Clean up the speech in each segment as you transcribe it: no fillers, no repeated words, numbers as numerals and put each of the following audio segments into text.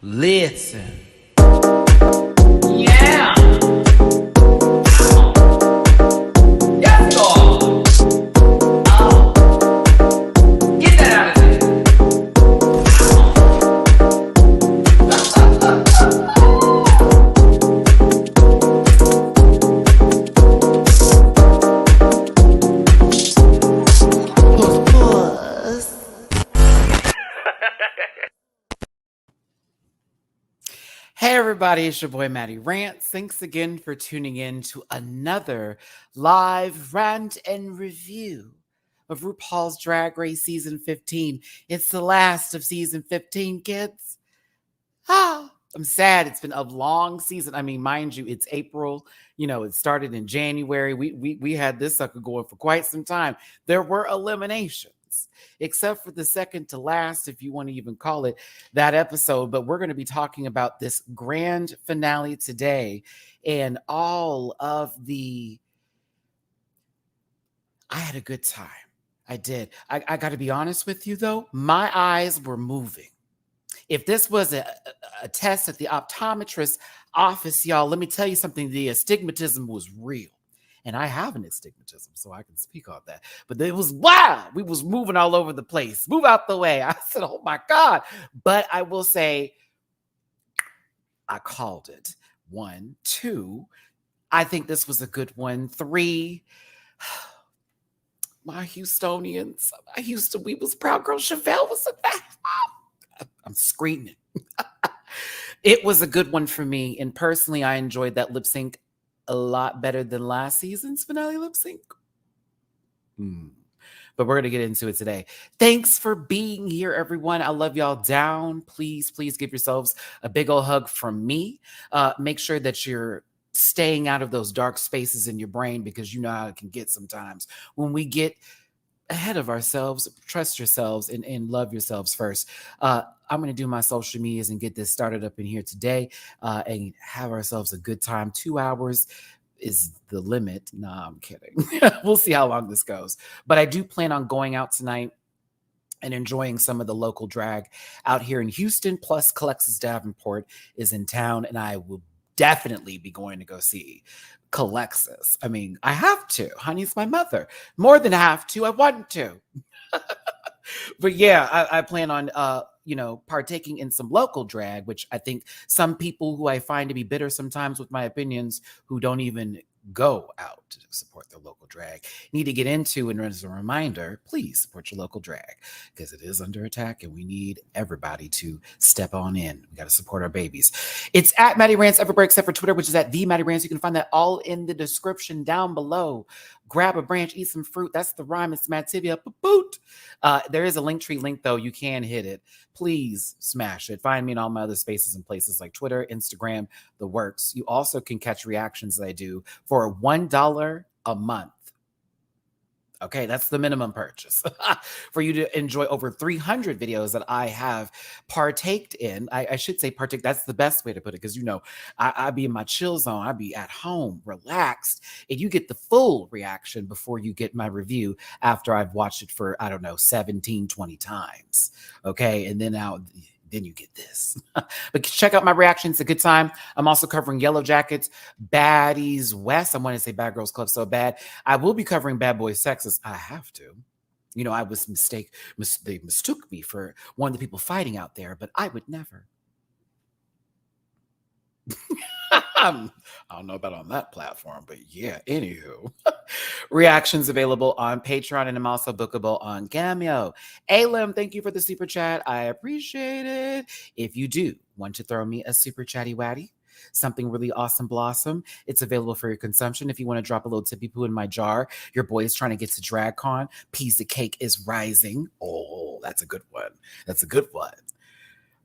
Listen. Yeah. Yes, God. Oh. Get that out of there. Hey everybody, it's your boy Matty Rants. Thanks again for tuning in to another live rant and review of RuPaul's Drag Race Season 15. It's the last of Season 15, kids. I'm sad. It's been a long season. I mean, mind you, it's April. You know, it started in January. We had this sucker going for quite some time. There were eliminations, except for the second to last, if you want to even call it that episode. But we're going to be talking about this grand finale today and all of the... I had a good time. I did. I got to be honest with you, though. My eyes were moving. If this was a test at the optometrist's office, y'all, let me tell you something. The astigmatism was real. And I have an astigmatism, so I can speak on that. But it was wild. We was moving all over the place. Move out the way. I said, oh my God. But I will say, I called it. 1, 2. I think this was a good one. 3. My Houstonians. We was Proud Girl Chevelle was in that. I'm screaming. It was a good one for me. And personally, I enjoyed that lip sync a lot better than last season's finale lip sync. But we're going to get into it today. Thanks for being here, everyone. I love y'all down. Please give yourselves a big old hug from me. Make sure that you're staying out of those dark spaces in your brain, because you know how it can get sometimes when we get ahead of ourselves. Trust yourselves and love yourselves first. I'm going to do my social medias and get this started up in here today and have ourselves a good time. 2 hours is the limit. Nah, I'm kidding. We'll see how long this goes. But I do plan on going out tonight and enjoying some of the local drag out here in Houston. Plus, Alexis Davenport is in town, and I will definitely be going to go see Alexis. I mean, I have to. Honey's my mother. More than have to. I want to. But yeah, I plan on, partaking in some local drag, which I think some people who I find to be bitter sometimes with my opinions, who don't even go out to support their local drag, need to get into. And as a reminder, please support your local drag, because it is under attack and we need everybody to step on in. We got to support our babies. It's at Matty Rants everywhere except for Twitter, which is at the Matty Rants. You can find that all in the description down below. Grab a branch, eat some fruit. That's the rhyme. It's Mattivia. Boot. There is a Linktree link, though. You can hit it. Please smash it. Find me in all my other spaces and places like Twitter, Instagram, the works. You also can catch reactions that I do for $1 a month. Okay, that's the minimum purchase for you to enjoy over 300 videos that I have partaked in. I should say partake. That's the best way to put it, because, I be in my chill zone. I be at home, relaxed, and you get the full reaction before you get my review after I've watched it for, 17, 20 times. Okay, and then you get this. But check out my reactions. It's a good time. I'm also covering Yellow Jackets, Baddies West. I want to say Bad Girls Club so bad. I will be covering Bad Boys Texas. I have to. I was they mistook me for one of the people fighting out there, but I would never. I don't know about on that platform, but yeah, anywho. Reactions available on Patreon, and I'm also bookable on Cameo. Alim, thank you for the super chat. I appreciate it. If you do want to throw me a super chatty waddy, something really awesome blossom, it's available for your consumption. If you want to drop a little tippy poo in my jar, your boy is trying to get to DragCon. Piece of cake is rising. Oh, that's a good one. That's a good one.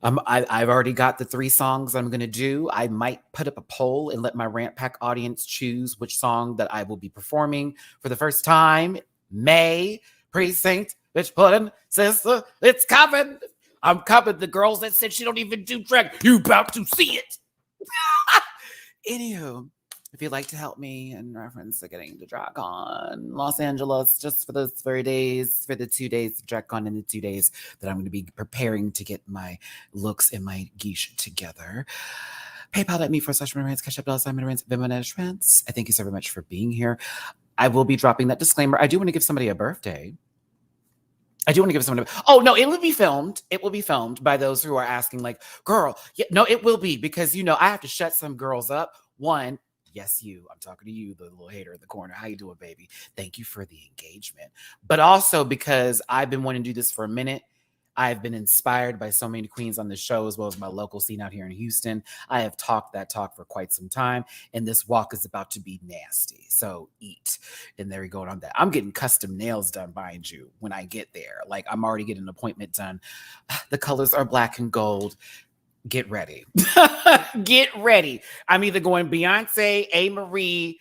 I've already got the 3 songs I'm going to do. I might put up a poll and let my Rant Pack audience choose which song that I will be performing for the first time. May Precinct, bitch pudding, sister, it's coming. I'm coming. The girls that said she don't even do drag, you about to see it. Anywho, if you'd like to help me in reference to getting to DragCon Los Angeles, just for those very days, for the 2 days of DragCon and the 2 days that I'm going to be preparing to get my looks and my geesh together. PayPal.me for Sasha Rants, Cash App $MattyRants, Venmo Rants. I thank you so very much for being here. I will be dropping that disclaimer. I do want to give somebody a birthday. Oh, no, it will be filmed. It will be filmed by those who are asking, like, girl. Yeah, no, it will be because, I have to shut some girls up. One, yes, you. I'm talking to you, the little hater in the corner. How you doing, baby? Thank you for the engagement. But also because I've been wanting to do this for a minute. I've been inspired by so many queens on the show, as well as my local scene out here in Houston. I have talked that talk for quite some time, and this walk is about to be nasty. So eat. And there we go on that. I'm getting custom nails done, mind you, when I get there. Like, I'm already getting an appointment done. The colors are black and gold. Get ready. Get ready. I'm either going Beyonce, A. Marie.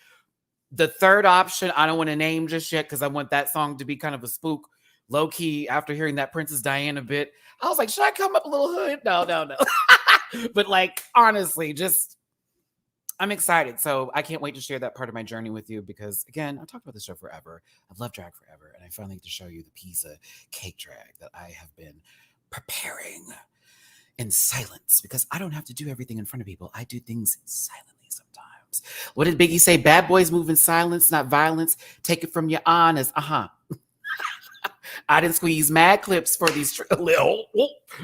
The third option, I don't want to name just yet because I want that song to be kind of a spook. Low key, after hearing that Princess Diana bit, I was like, should I come up a little hood? No. But like, honestly, I'm excited. So I can't wait to share that part of my journey with you because, again, I talked about this show forever. I've loved drag forever. And I finally get to show you the Pizza cake drag that I have been preparing in silence because I don't have to do everything in front of people. I do things silently sometimes. What did Biggie say? Bad boys move in silence, not violence. Take it from your honest. I didn't squeeze mad clips for these.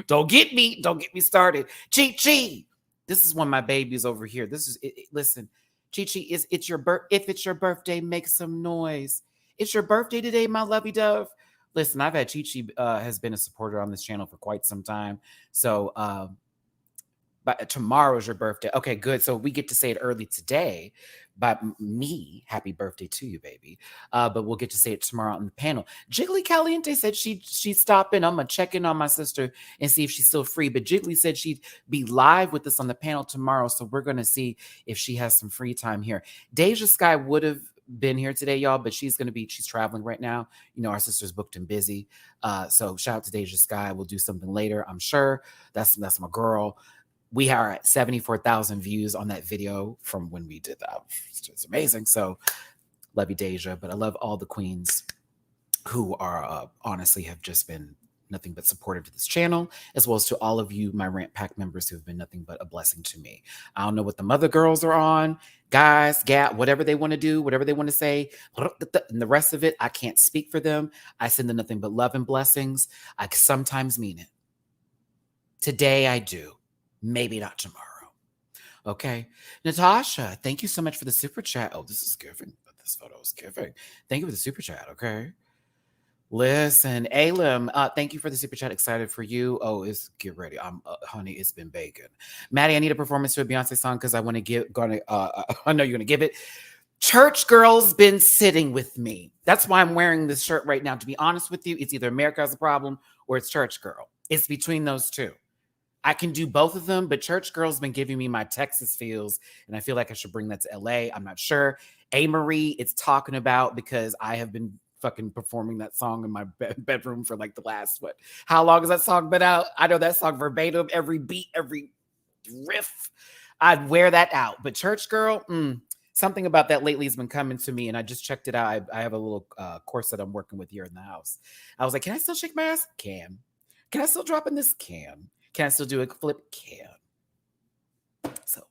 Don't get me started. Chi. This is one of my babies over here. This is listen. Chi, it's your if it's your birthday, make some noise. It's your birthday today, my lovey dove. Listen, I've had Chi has been a supporter on this channel for quite some time. So but tomorrow's your birthday. Okay, good. So we get to say it early today. By me, happy birthday to you, baby. But we'll get to say it tomorrow on the panel. Jiggly Caliente said she'd stop in. I'm gonna check in on my sister and see if she's still free. But Jiggly said she'd be live with us on the panel tomorrow. So we're gonna see if she has some free time here. Deja Sky would have been here today, y'all, but she's traveling right now. Our sister's booked and busy. So shout out to Deja Sky. We'll do something later, I'm sure. That's my girl. We are at 74,000 views on that video from when we did that. It's amazing. So love you, Deja. But I love all the queens who are honestly have just been nothing but supportive to this channel, as well as to all of you, my Rant Pack members who have been nothing but a blessing to me. I don't know what the mother girls are on, guys, whatever they want to do, whatever they want to say, and the rest of it, I can't speak for them. I send them nothing but love and blessings. I sometimes mean it. Today I do. Maybe not tomorrow. Okay. Natasha, thank you so much for the super chat. Oh, this is giving. This photo is giving. Thank you for the super chat. Okay. Listen, Alim, thank you for the super chat. Excited for you. Oh, get ready. Honey, it's been bacon. Maddie, I need a performance to a Beyonce song because I want to I know you're going to give it. Church Girl's been sitting with me. That's why I'm wearing this shirt right now. To be honest with you, it's either America Has a Problem or it's Church Girl. It's between those two. I can do both of them, but Church Girl's been giving me my Texas feels, and I feel like I should bring that to LA. I'm not sure. A. Marie, it's talking about because I have been fucking performing that song in my bedroom for like the last, how long has that song been out? I know that song verbatim, every beat, every riff. I'd wear that out. But Church Girl, something about that lately has been coming to me, and I just checked it out. I have a little corset I'm working with here in the house. I was like, can I still shake my ass? Can I still drop in this? Can I still do a flip? Can. So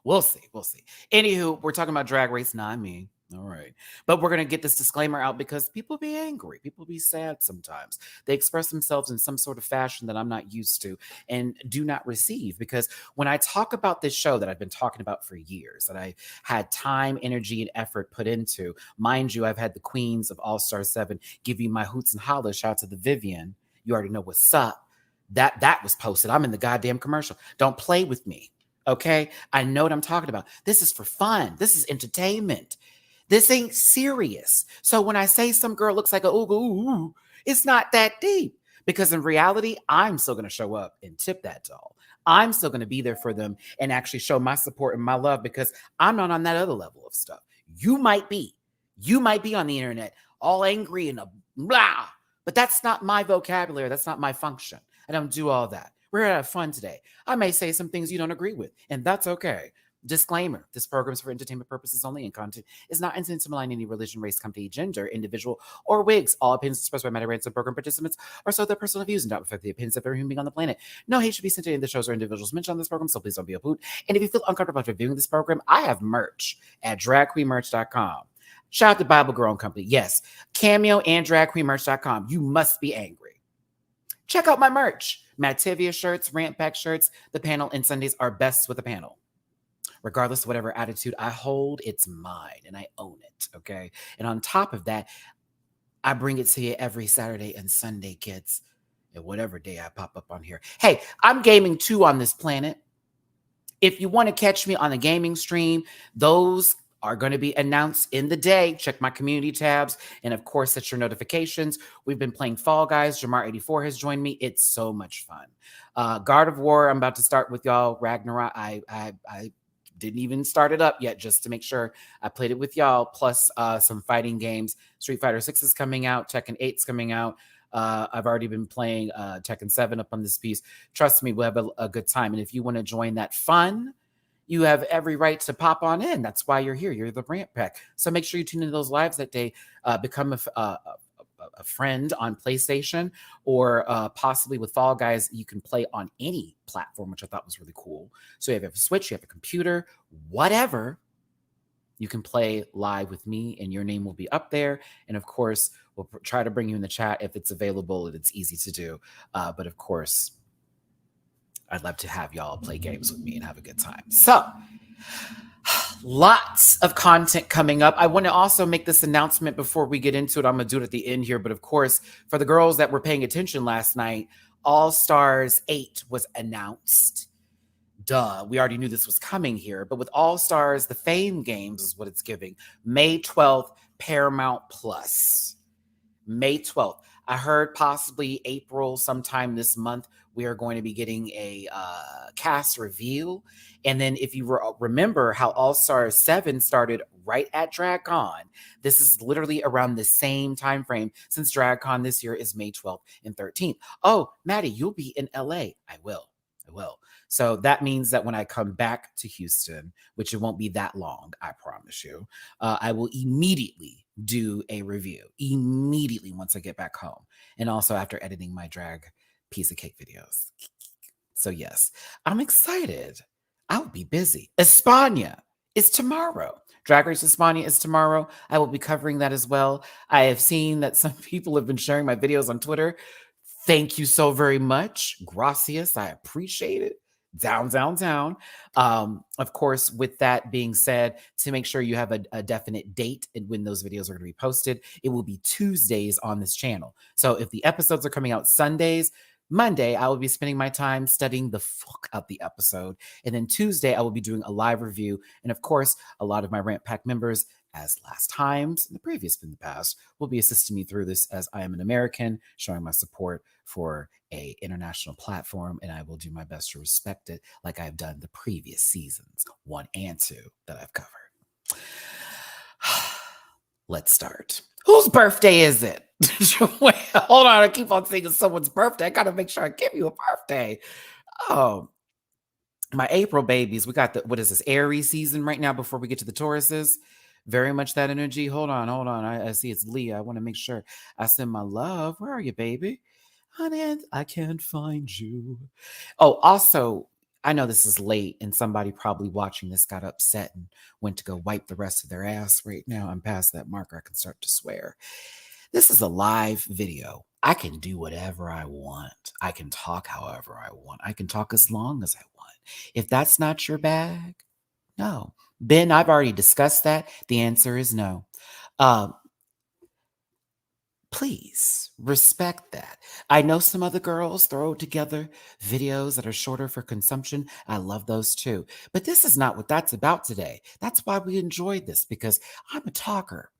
we'll see. Anywho, we're talking about Drag Race, not me. All right. But we're going to get this disclaimer out because people be angry. People be sad sometimes. They express themselves in some sort of fashion that I'm not used to and do not receive. Because when I talk about this show that I've been talking about for years, that I had time, energy, and effort put into, mind you, I've had the queens of All Star 7 give you my hoots and hollers. Shout out to the Vivian. You already know what's up. That was posted. I'm in the goddamn commercial. Don't play with me. Okay? I know what I'm talking about. This is for fun. This is entertainment. This ain't serious. So when I say some girl looks like a ooh, it's not that deep. Because in reality, I'm still going to show up and tip that doll. I'm still going to be there for them and actually show my support and my love because I'm not on that other level of stuff. You might be. You might be on the internet all angry and blah. But that's not my vocabulary. That's not my function. I don't do all that. We're going to have fun today. I may say some things you don't agree with, and that's okay. Disclaimer: this program is for entertainment purposes only, and content is not intended to malign any religion, race, company, gender, individual, or wigs. All opinions expressed by MattyRants and program participants are so their personal views and don't reflect the opinions of every human being on the planet. No hate should be sent to any of the shows or individuals mentioned on this program, so please don't be a hoot. And if you feel uncomfortable after viewing this program, I have merch at dragqueenmerch.com. Shout out to Bible Girl and Company. Yes, Cameo and dragqueenmerch.com. You must be angry. Check out my merch. Mattivia shirts, Rant Pack shirts, the panel, and Sundays are best with the panel. Regardless of whatever attitude I hold, it's mine and I own it, okay? And on top of that, I bring it to you every Saturday and Sunday, kids, and whatever day I pop up on here. Hey, I'm gaming too on this planet. If you want to catch me on the gaming stream, those are going to be announced in the day. Check my community tabs, and of course, set your notifications. We've been playing Fall Guys. Jamar84 has joined me. It's so much fun. God of War, I'm about to start with y'all. Ragnarok, I didn't even start it up yet, just to make sure I played it with y'all, plus some fighting games. Street Fighter 6 is coming out. Tekken 8 is coming out. I've already been playing Tekken 7 up on this piece. Trust me, we'll have a good time. And if you want to join that fun, you have every right to pop on in. That's why you're here. You're the Rant Pack. So make sure you tune into those lives that day. Become a friend on PlayStation, or possibly with Fall Guys, you can play on any platform, which I thought was really cool. So you have a Switch, you have a computer, whatever, you can play live with me and your name will be up there. And of course, we'll try to bring you in the chat if it's available and it's easy to do. But of course, I'd love to have y'all play games with me and have a good time. So lots of content coming up. I want to also make this announcement before we get into it. I'm going to do it at the end here. But of course, for the girls that were paying attention last night, All Stars 8 was announced. Duh, we already knew this was coming here. But with All Stars, the Fame Games is what it's giving. May 12th, Paramount Plus. May 12th. I heard possibly April, sometime this month, we are going to be getting a cast reveal. And then if you remember how All Stars 7 started right at DragCon, this is literally around the same time frame, since DragCon this year is May 12th and 13th. Oh, Matty, you'll be in LA. I will. So that means that when I come back to Houston, which it won't be that long, I promise you, I will immediately do a review. Immediately once I get back home. And also after editing my drag piece of cake videos. So yes, I'm excited. I'll be busy. España is tomorrow. Drag Race España is tomorrow. I will be covering that as well. I have seen that some people have been sharing my videos on Twitter. Thank you so very much. Gracias. I appreciate it. Down. Of course, with that being said, to make sure you have a definite date and when those videos are going to be posted, it will be Tuesdays on this channel. So if the episodes are coming out Sundays, Monday, I will be spending my time studying the fuck out the episode. And then Tuesday, I will be doing a live review. And of course, a lot of my Rant Pack members, as last times in the past, will be assisting me through this, as I am an American, showing my support for a international platform, and I will do my best to respect it like I've done the previous seasons 1 and 2 that I've covered. Let's start. Whose birthday is it? Wait, hold on, I keep on saying it's someone's birthday. I gotta make sure I give you a birthday. Oh, my April babies. We got what is this, Aries season right now before we get to the Tauruses. Very much that energy. Hold on. I see it's Leah. I want to make sure I send my love. Where are you, baby? Honey, I can't find you. Oh, also, I know this is late and somebody probably watching this got upset and went to go wipe the rest of their ass right now. I'm past that marker. I can start to swear. This is a live video. I can do whatever I want. I can talk however I want. I can talk as long as I want. If that's not your bag, no. Ben, I've already discussed that. The answer is no. Please respect that. I know some other girls throw together videos that are shorter for consumption. I love those too. But this is not what that's about today. That's why we enjoyed this, because I'm a talker.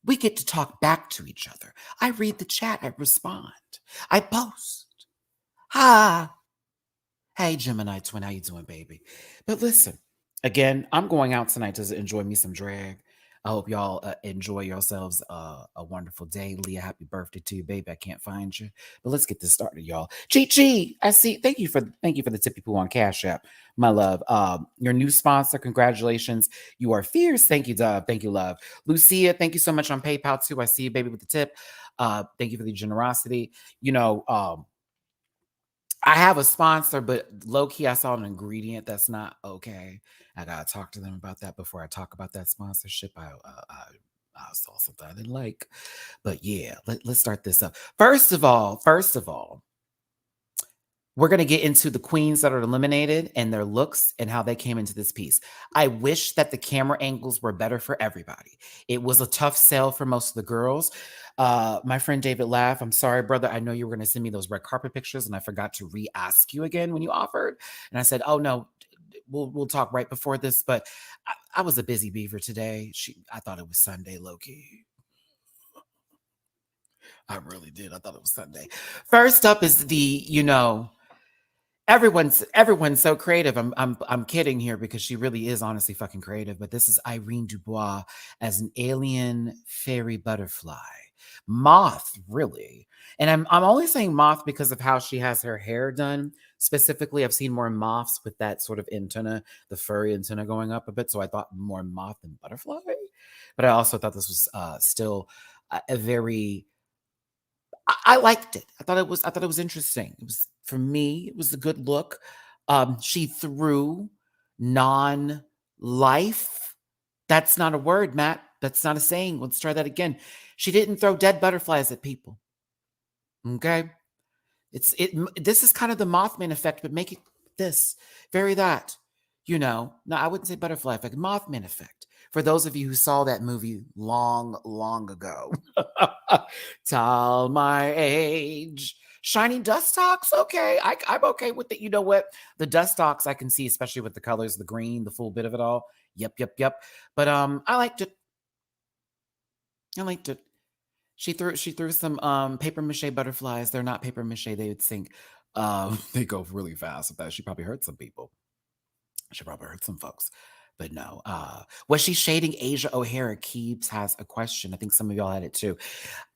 We get to talk back to each other. I read the chat. I respond. I post. Ha! Hey, Gemini twin, how you doing, baby? But listen, again, I'm going out tonight to enjoy me some drag. I hope y'all enjoy yourselves a wonderful day. Leah, happy birthday to you, baby. I can't find you, but let's get this started, y'all. Chi, I see. Thank you for the tippy poo on Cash App, my love. Your new sponsor, congratulations. You are fierce. Thank you, Dove. Thank you, love. Lucia, thank you so much on PayPal too. I see you, baby, with the tip. Thank you for the generosity. I have a sponsor, but low key, I saw an ingredient that's not okay. I gotta talk to them about that before I talk about that sponsorship. I saw something I didn't like, but yeah, let's start this up. First of all, we're going to get into the queens that are eliminated and their looks and how they came into this piece. I wish that the camera angles were better for everybody. It was a tough sell for most of the girls. My friend David Laugh, I'm sorry, brother. I know you were going to send me those red carpet pictures and I forgot to re-ask you again when you offered. And I said, oh no, we'll talk right before this. But I was a busy beaver today. I thought it was Sunday, low-key. I really did. I thought it was Sunday. First up is everyone's so creative. I'm kidding here because she really is honestly fucking creative. But this is Irene Dubois as an alien fairy butterfly. Moth, really. And I'm only saying moth because of how she has her hair done. Specifically, I've seen more moths with that sort of antenna, the furry antenna going up a bit. So I thought more moth than butterfly. But I also thought this was still a very I liked it. I thought it was interesting. It was for me, it was a good look. She threw non-life. That's not a word, Matt. That's not a saying. Let's try that again. She didn't throw dead butterflies at people. Okay? This is kind of the Mothman effect, but make it this, very that. No, I wouldn't say butterfly effect, Mothman effect. For those of you who saw that movie long, long ago. Tell my age. Shiny dust socks? Okay. I'm okay with it. You know what? The dust socks I can see, especially with the colors, the green, the full bit of it all. Yep. But I liked it. She threw some paper mache butterflies. They're not paper mache. They would sink. They go really fast with that. She probably hurt some people. She probably hurt some folks. But no. Was she shading Asia O'Hara? Keeps has a question. I think some of y'all had it too.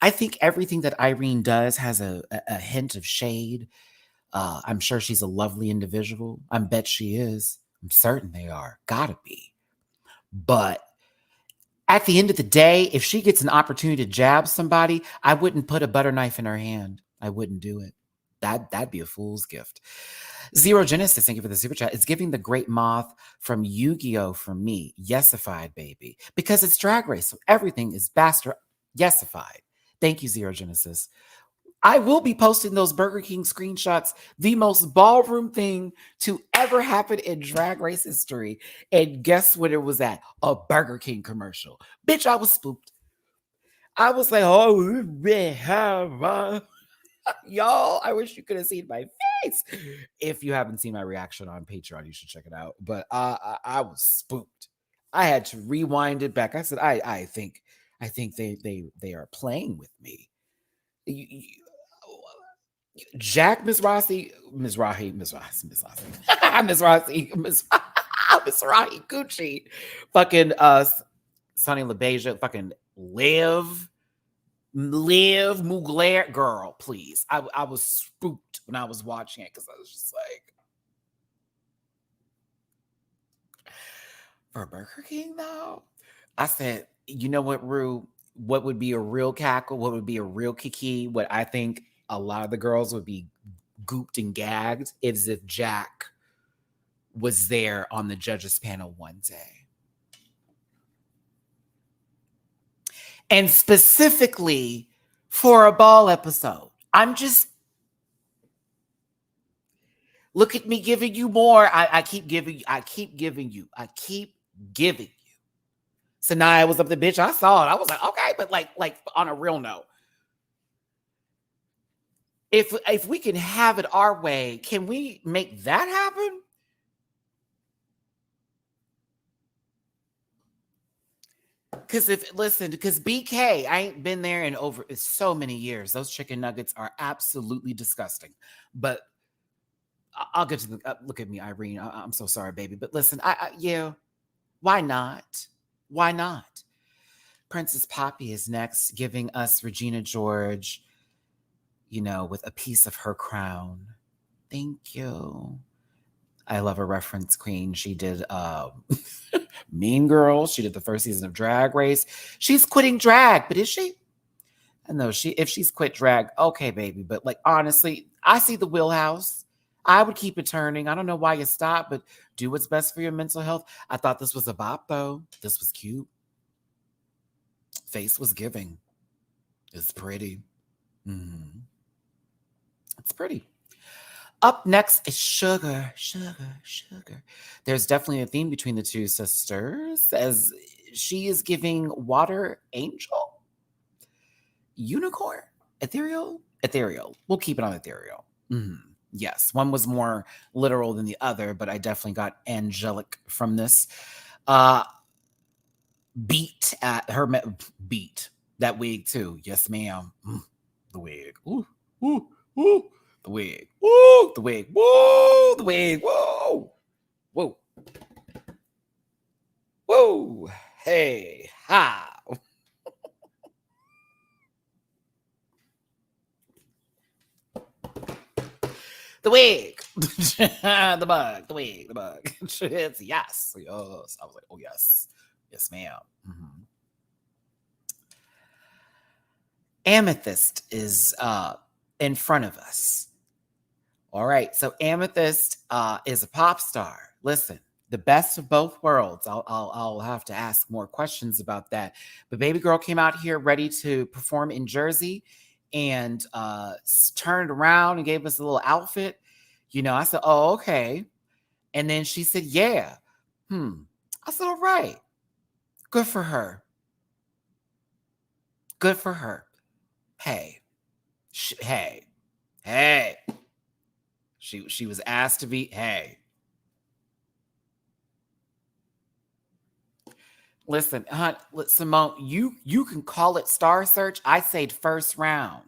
I think everything that Irene does has a hint of shade. I'm sure she's a lovely individual. I bet she is. I'm certain they are. Gotta be. But at the end of the day, if she gets an opportunity to jab somebody, I wouldn't put a butter knife in her hand. I wouldn't do it. That'd be a fool's gift. Zero Genesis, thank you for the super chat. It's giving the Great Moth from Yu-Gi-Oh! For me. Yesified, baby. Because it's Drag Race, so everything is bastard yesified. Thank you, Zero Genesis. I will be posting those Burger King screenshots, the most ballroom thing to ever happen in Drag Race history. And guess what it was at? A Burger King commercial. Bitch, I was spooked. I was like, oh, y'all, I wish you could have seen my face. If you haven't seen my reaction on Patreon, you should check it out. But I was spooked. I had to rewind it back. I said, I think they are playing with me. Jack, Miss Rossi, Miss Rahi, Miss Rossi, Miss Rossi, Miss Rahi Gucci, fucking Sonny LaBeija, fucking Liv Mugler, girl, please. I was spooked when I was watching it because I was just like, for Burger King though. I said, you know what, Rue? What would be a real cackle? What would be a real kiki? What I think a lot of the girls would be gooped and gagged is if Jack was there on the judges panel one day. And specifically for a ball episode. I'm just, look at me giving you more. I keep giving you. Sanaya was up the bitch. I saw it. I was like, okay, but like on a real note. If we can have it our way, can we make that happen? Because BK, I ain't been there in over so many years. Those chicken nuggets are absolutely disgusting. But I'll get to the look at me, Irene. I'm so sorry, baby. But listen, yeah, why not? Why not? Princess Poppy is next, giving us Regina George, with a piece of her crown. Thank you. I love a reference queen. She did Mean Girls. She did the first season of Drag Race. She's quitting drag, but is she? I know if she's quit drag, okay, baby. But like honestly, I see the wheelhouse. I would keep it turning. I don't know why you stopped, but do what's best for your mental health. I thought this was a bop though. This was cute. Face was giving. It's pretty. Mm-hmm. It's pretty. Up next is Sugar. There's definitely a theme between the two sisters as she is giving water angel, unicorn, ethereal. We'll keep it on ethereal. Mm-hmm. Yes, one was more literal than the other, but I definitely got angelic from this. Beat at her beat that wig too. Yes, ma'am. The wig. Ooh. The wig. Woo! The wig. Woo! The wig. Whoa! Whoa! Whoa! Hey! Ha! The wig. The bug. The wig. The bug. It's yes. Yes. I was like, oh yes. Yes, ma'am. Mm-hmm. Amethyst is in front of us. All right, so Amethyst is a pop star. Listen, the best of both worlds. I'll have to ask more questions about that. But baby girl came out here ready to perform in Jersey and turned around and gave us a little outfit. I said, oh, okay. And then she said, yeah. I said, all right. Good for her. Good for her. Hey. Hey. She was asked to be, hey. Listen, Simone, you can call it Star Search. I said first round.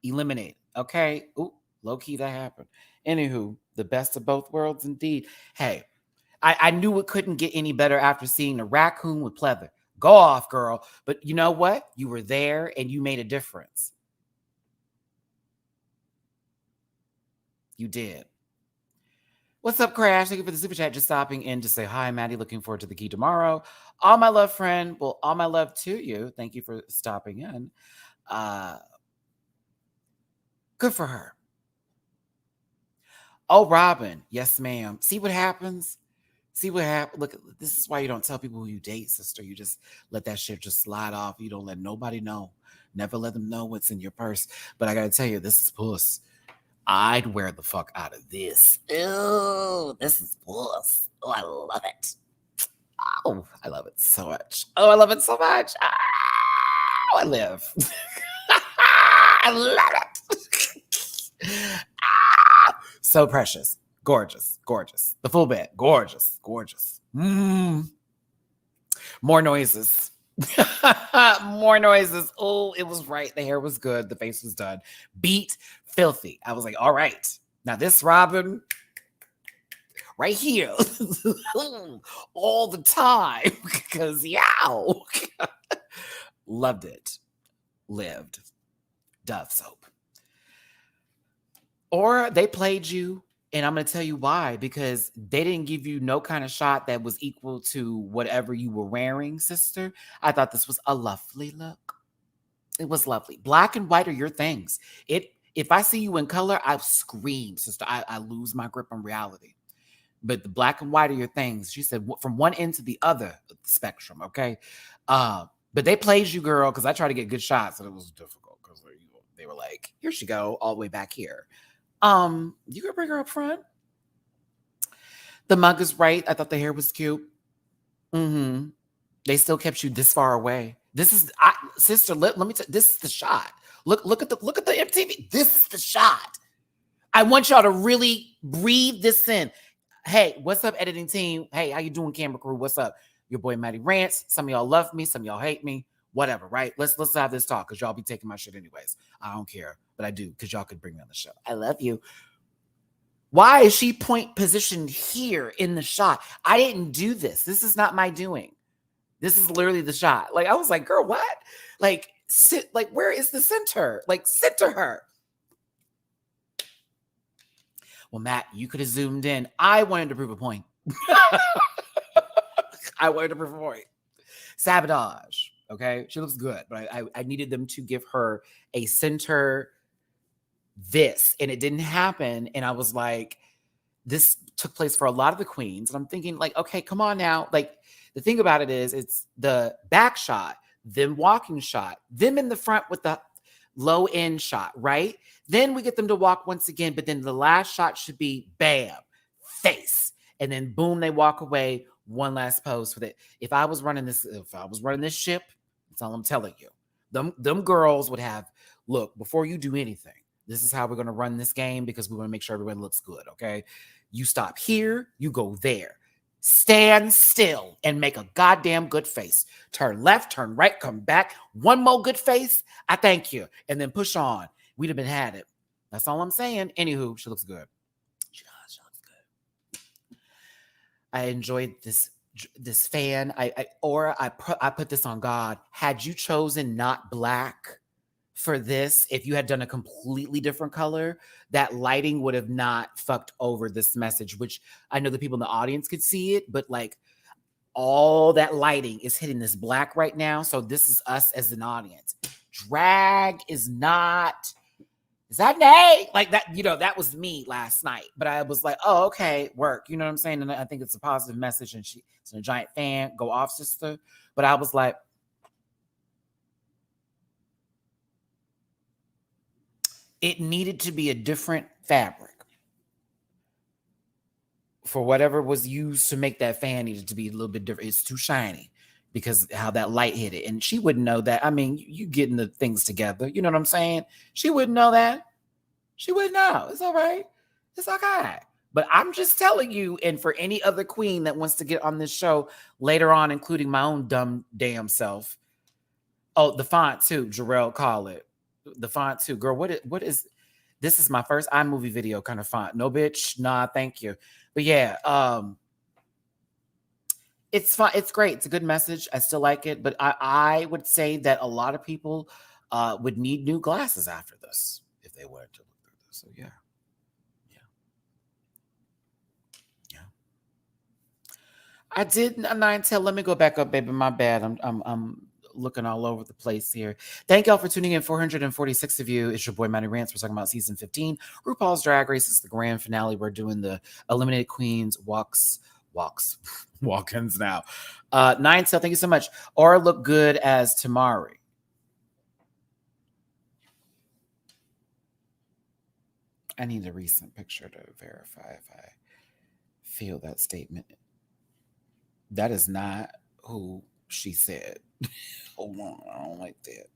Eliminate. Okay? Ooh, low key that happened. Anywho, the best of both worlds indeed. Hey, I knew it couldn't get any better after seeing the raccoon with pleather. Go off, girl. But you know what? You were there and you made a difference. You did. What's up, Crash? Thank you for the super chat. Just stopping in to say hi, Maddie. Looking forward to the key tomorrow. All my love, friend. Well, all my love to you. Thank you for stopping in. Good for her. Oh, Robin. Yes, ma'am. See what happens? Look, this is why you don't tell people who you date, sister. You just let that shit just slide off. You don't let nobody know. Never let them know what's in your purse. But I got to tell you, this is puss. I'd wear the fuck out of this. Oh, this is puss. Oh, I love it. Oh, I love it so much. Oh, I love it so much. Oh, I live. I love it. So precious. Gorgeous. The full bed. Gorgeous. More noises. More noises. Oh, it was right. The hair was good. The face was done. Beat filthy. I was like, all right. Now this Robin right here all the time because yow. Loved it. Lived. Dove soap. Or they played you. And I'm going to tell you why, because they didn't give you no kind of shot that was equal to whatever you were wearing, sister. I thought this was a lovely look. It was lovely. Black and white are your things. If I see you in color, I scream, sister. I lose my grip on reality. But the black and white are your things. She said from one end to the other of the spectrum, okay? But they played you, girl, because I tried to get good shots, and it was difficult because they were like, here she go, all the way back here. You could bring her up front. The mug is right. I thought the hair was cute. Mm-hmm. They still kept you this far away. This is sister. Let me tell you, this is the shot. Look at the MTV. This is the shot. I want y'all to really breathe this in. Hey, what's up, editing team? Hey, how you doing, camera crew? What's up? Your boy Matty Rants. Some of y'all love me, some of y'all hate me. Whatever, right? Let's have this talk because y'all be taking my shit anyways. I don't care, but I do because y'all could bring me on the show. I love you. Why is she point positioned here in the shot? I didn't do this. This is not my doing. This is literally the shot. Like, I was like, girl, what? Like, sit, like, where is the center? Like, center her. Well, Matt, you could have zoomed in. I wanted to prove a point. I wanted to prove a point. Sabotage. Okay. She looks good, but I needed them to give her a center this, and it didn't happen. And I was like, this took place for a lot of the queens. And I'm thinking, like, okay, come on now. Like, the thing about it is, it's the back shot, them walking shot, them in the front with the low end shot, right? Then we get them to walk once again, but then the last shot should be bam, face. And then boom, they walk away. One last pose with it. If I was running this ship, that's all I'm telling you. Them girls would have, look, before you do anything, this is how we're going to run this game, because we want to make sure everyone looks good, okay? You stop here, you go there. Stand still and make a goddamn good face. Turn left, turn right, come back. One more good face, I thank you. And then push on. We'd have been had it. That's all I'm saying. Anywho, she looks good. She does. She looks good. I enjoyed this fan. I put this on God. Had you chosen not black for this, if you had done a completely different color, that lighting would have not fucked over this message, which I know the people in the audience could see it, but like all that lighting is hitting this black right now. So this is us as an audience. Drag is not, is that nay? Like that, you know, that was me last night, but I was like, oh, okay, work. You know what I'm saying? And I think it's a positive message, and she's a giant fan. Go off, sister. But I was like, it needed to be a different fabric for whatever was used to make that fan. Needed to be a little bit different. It's too shiny because how that light hit it. And she wouldn't know that. I mean, you getting the things together. You know what I'm saying? She wouldn't know that. She wouldn't know. It's all right. It's okay. But I'm just telling you, and for any other queen that wants to get on this show later on, including my own dumb damn self. Oh, the font too, Jarrell, call it. The font too, girl. What is this? Is my first iMovie video kind of font. No, bitch. Nah, thank you. But yeah, it's fine. It's great. It's a good message. I still like it. But I would say that a lot of people would need new glasses after this if they wanted to look through this. So yeah. I did a 9-tail. Let me go back up, baby. My bad. I'm looking all over the place here. Thank y'all for tuning in. 446 of you. It's your boy Matty Rants. We're talking about season 15. RuPaul's Drag Race is the grand finale. We're doing the eliminated queens walk-ins now. 9-tail, thank you so much. Or look good as Tamari. I need a recent picture to verify if I feel that statement. That is not who she said. Hold on, I don't like that.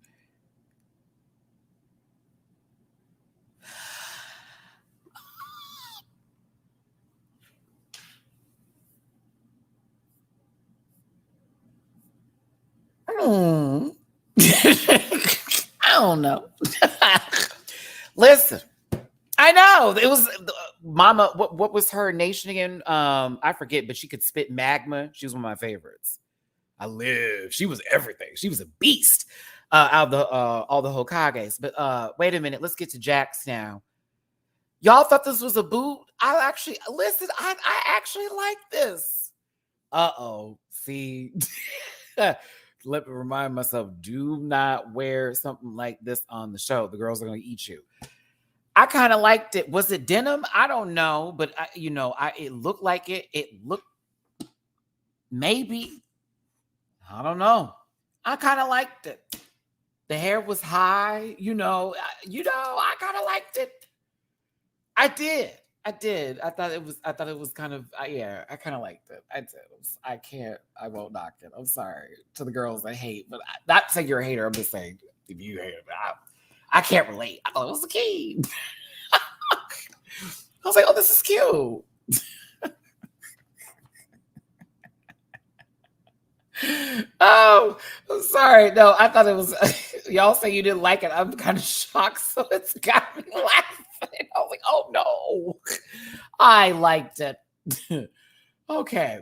I don't know. Listen, I know it was Mama. What was her nation again? I forget, but she could spit magma. She was one of my favorites. She was everything. She was a beast out of the all the Hokages. But wait a minute, let's get to Jax now. Y'all thought this was a boot? I actually listen. I actually like this. See. Let me remind myself, do not wear something like this on the show. The girls are going to eat you. I kind of liked it. Was it denim? I don't know, but it looked like it. It looked maybe. I don't know. I kind of liked it. The hair was high. I kind of liked it. I did. I thought it was kind of, I kind of liked it. I did. I won't knock it. I'm sorry to the girls that hate, but not saying you're a hater. I'm just saying if you hate it, I can't relate. I thought it was a key. I was like, oh, this is cute. Oh, I'm sorry. No, I thought it was, y'all say you didn't like it. I'm kind of shocked. So it's got me laughing. I was like, oh no, I liked it. Okay.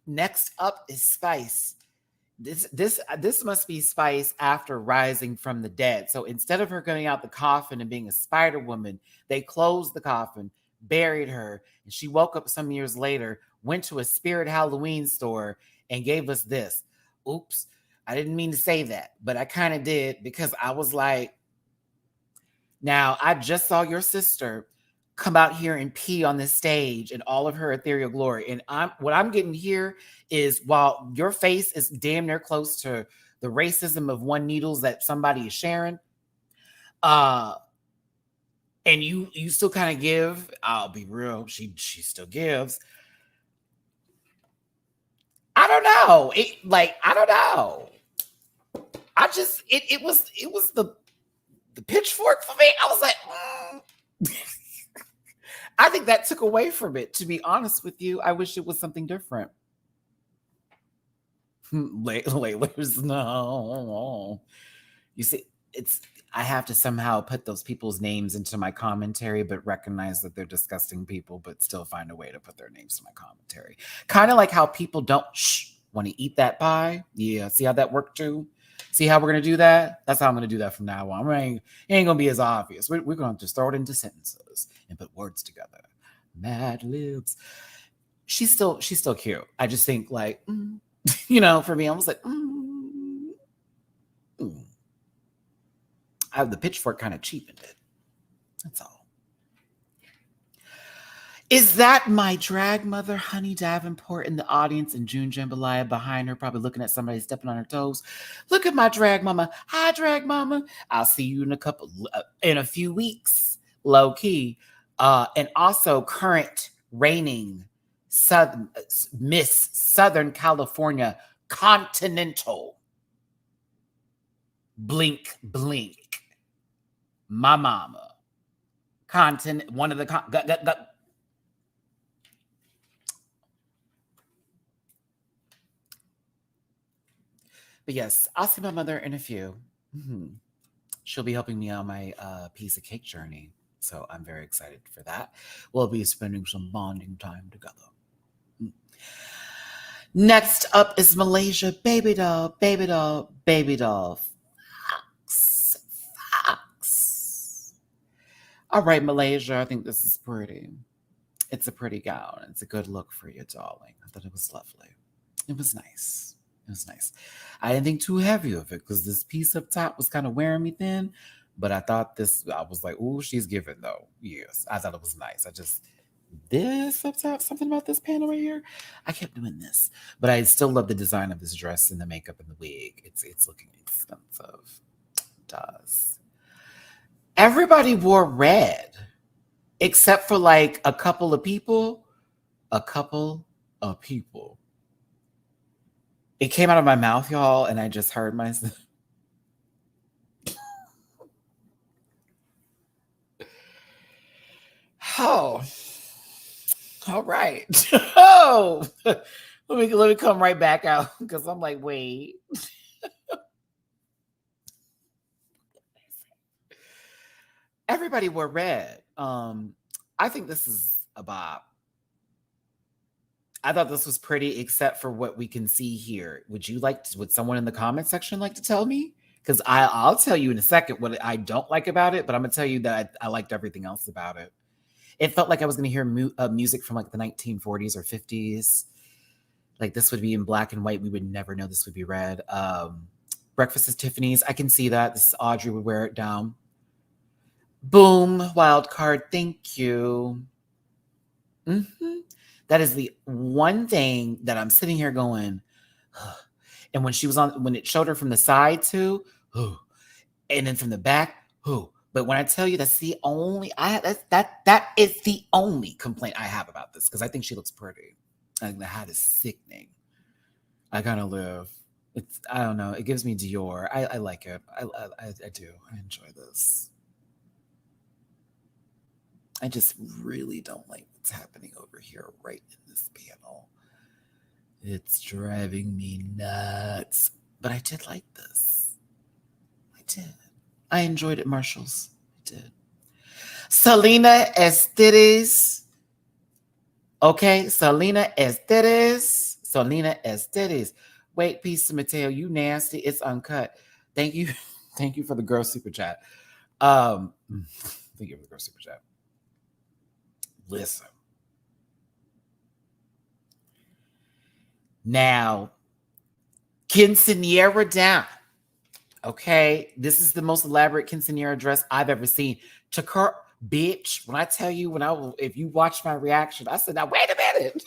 Next up is Spice. This must be Spice after rising from the dead. So instead of her going out the coffin and being a Spider Woman, they closed the coffin, buried her, and she woke up some years later, went to a Spirit Halloween store, and gave us this. Oops, I didn't mean to say that, but I kind of did because I was like, now I just saw your sister come out here and pee on this stage in all of her ethereal glory. And what I'm getting here is while your face is damn near close to the racism of one needles that somebody is sharing, and you still kind of give, I'll be real, she still gives. I don't know. I don't know. I just it was the pitchfork for me. I was like, I think that took away from it, to be honest with you. I wish it was something different. Layla's no. You see, I have to somehow put those people's names into my commentary, but recognize that they're disgusting people, but still find a way to put their names to my commentary. Kind of like how people don't want to eat that pie. Yeah, see how that worked too? See how we're going to do that? That's how I'm going to do that from now on. It ain't going to be as obvious. We're going to just throw it into sentences and put words together. Mad Libs. She's still cute. I just think like, for me, I was like, the pitchfork kind of cheapened it. That's all. Is that my drag mother, Honey Davenport, in the audience, and June Jambalaya behind her, probably looking at somebody stepping on her toes? Look at my drag mama. Hi, drag mama. I'll see you in a few weeks, low key. And also current reigning Miss Southern California Continental. Blink, blink. My mama. One of the... But yes, I'll see my mother in a few. Mm-hmm. She'll be helping me on my piece of cake journey. So I'm very excited for that. We'll be spending some bonding time together. Next up is Malaysia. Baby doll, baby doll, baby doll. Fox. All right, Malaysia, I think this is pretty. It's a pretty gown. It's a good look for you, darling. I thought it was lovely. It was nice. It was nice. I didn't think too heavy of it because this piece up top was kind of wearing me thin. But I thought I was like, ooh, she's giving though. Yes, I thought it was nice. This up top, something about this panel right here. I kept doing this. But I still love the design of this dress and the makeup and the wig. It's looking expensive. It does. Everybody wore red except for like a couple of people. A couple of people. It came out of my mouth, y'all, and I just heard myself. Oh, all right. Oh, let me come right back out because I'm like, wait. Everybody wore red. I think this is a bop. I thought this was pretty, except for what we can see here. Would someone in the comment section like to tell me? Because I'll tell you in a second what I don't like about it, but I'm gonna tell you that I liked everything else about it. It felt like I was gonna hear music from like the 1940s or 50s. Like this would be in black and white. We would never know this would be red. Breakfast at Tiffany's. I can see that. This Audrey would wear it down. Boom, wild card. Thank you. Mm-hmm. That is the one thing that I'm sitting here going, and when it showed her from the side too, and then from the back, but when I tell you that's the only, that is the only complaint I have about this, because I think she looks pretty. I think the hat is sickening. I kind of live. I don't know. It gives me Dior. I like it. I do. I enjoy this. I just really don't like what's happening over here right in this panel. It's driving me nuts. But I did like this. I did. I enjoyed it, Marshalls. I did. Selena Esteves. Okay, Selena Esteves. Solina Estedes. Wait, peace to Mateo. You nasty. It's uncut. Thank you. Thank you for the girl super chat. Thank you for the girl super chat. Listen. Now, quinceanera down. Okay, this is the most elaborate quinceanera dress I've ever seen. Takara, bitch, when I tell you, if you watch my reaction, I said, now wait a minute.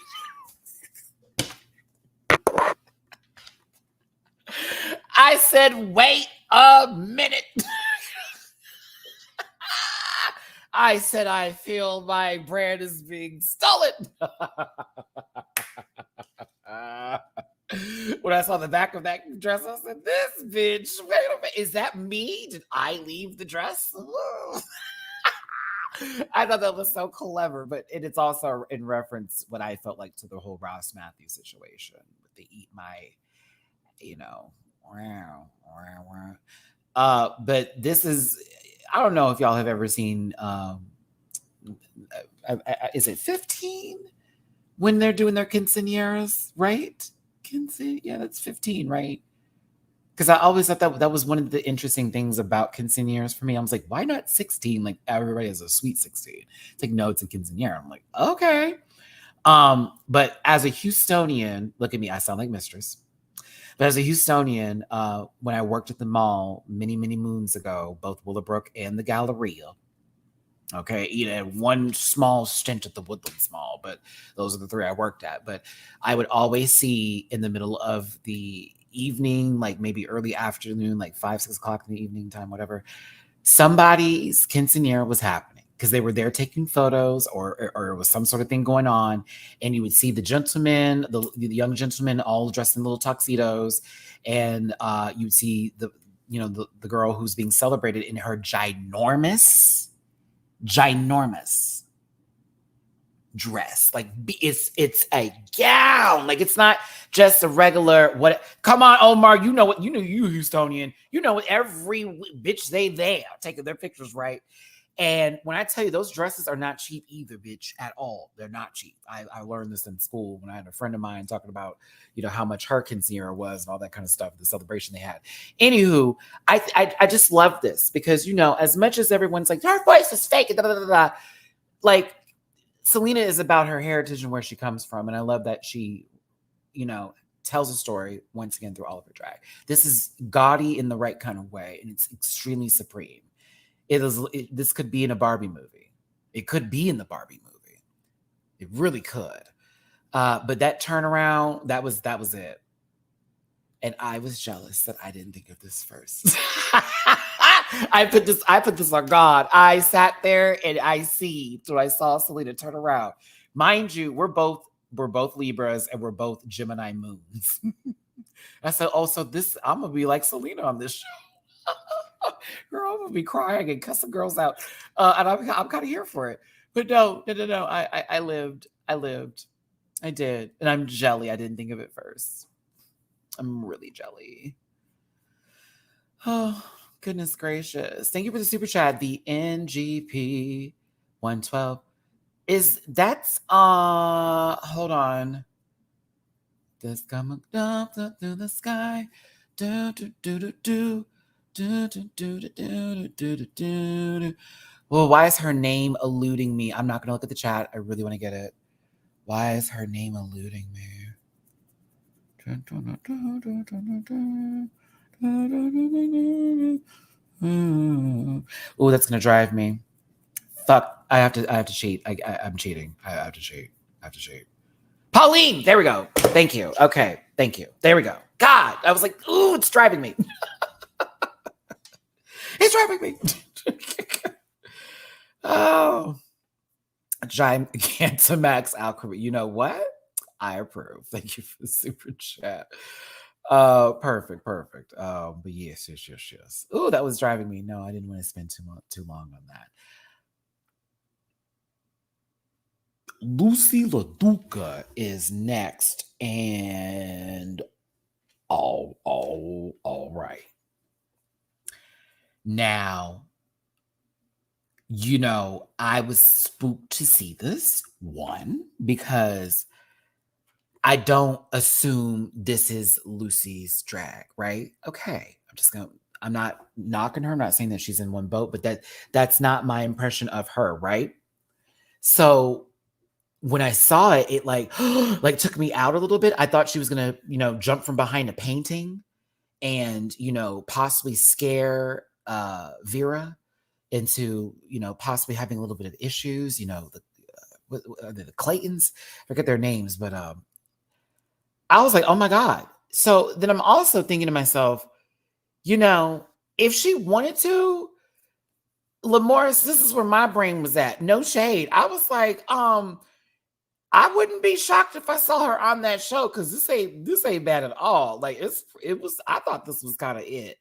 I said, wait a minute. I said, I feel my brand is being stolen. When I saw the back of that dress, I said, this bitch, wait a minute, is that me? Did I leave the dress? I thought that was so clever, but it's also in reference what I felt like to the whole Ross Matthews situation with the eat my, but this is, I don't know if y'all have ever seen, is it 15 when they're doing their quinceañeras, right? Yeah, that's 15, right? Because I always thought that was one of the interesting things about quinceañeras for me. I was like, why not 16? Like everybody has a sweet 16. It's like, no, it's a quinceañera. I'm like, okay. But as a Houstonian, look at me, I sound like mistress. But as a Houstonian, when I worked at the mall many, many moons ago, both Willowbrook and the Galleria, okay, one small stint at the Woodlands Mall, but those are the 3 I worked at. But I would always see in the middle of the evening, like maybe early afternoon, like 5, 6 o'clock in the evening time, whatever, somebody's quinceañera was happening because they were there taking photos or it was some sort of thing going on. And you would see the gentlemen, the young gentlemen all dressed in little tuxedos. And you'd see the girl who's being celebrated in her ginormous dress. Like it's a gown. Like it's not just a regular come on, Omar, you Houstonian, what every bitch they there taking their pictures, right? And when I tell you, those dresses are not cheap either, bitch, at all. They're not cheap. I learned this in school when I had a friend of mine talking about, how much her quinceañera was and all that kind of stuff, the celebration they had. Anywho, I just love this because, as much as everyone's like, her voice is fake, like, Selena is about her heritage and where she comes from. And I love that she, tells a story once again through all of her drag. This is gaudy in the right kind of way. And it's extremely supreme. This could be in a Barbie movie. It could be in the Barbie movie. It really could. But that turnaround, that was it. And I was jealous that I didn't think of this first. I put this on God. I sat there and I when I saw Selena turn around. Mind you, we're both Libras and we're both Gemini moons. I said, oh, so I'm gonna be like Selena on this show. Girl, I'm gonna be crying and cussing girls out. And I'm kind of here for it. But no. I lived. I did. And I'm jelly. I didn't think of it first. I'm really jelly. Oh, goodness gracious. Thank you for the super chat. The NGP 112. Hold on. This coming up through the sky. Do do do do do. Do, do, do, do, do, do, do, do. Well, why is her name eluding me? I'm not going to look at the chat. I really want to get it. Why is her name eluding me? Oh, that's going to drive me. Fuck. I have to cheat. I'm cheating. I have to cheat. Pauline! There we go. Thank you. Okay. Thank you. There we go. God! I was like, ooh, it's driving me. It's driving me. Oh. Gigantamax Alchemy. You know what? I approve. Thank you for the super chat. Perfect. But yes. Ooh, that was driving me. No, I didn't want to spend too long on that. Lucy LaDuca is next, and all right. Now, I was spooked to see this one because I don't assume this is Lucy's drag, right? Okay. I'm not knocking her. I'm not saying that she's in one boat, but that's not my impression of her, right? So when I saw it, it like like took me out a little bit. I thought she was gonna, jump from behind a painting and, possibly scare Vera into, possibly having a little bit of issues, the Claytons, I forget their names, but I was like, oh my God. So then I'm also thinking to myself, if she wanted to, Lamorris, this is where my brain was at. No shade. I was like, I wouldn't be shocked if I saw her on that show because this ain't bad at all. Like I thought this was kind of it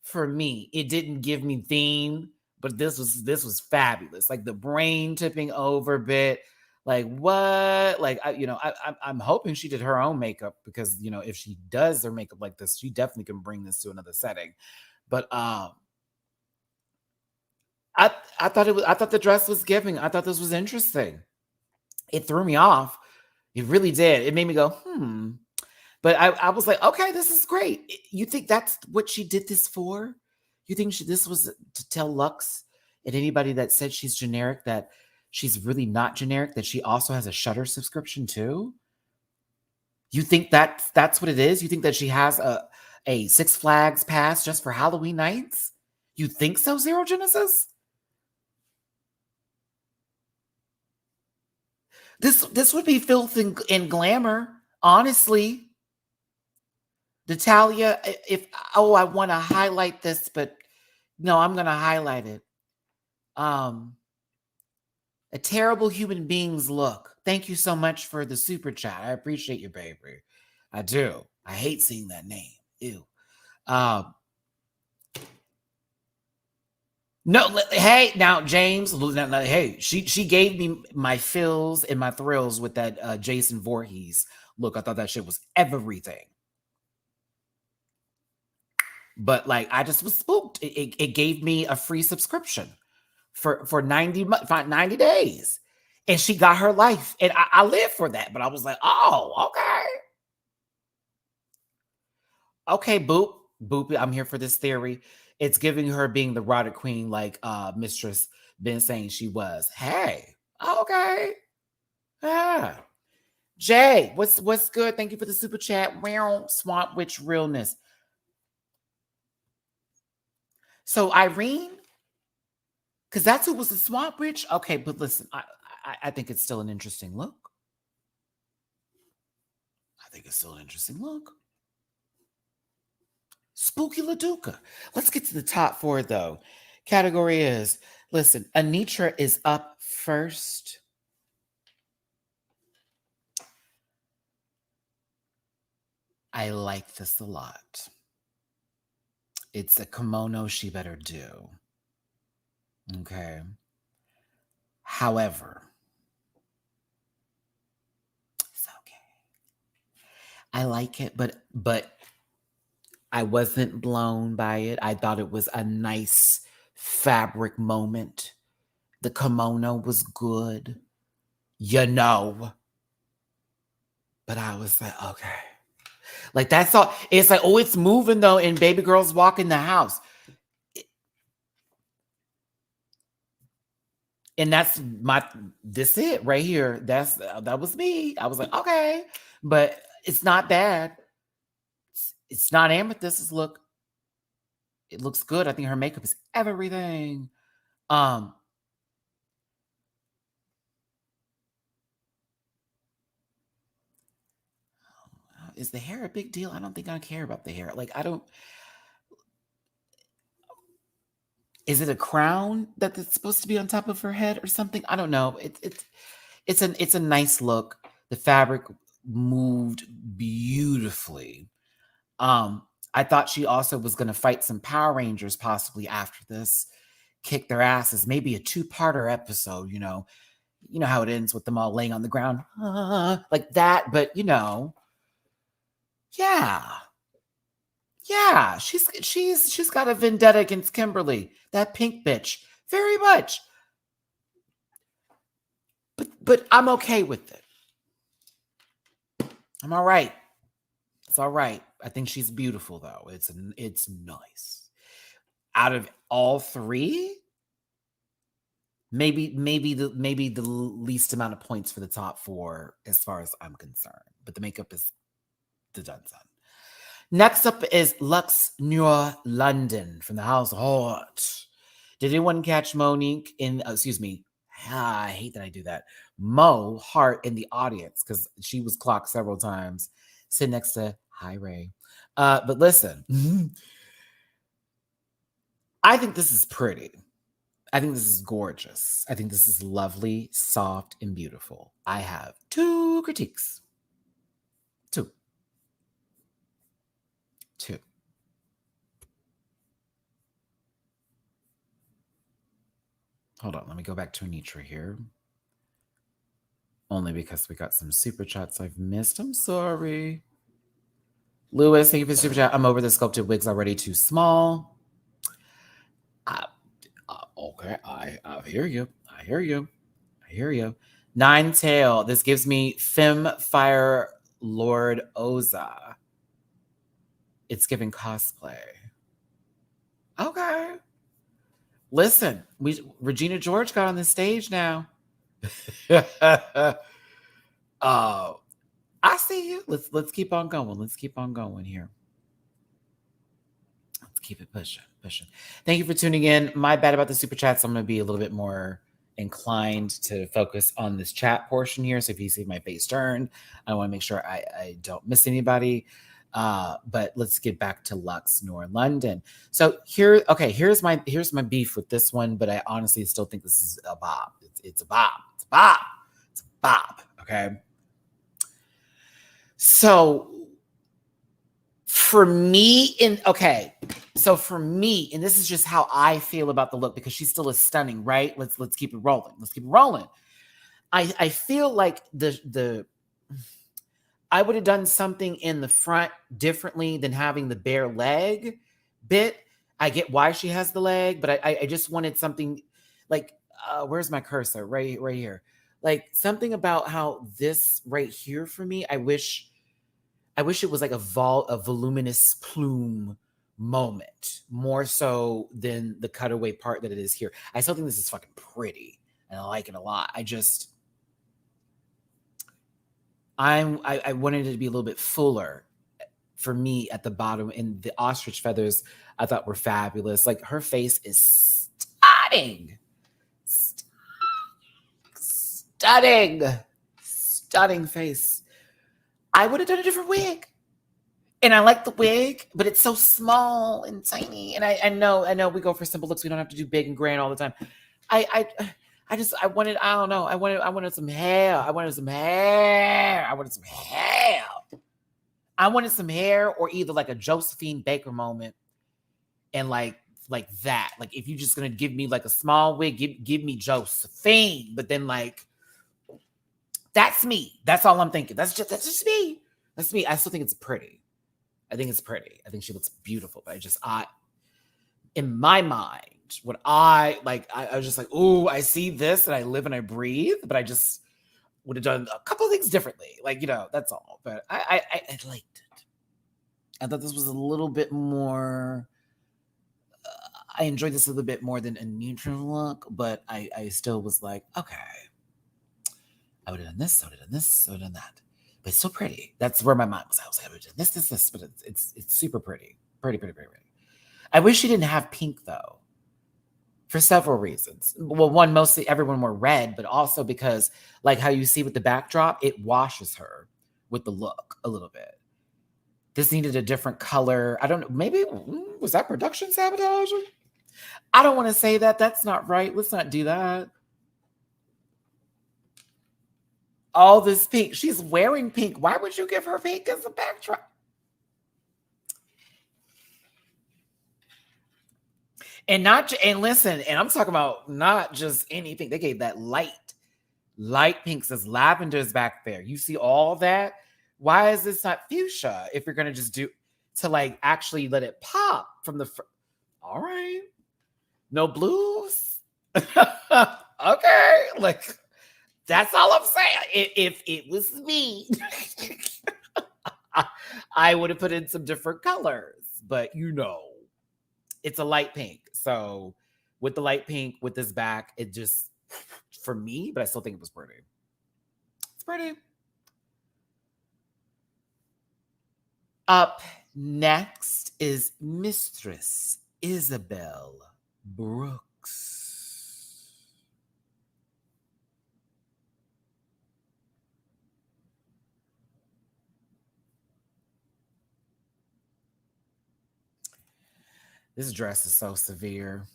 for me. It didn't give me theme, but this was fabulous. Like the brain tipping over bit. Like what? Like I'm hoping she did her own makeup because if she does her makeup like this, she definitely can bring this to another setting. But I thought the dress was giving. I thought this was interesting. It threw me off. It really did. It made me go, But I was like, okay, this is great. You think that's what she did this for? You think this was to tell Lux and anybody that said she's generic that she's really not generic, that she also has a Shudder subscription too? You think that's what it is? You think that she has a Six Flags pass just for Halloween nights? You think so, Zero Genesis? This would be filth and glamour, honestly. Natalia, I want to highlight this, but no, I'm going to highlight it. A terrible human being's look. Thank you so much for the super chat. I appreciate you, baby. I do. I hate seeing that name. Ew. No, hey, now James, hey, she gave me my fills and my thrills with that Jason Voorhees look. I thought that shit was everything. But like, I just was spooked. It gave me a free subscription for 90 days, and she got her life, and I live for that. But I was like, oh, okay, boop. I'm here for this theory. It's giving her being the Roddick Queen, like Mistress been saying she was. Hey, okay, ah. Jay, what's good? Thank you for the super chat. Swamp Witch realness. So Irene, because that's who was the Swamp Witch. Okay, but listen, I think it's still an interesting look. Spooky LaDuca. Let's get to the top 4 though. Category is, listen, Anitra is up first. I like this a lot. It's a kimono she better do. Okay. However, it's okay. I like it, but I wasn't blown by it. I thought it was a nice fabric moment. The kimono was good, But I was like, okay. Like that's all. It's like, oh, it's moving though, and baby girls walk in the house. And that's this it right here. That was me. I was like, okay, but it's not bad. It's not Amethyst's look. It looks good. I think her makeup is everything. Is the hair a big deal? I don't think I care about the hair. Like I don't. Is it a crown that's supposed to be on top of her head or something? I don't know. It's a nice look. The fabric moved beautifully. I thought she also was going to fight some Power Rangers possibly after this, kick their asses, maybe a 2-parter episode, you know how it ends with them all laying on the ground like that, but yeah, she's got a vendetta against Kimberly, that pink bitch, very much. But I'm okay with it. I'm all right. It's all right. I think she's beautiful though. It's nice. Out of all three, maybe the least amount of points for the top four as far as I'm concerned. But the makeup is the done. Next up is Lux Noir London from the House Hot. Did anyone catch Monique in, excuse me, I hate that I do that, Mo Hart in the audience because she was clocked several times, sitting next to Hi Ray. But listen, I think this is pretty. I think this is gorgeous. I think this is lovely, soft, and beautiful. I have two critiques. Two. Hold on, let me go back to Anitra here. Only because we got some super chats I've missed. I'm sorry. Lewis, thank you for the super chat. I'm over the sculpted wigs already too small. Okay, I hear you. I hear you. Nine Tail. This gives me Femme Fire Lord Oza. It's giving cosplay. Okay. Listen, Regina George got on the stage now. I see you. Let's keep on going. Let's keep on going here. Let's keep it pushing. Thank you for tuning in. My bad about the super chats. I'm going to be a little bit more inclined to focus on this chat portion here. So if you see my face turned, I want to make sure I don't miss anybody. But let's get back to Lux Noir London. So here's my beef with this one, but I honestly still think this is a bop. It's a bop. It's a bop. Okay. So for me, and this is just how I feel about the look because she still is stunning, right? Let's keep it rolling. I feel like I would have done something in the front differently than having the bare leg bit. I get why she has the leg, but I just wanted something like, where's my cursor? Right here. Like something about how this right here for me, I wish it was like a voluminous plume moment, more so than the cutaway part that it is here. I still think this is fucking pretty, and I like it a lot. I wanted it to be a little bit fuller for me at the bottom, and the ostrich feathers I thought were fabulous. Like her face is stunning face. I would have done a different wig. And I like the wig, but it's so small and tiny. And I know we go for simple looks. We don't have to do big and grand all the time. I wanted some hair. I wanted some hair or either like a Josephine Baker moment and like that. Like if you're just gonna give me like a small wig, give me Josephine. But then like that's me. That's all I'm thinking. That's just me. That's me. I still think it's pretty. I think she looks beautiful, but in my mind, what I was just like, oh, I see this and I live and I breathe, but I just would have done a couple of things differently. Like, that's all. But I liked it. I thought this was a little bit more, I enjoyed this a little bit more than a neutral look, but I still was like, okay, I would have done this, I would have done that. But it's so pretty. That's where my mind was. I was like, I would have done this, but it's super pretty. Pretty. I wish she didn't have pink though, for several reasons. Well, one, mostly everyone wore red, but also because like how you see with the backdrop, it washes her with the look a little bit. This needed a different color. I don't know. Maybe was that production sabotage? I don't want to say that. That's not right. Let's not do that. All this pink. She's wearing pink. Why would you give her pink as a backdrop? And listen, and I'm talking about not just any pink. They gave that light pink. Says lavender's back there. You see all that? Why is this not fuchsia? If you're gonna just do to like actually let it pop from the all right. No blues. Okay, like that's all I'm saying. If it was me, I would have put in some different colors, but it's a light pink. So with the light pink, with this back, it just, for me, but I still think it was pretty. It's pretty. Up next is Mistress Isabel Brooks. This dress is so severe,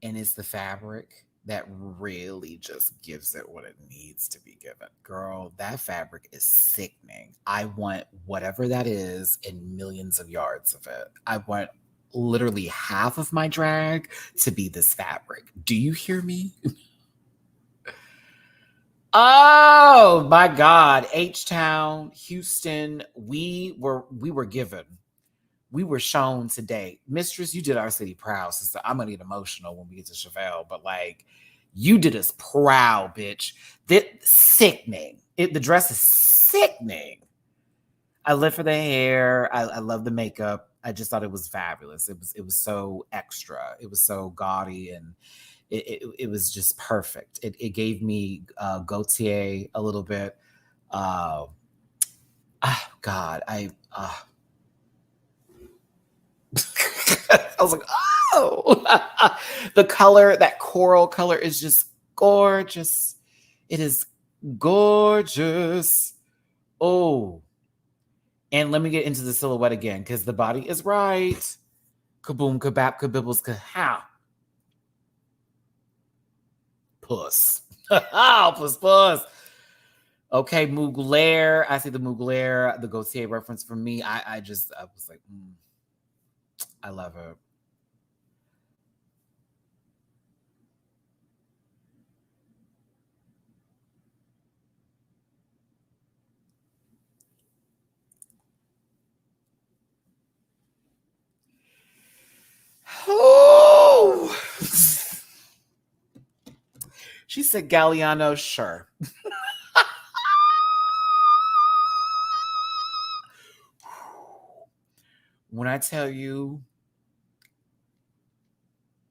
and it's the fabric that really just gives it what it needs to be given. Girl, that fabric is sickening. I want whatever that is in millions of yards of it. I want literally half of my drag to be this fabric. Do you hear me? Oh my God. H-Town, Houston, we were given. We were shown today. Mistress, you did our city proud, sister. I'm gonna get emotional when we get to Chevelle, but like, you did us proud, bitch. Sickening. The dress is sickening. I live for the hair. I love the makeup. I just thought it was fabulous. It was so extra. It was so gaudy, and it was just perfect. It gave me Gautier a little bit. God, I was like, oh, the color, that coral color is just gorgeous. It is gorgeous. Oh, and let me get into the silhouette again, because the body is right. Kaboom, kabap, kabibbles, kahow. Puss. Puss. Okay, Mugler. I see the Mugler, the Gautier reference for me. I was like, I love it. Oh, she said Galliano, sure. When I tell you,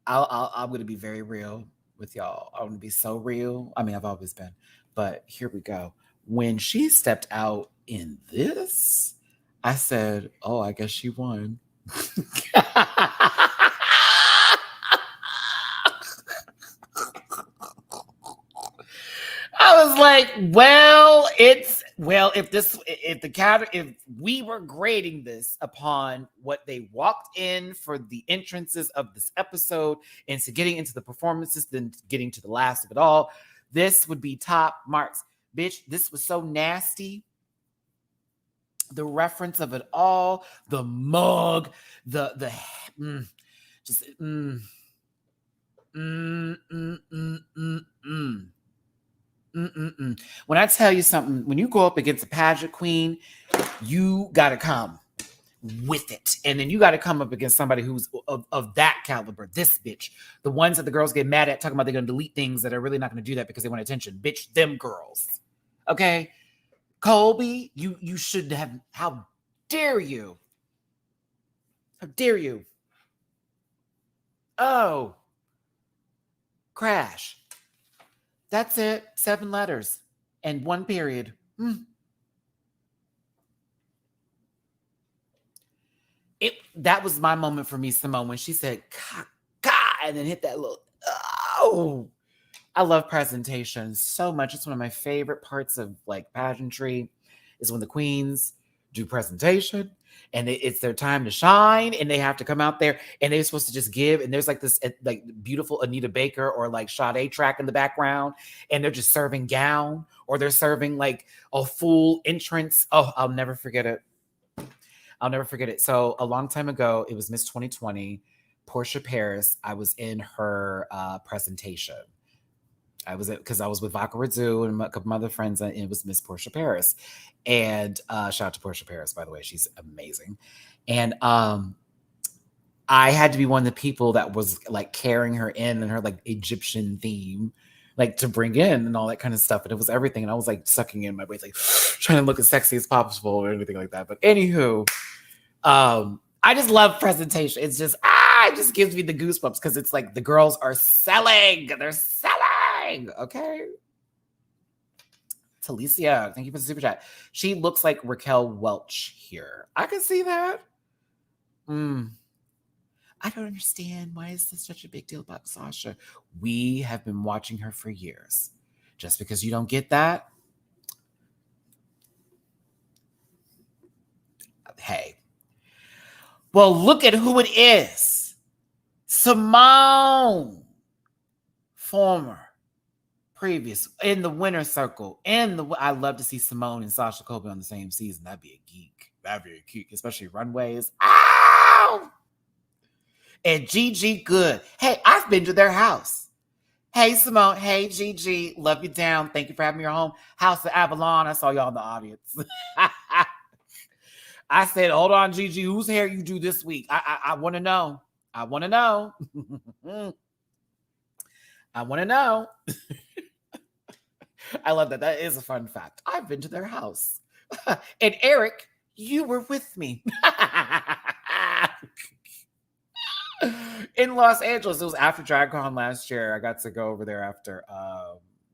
I'm going to be very real with y'all. I'm going to be so real. I mean, I've always been, but here we go. When she stepped out in this, I said, oh, I guess she won. I was like, if we were grading this upon what they walked in for the entrances of this episode into getting into the performances, then getting to the last of it all, this would be top marks. Bitch, this was so nasty. The reference of it all, the mug, when I tell you something, when you go up against a pageant queen, you got to come with it. And then you got to come up against somebody who's of that caliber, this bitch. The ones that the girls get mad at, talking about they're going to delete things that are really not going to do that because they want attention. Bitch, them girls. Okay? Colby, you should have, how dare you? How dare you? Oh. Crash. That's it. 7 letters and 1 period. That was my moment for me, Simone, when she said, God, and then hit that little, oh. I love presentations so much. It's one of my favorite parts of like pageantry is when the queens do presentation and it's their time to shine and they have to come out there and they're supposed to just give. And there's like this like beautiful Anita Baker or like Sade track in the background and they're just serving gown or they're serving like a full entrance. Oh, I'll never forget it. I'll never forget it. So a long time ago, it was Miss 2020, Portia Paris. I was in her presentation. I was with Vodka Ridzu and a couple of other friends, and it was Miss Portia Paris. And shout out to Portia Paris, by the way, she's amazing. And I had to be one of the people that was like carrying her in and her like Egyptian theme, like to bring in and all that kind of stuff. And it was everything. And I was like sucking in my breath, like, trying to look as sexy as possible or anything like that. But anywho, I just love presentation. It's just, it just gives me the goosebumps because it's like the girls are selling. They're selling. Okay. Talicia, thank you for the super chat. She looks like Raquel Welch here. I can see that. I don't understand. Why is this such a big deal about Sasha? We have been watching her for years. Just because you don't get that, hey. Well, look at who it is. Simone. Former. Previous. In the winner's circle. I love to see Simone and Sasha Colby on the same season. That'd be a geek. That'd be a geek. Especially runways. Ow! And Gigi Good. Hey, I've been to their house. Hey, Simone. Hey, Gigi. Love you down. Thank you for having me your home. House of Avalon. I saw y'all in the audience. I said, hold on, Gigi. Whose hair you do this week? I want to know. I want to know. I want to know. I love that. That is a fun fact. I've been to their house. And Eric, you were with me. In Los Angeles. It was after DragCon last year. I got to go over there after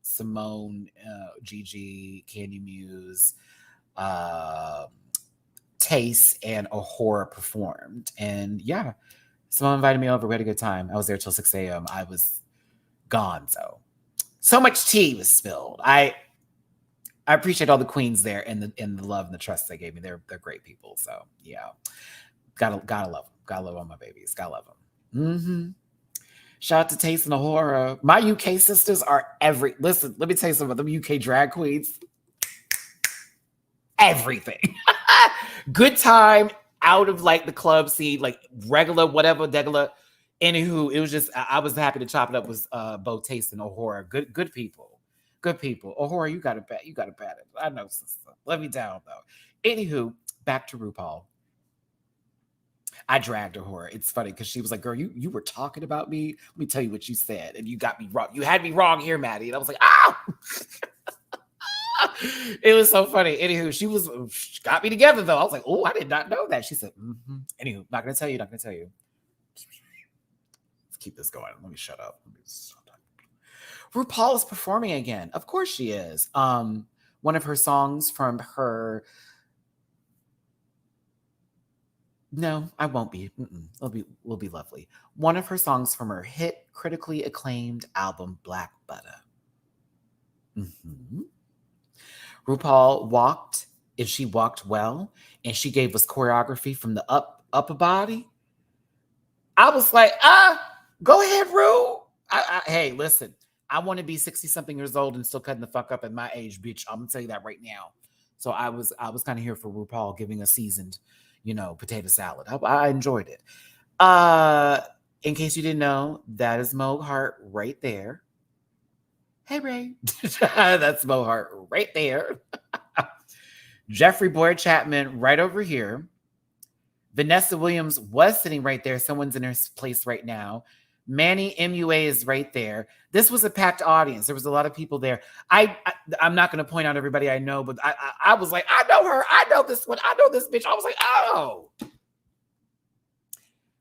Simone, Gigi, Candy Muse, Taste, and Ahura performed. And yeah, Simone invited me over. We had a good time. I was there till 6 a.m. I was gone. So much tea was spilled. I appreciate all the queens there and the love and the trust they gave me. They're great people. So yeah, gotta love them. Gotta love all my babies. Gotta love them. Shout out to Taste and Ahura. My UK sisters are listen, let me tell you something about them UK drag queens. Everything. Good time out of like the club scene, like regular, whatever, degular. Anywho, it was just, I was happy to chop it up with both Taste and Ahura. Good people. Good people. Ahura, you got it bad. You got it bad. I know, sister. Let me down though. Anywho, back to RuPaul. I dragged Ahura. It's funny because she was like, girl, you were talking about me. Let me tell you what you said. And you got me wrong. You had me wrong here, Matty. And I was like, ow! It was so funny. Anywho, she got me together though. I was like, oh, I did not know that. She said, Anywho, not gonna tell you. Let's keep this going. Let me shut up. RuPaul is performing again. Of course she is. One of her songs from her. No, I won't be. We'll be lovely. One of her songs from her hit, critically acclaimed album, Black Butter. RuPaul walked, and she walked well, and she gave us choreography from the upper body. I was like, go ahead, Ru. Hey, listen, I want to be 60-something years old and still cutting the fuck up at my age, bitch. I'm gonna tell you that right now. So I was kind of here for RuPaul giving a seasoned, potato salad. I enjoyed it. In case you didn't know, that is Mo Hart right there. Hey, Ray. That's Mo Hart right there. Jeffrey Boyd Chapman right over here. Vanessa Williams was sitting right there. Someone's in her place right now. Manny MUA is right there. This was a packed audience. There was a lot of people there. I'm not going to point out everybody I know, but I was like, I know her. I know this one. I know this bitch. I was like, oh.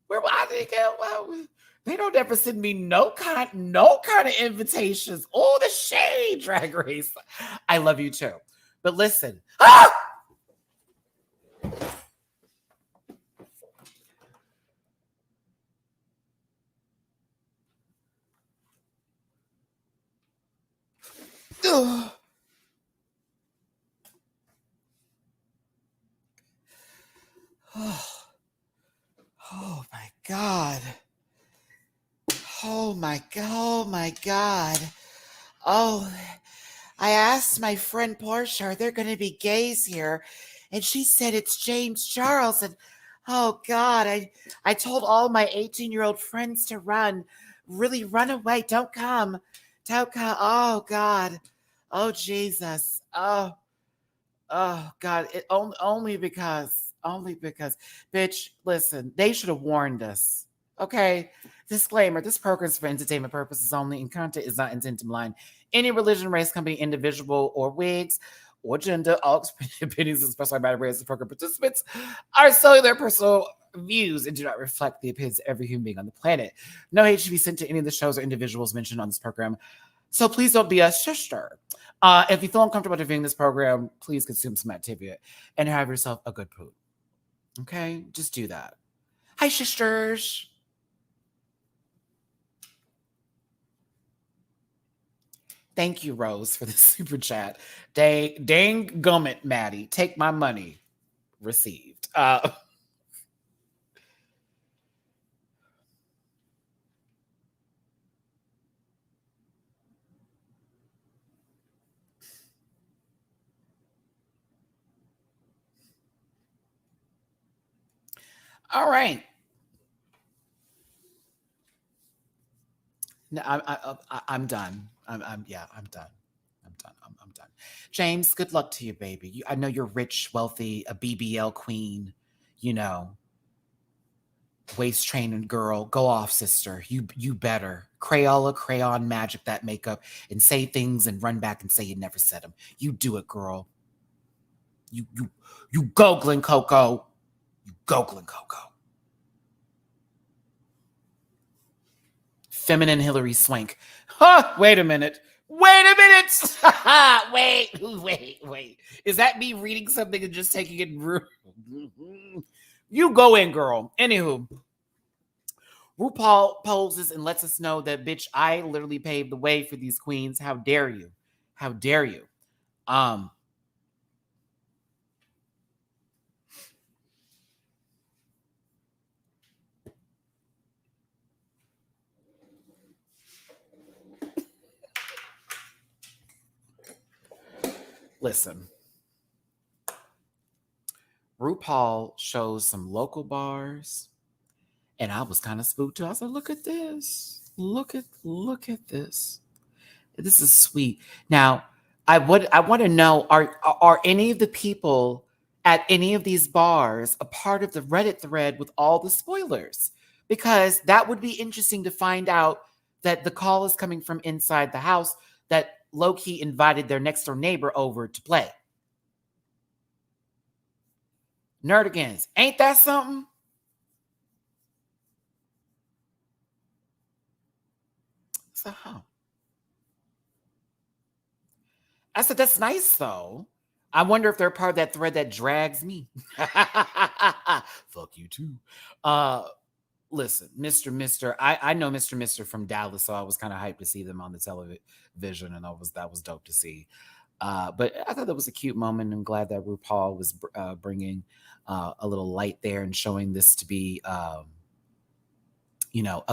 Where I think, well, they don't ever send me no kind of invitations. Oh, the shade, Drag Race. I love you too. But listen. Ah! Oh. Oh my God. Oh my God. Oh, I asked my friend Portia, are there going to be gays here? And she said it's James Charles. And oh God, I told all my 18-year-old friends to run. Really run away. Don't come. Oh God. Oh Jesus. Oh God. Only because, bitch, listen, they should have warned us. Okay. Disclaimer, this program is for entertainment purposes only, and content is not intended to malign any religion, race, company, individual, or wigs, or gender. All opinions expressed by Matty Rants and program participants are solely their personal views and do not reflect the opinions of every human being on the planet. No hate should be sent to any of the shows or individuals mentioned on this program. So please don't be a sister. If you feel uncomfortable viewing this program, please consume some Activia and have yourself a good poop. Okay? Just do that. Hi, sisters. Thank you, Rose, for the super chat. Dang gummit, Maddie. Take my money. Received. All right. No, I'm done. I'm done. I'm done. I'm done. James, good luck to you, baby. I know you're rich, wealthy, a BBL queen. You know, waist training girl. Go off, sister. You better. Crayola, crayon, magic that makeup, and say things and run back and say you never said them. You do it, girl. You go, Glen Coco. You go, Glen Coco. Feminine Hillary Swank. Huh, wait a minute. Wait. Is that me reading something and just taking it? You go in, girl. Anywho, RuPaul poses and lets us know that, bitch, I literally paved the way for these queens. How dare you? How dare you? Listen. RuPaul shows some local bars, and I was kind of spooked too. I was like, look at this. Look at this. This is sweet. Now, I want to know, are any of the people at any of these bars a part of the Reddit thread with all the spoilers? Because that would be interesting to find out that the call is coming from inside the house, that low-key invited their next door neighbor over to play. Nerdigans, ain't that something? So, I said, that's nice, though. I wonder if they're part of that thread that drags me. Fuck you, too. Listen, Mr. I know Mr. from Dallas, so I was kind of hyped to see them on the television, and that was dope to see. But I thought that was a cute moment. I'm glad that RuPaul was bringing a little light there and showing this to be, a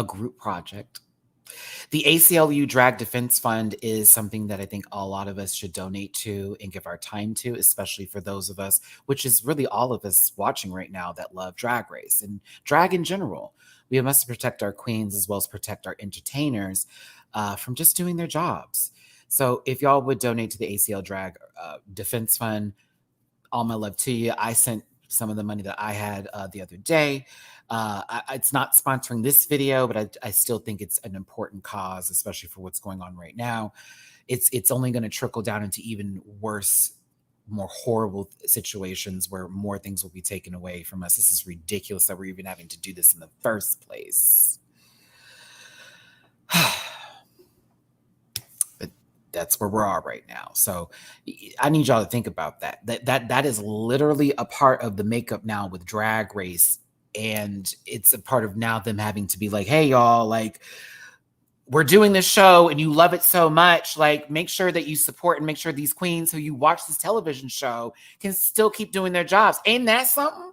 group project. The ACLU Drag Defense Fund is something that I think a lot of us should donate to and give our time to, especially for those of us, which is really all of us watching right now that love Drag Race and drag in general. We must protect our queens as well as protect our entertainers from just doing their jobs. So if y'all would donate to the ACL Drag Defense Fund, all my love to you. I sent some of the money that I had the other day. It's not sponsoring this video, but I still think it's an important cause, especially for what's going on right now. It's only going to trickle down into even worse, more horrible situations where more things will be taken away from us. This is ridiculous that we're even having to do this in the first place. But that's where we are right now. So I need y'all to think about that. That is literally a part of the makeup now with Drag Race. And it's a part of now them having to be like, hey, y'all, like, we're doing this show and you love it so much. Like, make sure that you support and make sure these queens who you watch this television show can still keep doing their jobs. Ain't that something?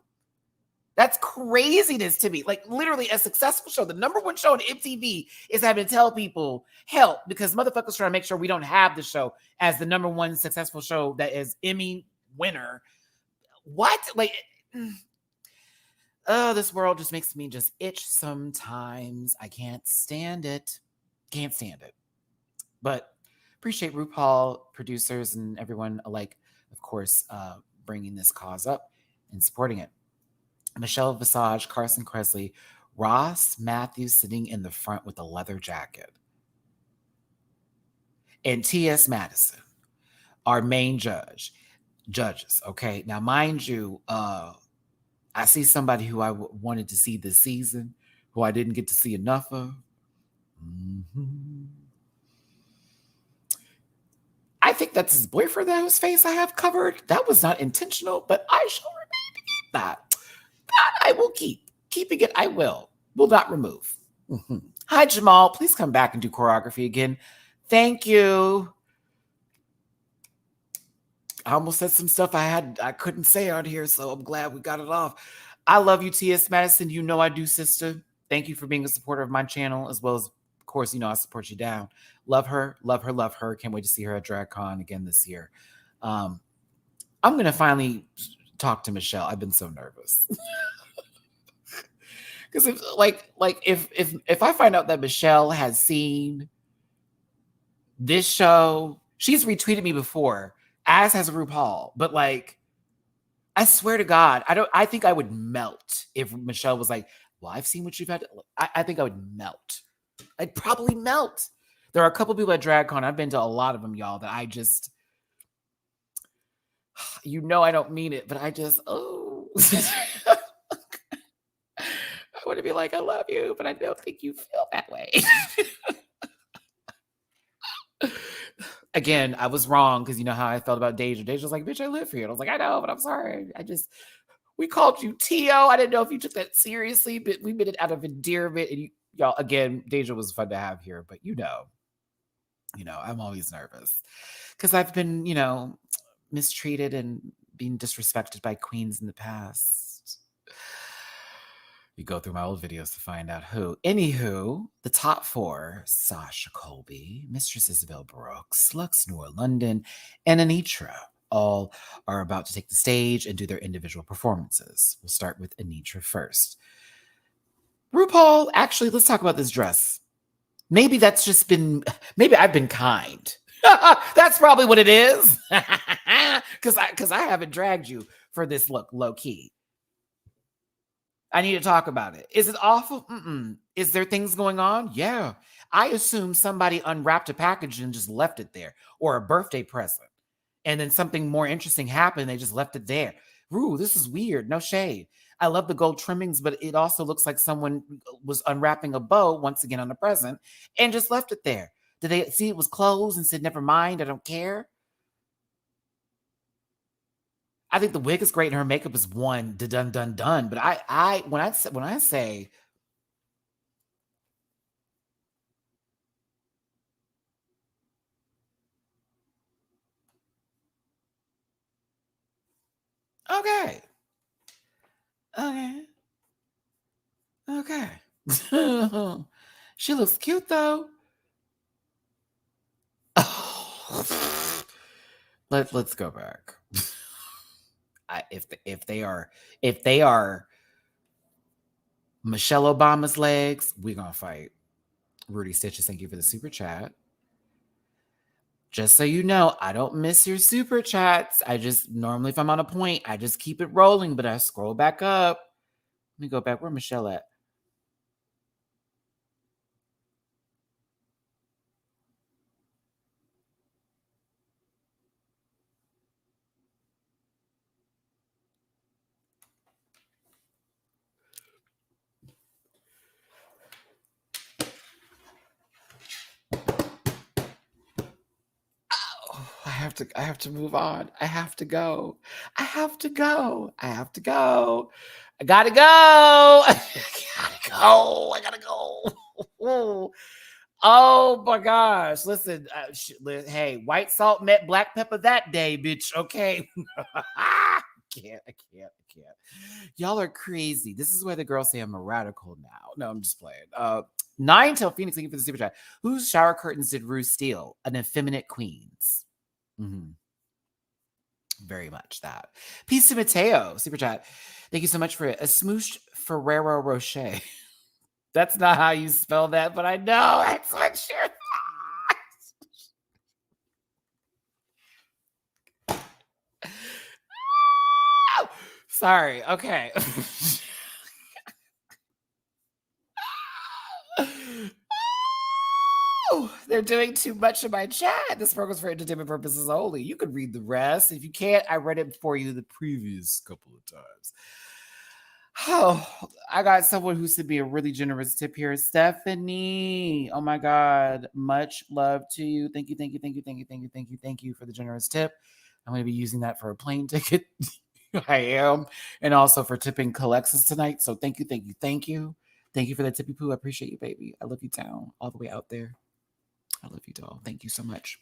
That's craziness to me. Like, literally a successful show. The number one show on MTV is having to tell people help because motherfuckers trying to make sure we don't have the show as the number one successful show that is Emmy winner. What? Like, oh, this world just makes me just itch sometimes. I can't stand it. Can't stand it. But appreciate RuPaul, producers, and everyone alike, of course, bringing this cause up and supporting it. Michelle Visage, Carson Kressley, Ross Matthews sitting in the front with a leather jacket. And T.S. Madison, our main judge. judges. Okay. Now, mind you, I see somebody who I wanted to see this season, who I didn't get to see enough of. Mm-hmm. I think that's his boyfriend whose face I have covered. That was not intentional, but I shall remain that. That I will keep. Keeping it, I will. Will not remove. Mm-hmm. Hi, Jamal. Please come back and do choreography again. Thank you. I almost said some stuff I couldn't say on here, so I'm glad we got it off. I love you, T.S. Madison. You know I do, sister. Thank you for being a supporter of my channel, as well as, of course, I support you down. Love her, love her, love her. Can't wait to see her at DragCon again this year. I'm going to finally talk to Michelle. I've been so nervous. Because if I find out that Michelle has seen this show, she's retweeted me before, as has RuPaul, but I swear to God, I think I would melt if Michelle was like, well, I've seen what you've had. I think I would melt. I'd probably melt. There are a couple people at DragCon. I've been to a lot of them, y'all, that I just, I don't mean it, but I just, oh. I want to be like, I love you, but I don't think you feel that way. Again, I was wrong because you know how I felt about Deja. Deja was like, bitch, I live here. And I was like, I know, but I'm sorry. We called you Tio. I didn't know if you took that seriously, but we made it out of endearment. And y'all, again, Deja was fun to have here, but I'm always nervous because I've been, mistreated and being disrespected by queens in the past. You go through my old videos to find out who. Anywho, the top four, Sasha Colby, Mistress Isabel Brooks, Lux Noor London, and Anitra, all are about to take the stage and do their individual performances. We'll start with Anitra first. RuPaul, actually, let's talk about this dress. Maybe I've been kind. That's probably what it is. Because I haven't dragged you for this look, low key. I need to talk about it. Is it awful? Mm-mm. Is there things going on? Yeah. I assume somebody unwrapped a package and just left it there, or a birthday present. And then something more interesting happened. They just left it there. Ooh, this is weird. No shade. I love the gold trimmings, but it also looks like someone was unwrapping a bow once again on a present and just left it there. Did they see it was closed and said, never mind, I don't care? I think the wig is great and her makeup is one done. But when I say okay. She looks cute though. Let's go back. If they are Michelle Obama's legs, we're gonna fight. Rudy Stitches, thank you for the super chat. Just so you know, I don't miss your super chats. I just normally, if I'm on a point, I just keep it rolling, but I scroll back up. Let me go back. Where Michelle at? I have to move on. I have to go. I gotta go. I gotta go. Oh my gosh. Listen, hey, white salt met black pepper that day, bitch. Okay. I can't. Y'all are crazy. This is why the girls say I'm a radical now. No, I'm just playing. Nine Tail Phoenix, thank you for the super chat. Whose shower curtains did Rue steal? An effeminate queen's. Mm-hmm. Very much that. Peace to Mateo, super chat. Thank you so much for it. A smooshed Ferrero Rocher. That's not how you spell that, but I know that's what you're. Sorry. Okay. They're doing too much in my chat. This program's for entertainment purposes only. You can read the rest. If you can't, I read it for you the previous couple of times. Oh, I got someone who sent me a really generous tip here. Stephanie. Oh my God. Much love to you. Thank you, thank you, thank you, thank you, thank you, thank you, thank you for the generous tip. I'm going to be using that for a plane ticket. I am. And also for tipping Calexis tonight. So thank you, thank you, thank you. Thank you for the tippy poo. I appreciate you, baby. I love you down all the way out there. I love you, doll. Thank you so much.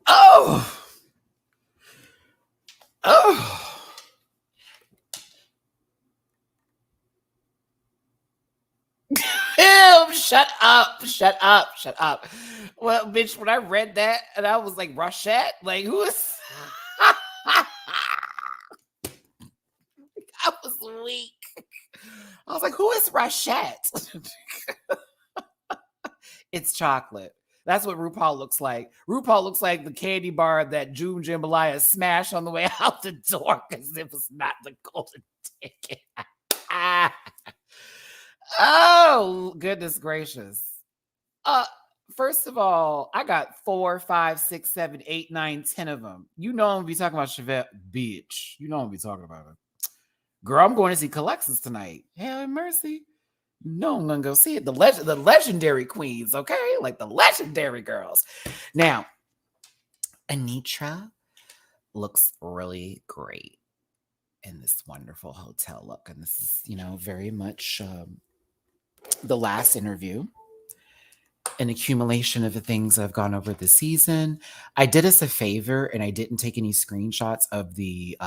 Oh. Ew, shut up. Shut up. Shut up. Well, bitch, when I read that and I was like, Rochette? Like, who is... I was weak. I was like, who is Rochette? It's chocolate. That's what RuPaul looks like. RuPaul looks like the candy bar that June Jambalaya smashed on the way out the door because it was not the golden ticket. Oh, goodness gracious. First of all, I got 4, 5, 6, 7, 8, 9, 10 of them. You know I'm gonna be talking about Chevette, bitch. You know I'm gonna be talking about it. Girl, I'm going to see Calexis tonight. Hell mercy. You know I'm gonna go see it. The legendary queens, okay? Like the legendary girls. Now, Anitra looks really great in this wonderful hotel look. And this is, very much the last interview, an accumulation of the things I've gone over this season. I did us a favor and I didn't take any screenshots of the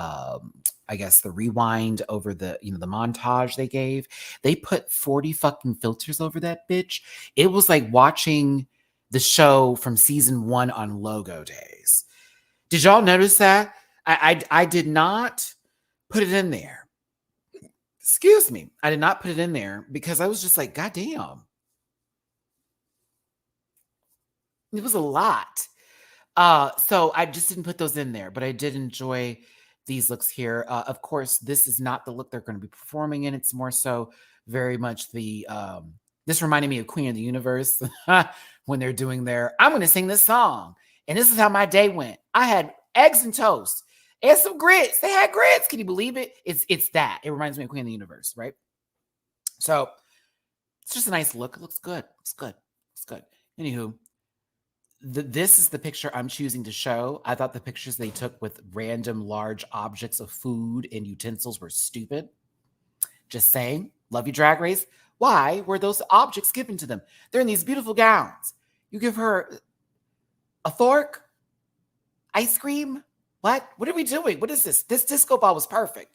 the rewind over the the montage they gave. They put 40 fucking filters over that bitch. It was like watching the show from season 1 on logo days. Did y'all notice that? I did not put it in there. Excuse me. I did not put it in there because I was just like, God damn. It was a lot. So I just didn't put those in there, but I did enjoy these looks here. Of course, this is not the look they're going to be performing in. It's more so very much the, this reminded me of Queen of the Universe when they're doing their, I'm going to sing this song. And this is how my day went. I had eggs and toast and some grits. They had grits. Can you believe it? It's that. It reminds me of Queen of the Universe, right? So it's just a nice look. It looks good. It's good. It's good. Anywho, this is the picture I'm choosing to show. I thought the pictures they took with random large objects of food and utensils were stupid. Just saying. Love you, Drag Race. Why were those objects given to them? They're in these beautiful gowns. You give her a fork? Ice cream? What? What are we doing? What is this? This disco ball was perfect.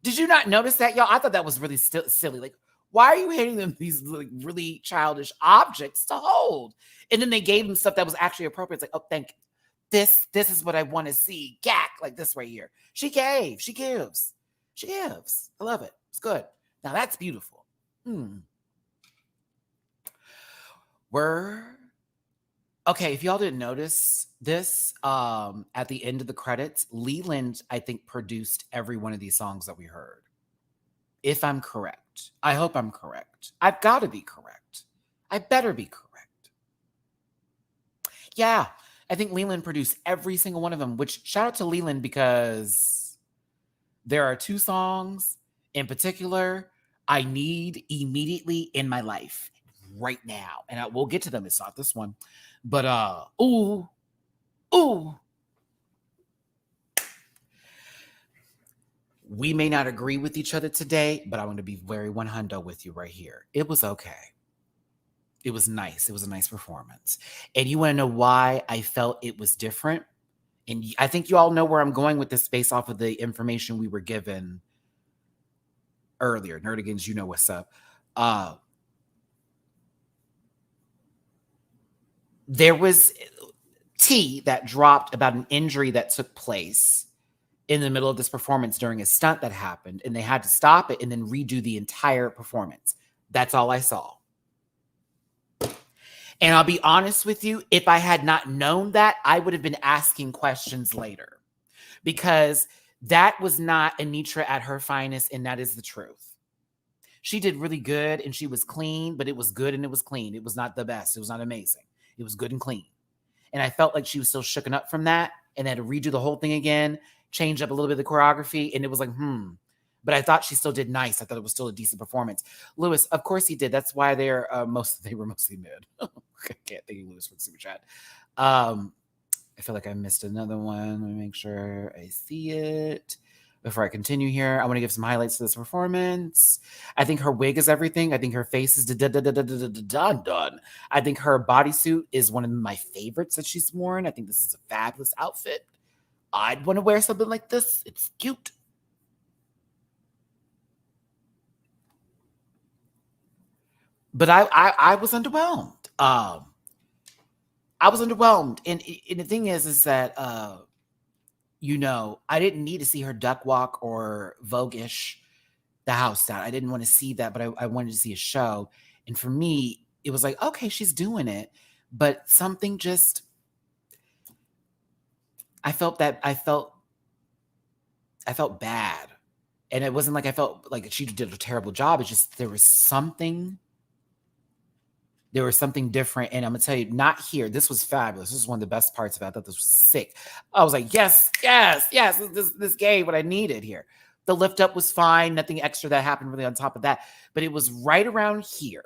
Did you not notice that, y'all? I thought that was really silly. Like, why are you handing them these like really childish objects to hold? And then they gave them stuff that was actually appropriate. It's like, oh, thank you. This is what I want to see. Gack, like this right here. She gives. I love it. It's good. Now that's beautiful. Okay, if y'all didn't notice this, at the end of the credits, Leland, I think, produced every one of these songs that we heard. If I'm correct. I hope I'm correct. I've got to be correct. I better be correct. Yeah, I think Leland produced every single one of them, which shout out to Leland because there are 2 songs in particular I need immediately in my life right now. And we'll get to them. It's not this one. But, ooh. We may not agree with each other today, but I want to be very 100 with you right here. It was okay. It was nice. It was a nice performance. And you want to know why I felt it was different? And I think you all know where I'm going with this based off of the information we were given earlier. Nerdigans, you know what's up. There was tea that dropped about an injury that took place in the middle of this performance during a stunt that happened, and they had to stop it and then redo the entire performance. That's all I saw. And I'll be honest with you, if I had not known that, I would have been asking questions later because that was not Anitra at her finest, and that is the truth. She did really good and she was clean, but it was good and it was clean. It was not the best. It was not amazing. It was good and clean. And I felt like she was still shooken up from that and had to redo the whole thing again, change up a little bit of the choreography. And it was like, But I thought she still did nice. I thought it was still a decent performance. Lewis, of course he did. That's why they were mostly mid. I can't thank you, Lewis, for the super chat. I feel like I missed another one. Let me make sure I see it. Before I continue here, I want to give some highlights to this performance. I think her wig is everything. I think her face is done. I think her bodysuit is one of my favorites that she's worn. I think this is a fabulous outfit. I'd want to wear something like this. It's cute. But I was underwhelmed. I was underwhelmed. And the thing is that, I didn't need to see her duck walk or Vogue-ish the house down. I didn't want to see that, but I wanted to see a show. And for me, it was like, okay, she's doing it. But something just, I felt bad. And it wasn't like I felt like she did a terrible job. It's just there was something different. And I'm going to tell you, not here. This was fabulous. This was one of the best parts of it. I thought this was sick. I was like, yes. This gave what I needed here. The lift up was fine. Nothing extra that happened really on top of that. But it was right around here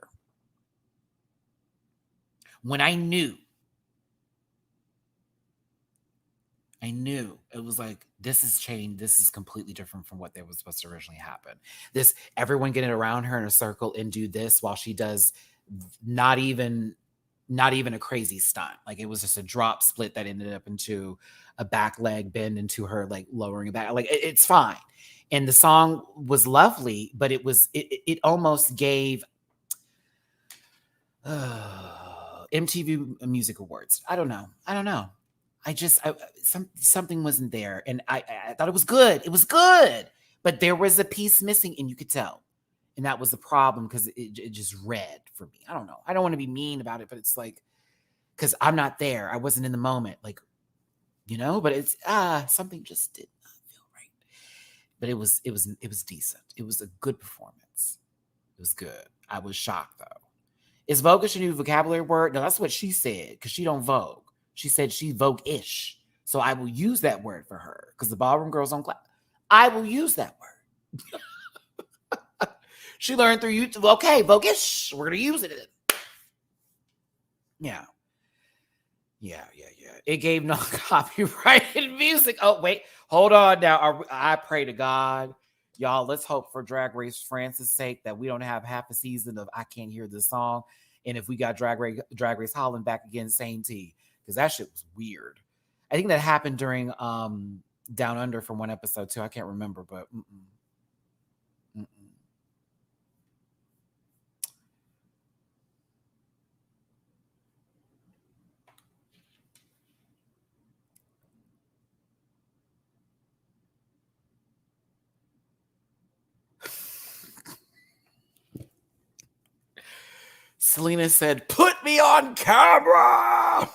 when I knew it was like, this is changed. This is completely different from what was supposed to originally happen. This, everyone getting around her in a circle and do this while she does not even a crazy stunt. Like, it was just a drop split that ended up into a back leg bend into her, like lowering it back. Like, it's fine. And the song was lovely, but it almost gave MTV Music Awards. I don't know. Something wasn't there. And I thought it was good. It was good, but there was a piece missing and you could tell. And that was the problem because it just read for me. I don't know. I don't want to be mean about it, but it's like, because I'm not there. I wasn't in the moment. Like, but it's, something just did not feel right. But it was decent. It was a good performance. It was good. I was shocked though. Is Vogue-ish a new vocabulary word? No, that's what she said because she don't Vogue. She said she Vogue-ish. So I will use that word for her because the ballroom girls don't clap. I will use that word. She learned through YouTube. Okay, Vogue-ish. We're going to use it. Yeah. It gave no copyrighted music. Oh, wait. Hold on now. I pray to God. Y'all, let's hope for Drag Race France's sake that we don't have half a season of I Can't Hear This Song. And if we got Drag Race Holland back again, same tea. Because that shit was weird. I think that happened during Down Under from one episode too. I can't remember, but Selena said, "Put me on camera."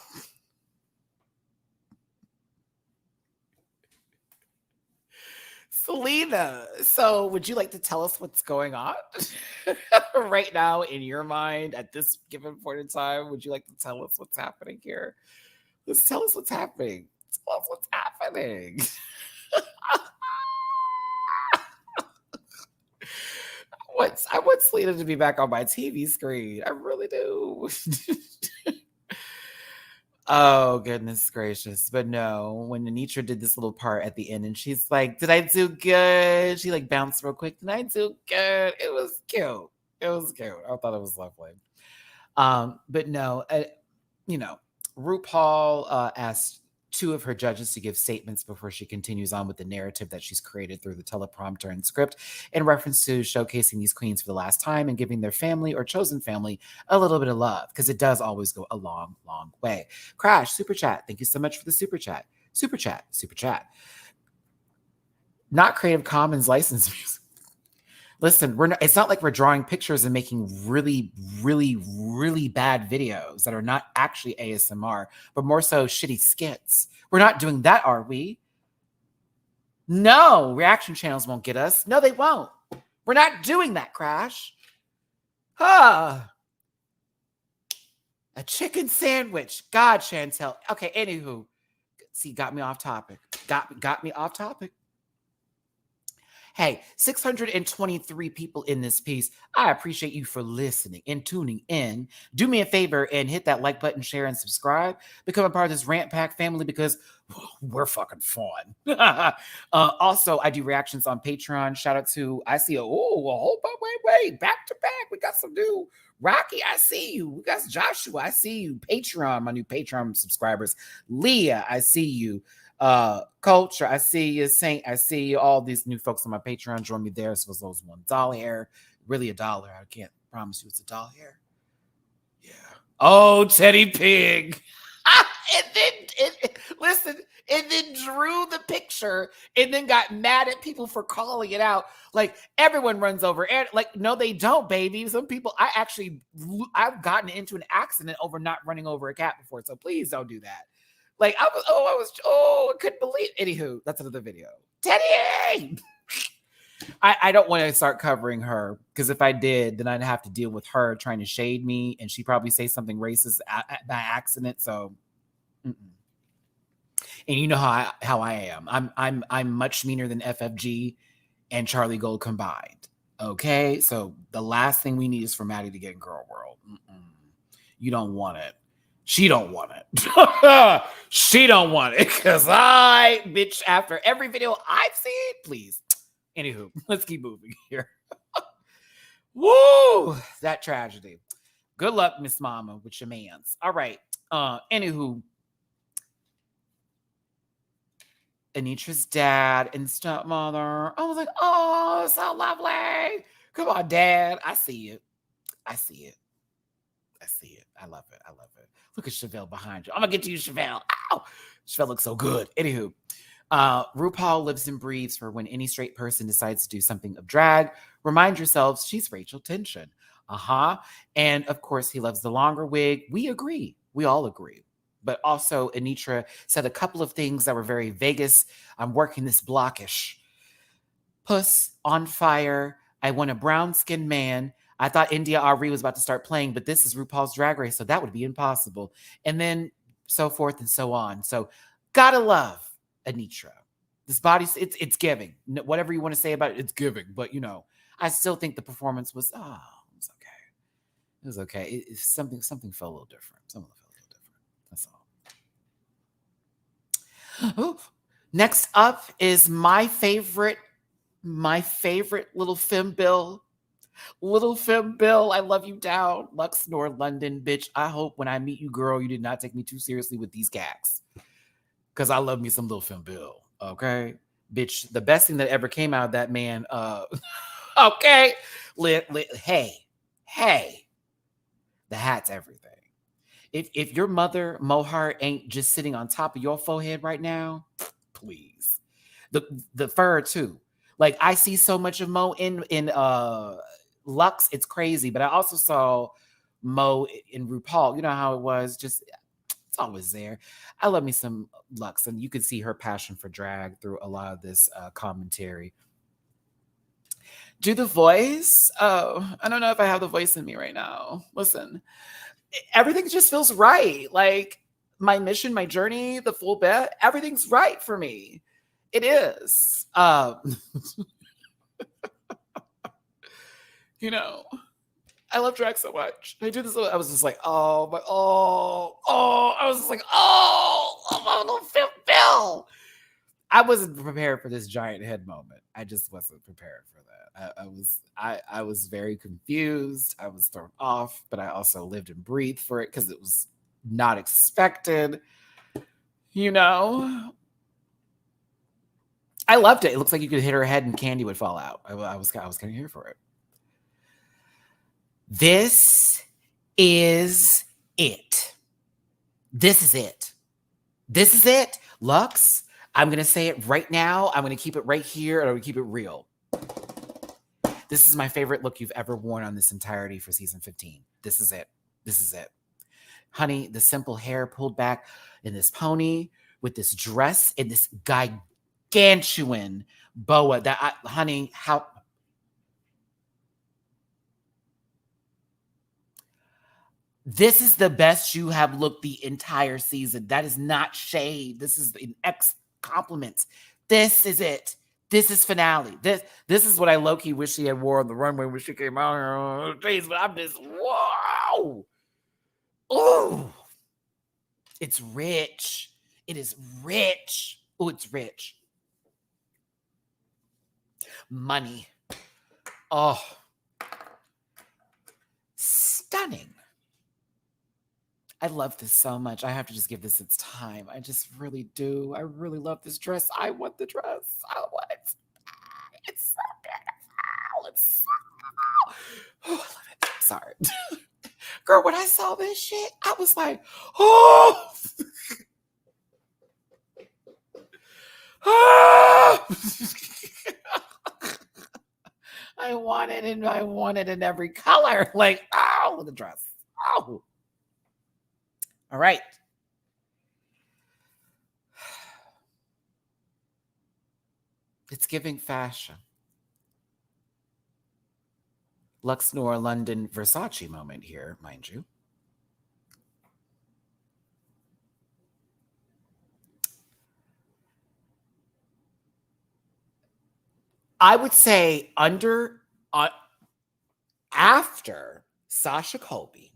Selena, so would you like to tell us what's going on right now in your mind at this given point in time? Would you like to tell us what's happening here? Let's tell us what's happening. Tell us what's happening. I want Selena to be back on my TV screen. I really do. Oh, goodness gracious. But no, when Anitra did this little part at the end and she's like, did I do good? She like bounced real quick. Did I do good? It was cute. I thought it was lovely. But no, RuPaul asked two of her judges to give statements before she continues on with the narrative that she's created through the teleprompter and script in reference to showcasing these queens for the last time and giving their family or chosen family a little bit of love, because it does always go a long, long way. Crash, super chat. Thank you so much for the super chat. Super chat. Not Creative Commons licensed music. Listen, it's not like we're drawing pictures and making really, really, really bad videos that are not actually ASMR, but more so shitty skits. We're not doing that, are we? No, reaction channels won't get us. No, they won't. We're not doing that, Crash. Ah, a chicken sandwich. God, Chantel. Okay, anywho. See, got me off topic. Got me off topic. Hey, 623 people in this piece. I appreciate you for listening and tuning in. Do me a favor and hit that like button, share, and subscribe. Become a part of this Rant Pack family because we're fucking fun. Also, I do reactions on Patreon. Shout out to, I see, hold up, wait, back to back. We got some new Rocky, I see you. We got Joshua, I see you. Patreon, my new Patreon subscribers. Leah, I see you. Culture, I see you. Saint, I see you. All these new folks on my Patreon join me there. So those $1 hair, really $1. I can't promise you it's $1 hair. Yeah. Oh, Teddy Pig. And then listen, and then drew the picture and then got mad at people for calling it out. Like everyone runs over and like, no, they don't, baby. Some people, I've gotten into an accident over not running over a cat before. So please don't do that. Like I couldn't believe. Anywho, that's another video. Teddy! I don't want to start covering her because if I did, then I'd have to deal with her trying to shade me, and she'd probably say something racist by accident. So, and you know how I am. I'm much meaner than FFG and Charlie Gold combined. Okay, so the last thing we need is for Matty to get in Girl World. You don't want it. She don't want it. She don't want it because bitch, after every video I've seen, please. Anywho, let's keep moving here. Woo! That tragedy. Good luck, Miss Mama, with your mans. All right. Anywho, Anitra's dad and stepmother. I was like, oh, so lovely. Come on, Dad. I see it. I see it. I see it. I love it. I love it. Look at Chevelle behind you. I'm going to get to you, Chevelle. Ow! Chevelle looks so good. Anywho, RuPaul lives and breathes for when any straight person decides to do something of drag. Remind yourselves she's Rachel Tension. And of course, he loves the longer wig. We agree. We all agree. But also, Anitra said a couple of things that were very Vegas. I'm working this blockish. Puss, on fire. I want a brown-skinned man. I thought India Ari was about to start playing, but this is RuPaul's Drag Race, so that would be impossible. And then so forth and so on. So gotta love Anitra. This body, it's giving. Whatever you want to say about it, it's giving. But, you know, I still think the performance was, it was okay. It was okay. Something felt a little different. Something felt a little different. That's all. Next up is my favorite little femme bill. Little Femme Bill, I love you down. Lux nor London, bitch. I hope when I meet you, girl, you did not take me too seriously with these gags. Because I love me some Little Femme Bill. Okay? Bitch, the best thing that ever came out of that man, okay? Hey. The hat's everything. If your mother, Mohart, ain't just sitting on top of your forehead right now, please. The fur, too. Like, I see so much of Mo in Lux, it's crazy. But I also saw Mo in RuPaul. You know how it was? Just, it's always there. I love me some Lux. And you can see her passion for drag through a lot of this commentary. Do the voice? Oh, I don't know if I have the voice in me right now. Listen, everything just feels right. Like, my mission, my journey, the full bet, everything's right for me. It is. You know, I love drag so much. I do this. I was just like, I was just like, little Phil. I wasn't prepared for this giant head moment. I just wasn't prepared for that. I was very confused. I was thrown off, but I also lived and breathed for it because it was not expected. You know, I loved it. It looks like you could hit her head and candy would fall out. I was kind of here for it. This is it. This is it. This is it. Lux, I'm going to say it right now. I'm going to keep it right here, and I'm going to keep it real. This is my favorite look you've ever worn on this entirety for season 15. This is it. This is it. Honey, the simple hair pulled back in this pony with this dress and this gargantuan boa honey, how... This is the best you have looked the entire season. That is not shade. This is an X compliment. This is it. This is finale. This is what I low-key wish she had wore on the runway when she came out here. But I'm just, whoa. Ooh. It's rich. It is rich. Oh, it's rich. Money. Oh. Stunning. I love this so much. I have to just give this its time. I just really do. I really love this dress. I want the dress. I want it. It's so beautiful. It's so... Oh, I love it. Sorry. Girl, when I saw this shit, I was like, oh. Oh. I want it in every color. Like, oh, the dress. Oh. All right. It's giving fashion. Luxnor London Versace moment here, mind you. I would say after Sasha Colby,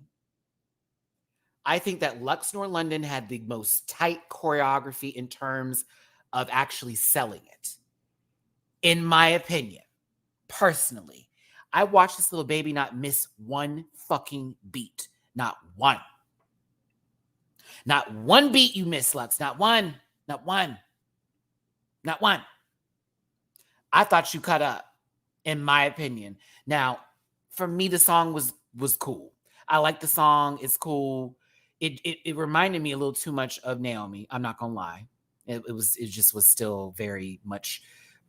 I think that Luxnor London had the most tight choreography in terms of actually selling it. In my opinion, personally, I watched this little baby not miss one fucking beat. Not one. Not one beat you missed, Lux. Not one. Not one. Not one. I thought you cut up, in my opinion. Now, for me, the song was cool. I like the song. It's cool. It reminded me a little too much of Naomi. I'm not gonna lie. It just was still very much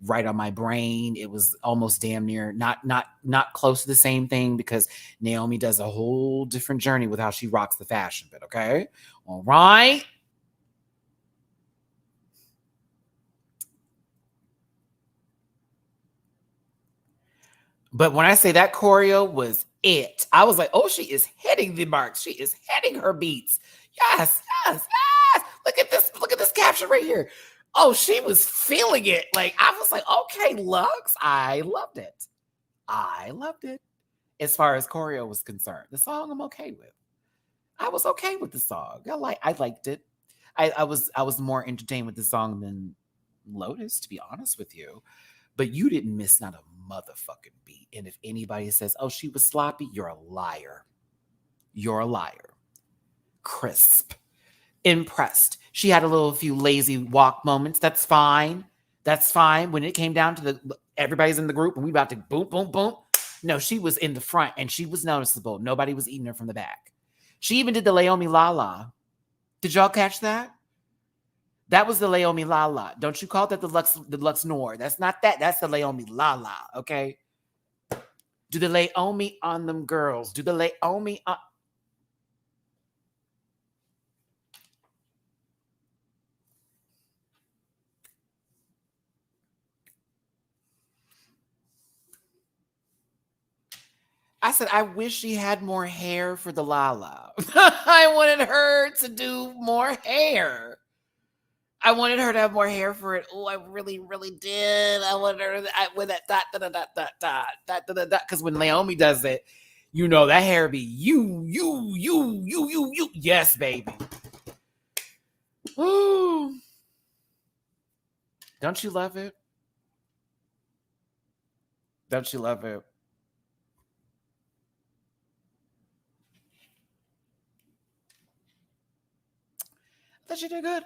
right on my brain. It was almost damn near not close to the same thing because Naomi does a whole different journey with how she rocks the fashion bit. Okay, all right. But when I say that choreo was it, I was like, oh, she is hitting the marks. She is hitting her beats. Yes, yes, yes. Look at this. Look at this caption right here. Oh, she was feeling it. Like, I was like, okay, Lux, I loved it. I loved it. As far as choreo was concerned, the song I'm okay with. I was okay with the song. I liked it. I was more entertained with the song than Lotus, to be honest with you. But you didn't miss not a motherfucking beat. And if anybody says, oh, she was sloppy, you're a liar. You're a liar. Crisp. Impressed. She had a few lazy walk moments. That's fine. That's fine. When it came down to everybody's in the group and we about to boom, boom, boom. No, she was in the front and she was noticeable. Nobody was eating her from the back. She even did the Laomi Lala. Did y'all catch that? That was the Laomi Lala. Don't you call that the Lux Noir? That's not that. That's the Laomi Lala, okay? Do the Laomi on them girls. Do the Laomi on... I said, I wish she had more hair for the Lala. I wanted her to do more hair. I wanted her to have more hair for it. Oh, I really, really did. I wanted her with that dot. Because when Naomi does it, you know that hair be you. Yes, baby. Ooh. Don't you love it? Don't you love it? I thought you did good.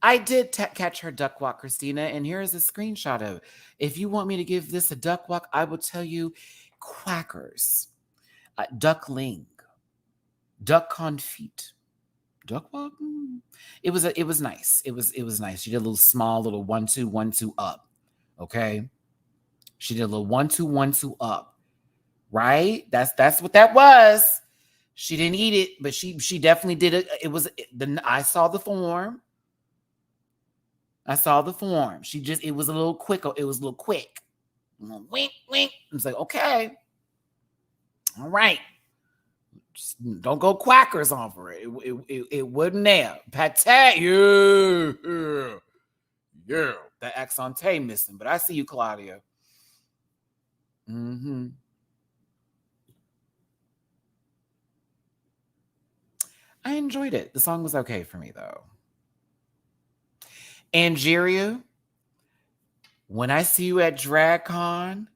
I did catch her duck walk, Christina, and here is a screenshot of it. If you want me to give this a duck walk, I will tell you quackers, duckling, duck confit, duck walk. It was nice. It was nice. She did a little small, little 1-2, 1-2 up. Okay, she did a little 1-2, 1-2 up. Right? That's what that was. She didn't eat it, but she definitely did it. I saw the form. I saw the form. It was a little quick. It was a little quick. A little wink, wink. I was like, okay. All right. Just don't go quackers on for it. It wouldn't there. Pate, yeah. That accente missing, but I see you, Claudia. Mm-hmm. I enjoyed it. The song was okay for me, though. Angeria, when I see you at DragCon,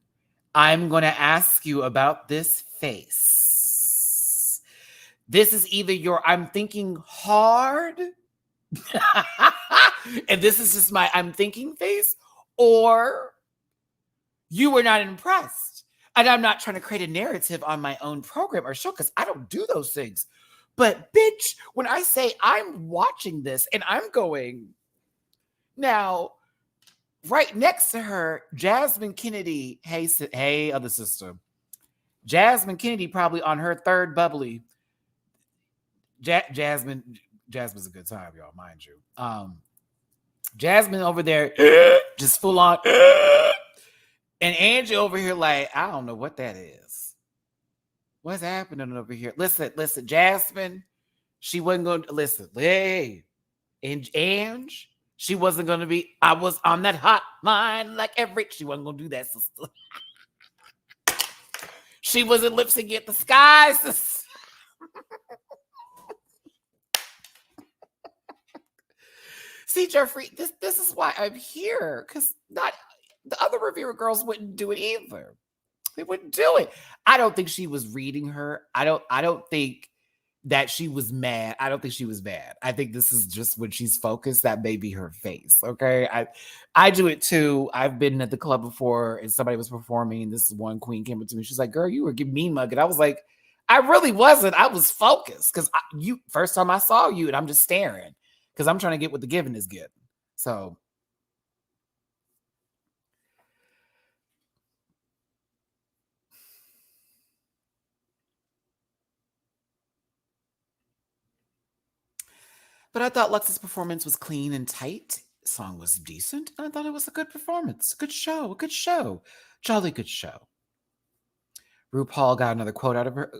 I'm going to ask you about this face. This is either your I'm thinking hard, and this is just my I'm thinking face, or you were not impressed. And I'm not trying to create a narrative on my own program or show because I don't do those things. But bitch, when I say I'm watching this and I'm going, now, right next to her, Jasmine Kennedy, hey, other sister. Jasmine Kennedy probably on her third bubbly. Jasmine's a good time, y'all, mind you. Jasmine over there, just full on, and Angie over here like, I don't know what that is. What's happening over here? Listen, Jasmine, she wasn't going to listen. Hey, and Ange, she wasn't going to be. I was on that hotline like she wasn't going to do that, sister. She wasn't lip syncing at the skies. See, Jeffrey, this is why I'm here, because not the other reviewer girls wouldn't do it either. They wouldn't do it. I don't think she was reading her. I don't think that she was mad. I don't think she was mad. I think this is just when she's focused, that may be her face. Okay. I do it too. I've been at the club before and somebody was performing, and this one queen came up to me. She's like, girl, you were giving me mug. And I was like, I really wasn't. I was focused because you first time I saw you and I'm just staring because I'm trying to get what the giving is getting. So but I thought Lux's performance was clean and tight. The song was decent, and I thought it was a good performance. Good show. A good show. Jolly good show. RuPaul got another quote out of her.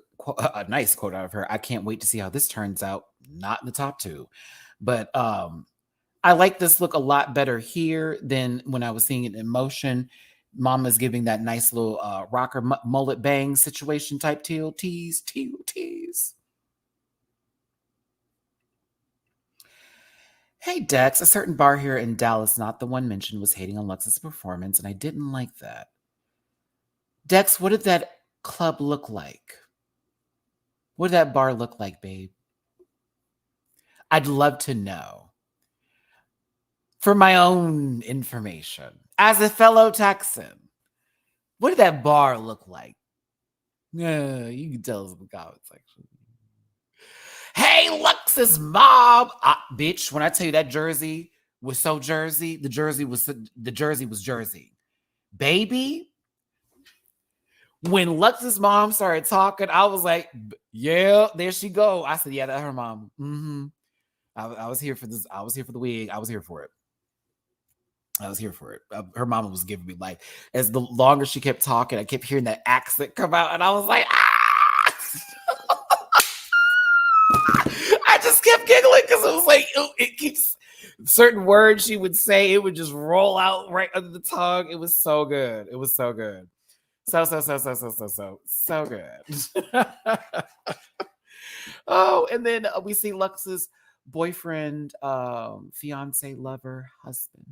A nice quote out of her. I can't wait to see how this turns out. Not in the top two. But I like this look a lot better here than when I was seeing it in motion. Mama's giving that nice little rocker mullet bang situation type tease. Hey, Dex, a certain bar here in Dallas, not the one mentioned, was hating on Lux's performance, and I didn't like that. Dex, what did that club look like? What did that bar look like, babe? I'd love to know. For my own information, as a fellow Texan, what did that bar look like? Yeah, you can tell us in the comment section. Hey, Lux's mom, bitch. When I tell you that jersey was so Jersey, the jersey was Jersey, baby. When Lux's mom started talking, I was like, yeah, there she go. I said, yeah, that's her mom. Mm-hmm. I was here for this. I was here for the wig. I was here for it. Her mama was giving me like, as the longer she kept talking, I kept hearing that accent come out, and I was like, ah! I just kept giggling because it was like, it keeps certain words she would say, it would just roll out right under the tongue. It was so good. It was so good. So good. Oh, and then we see Lux's boyfriend, fiance, lover, husband.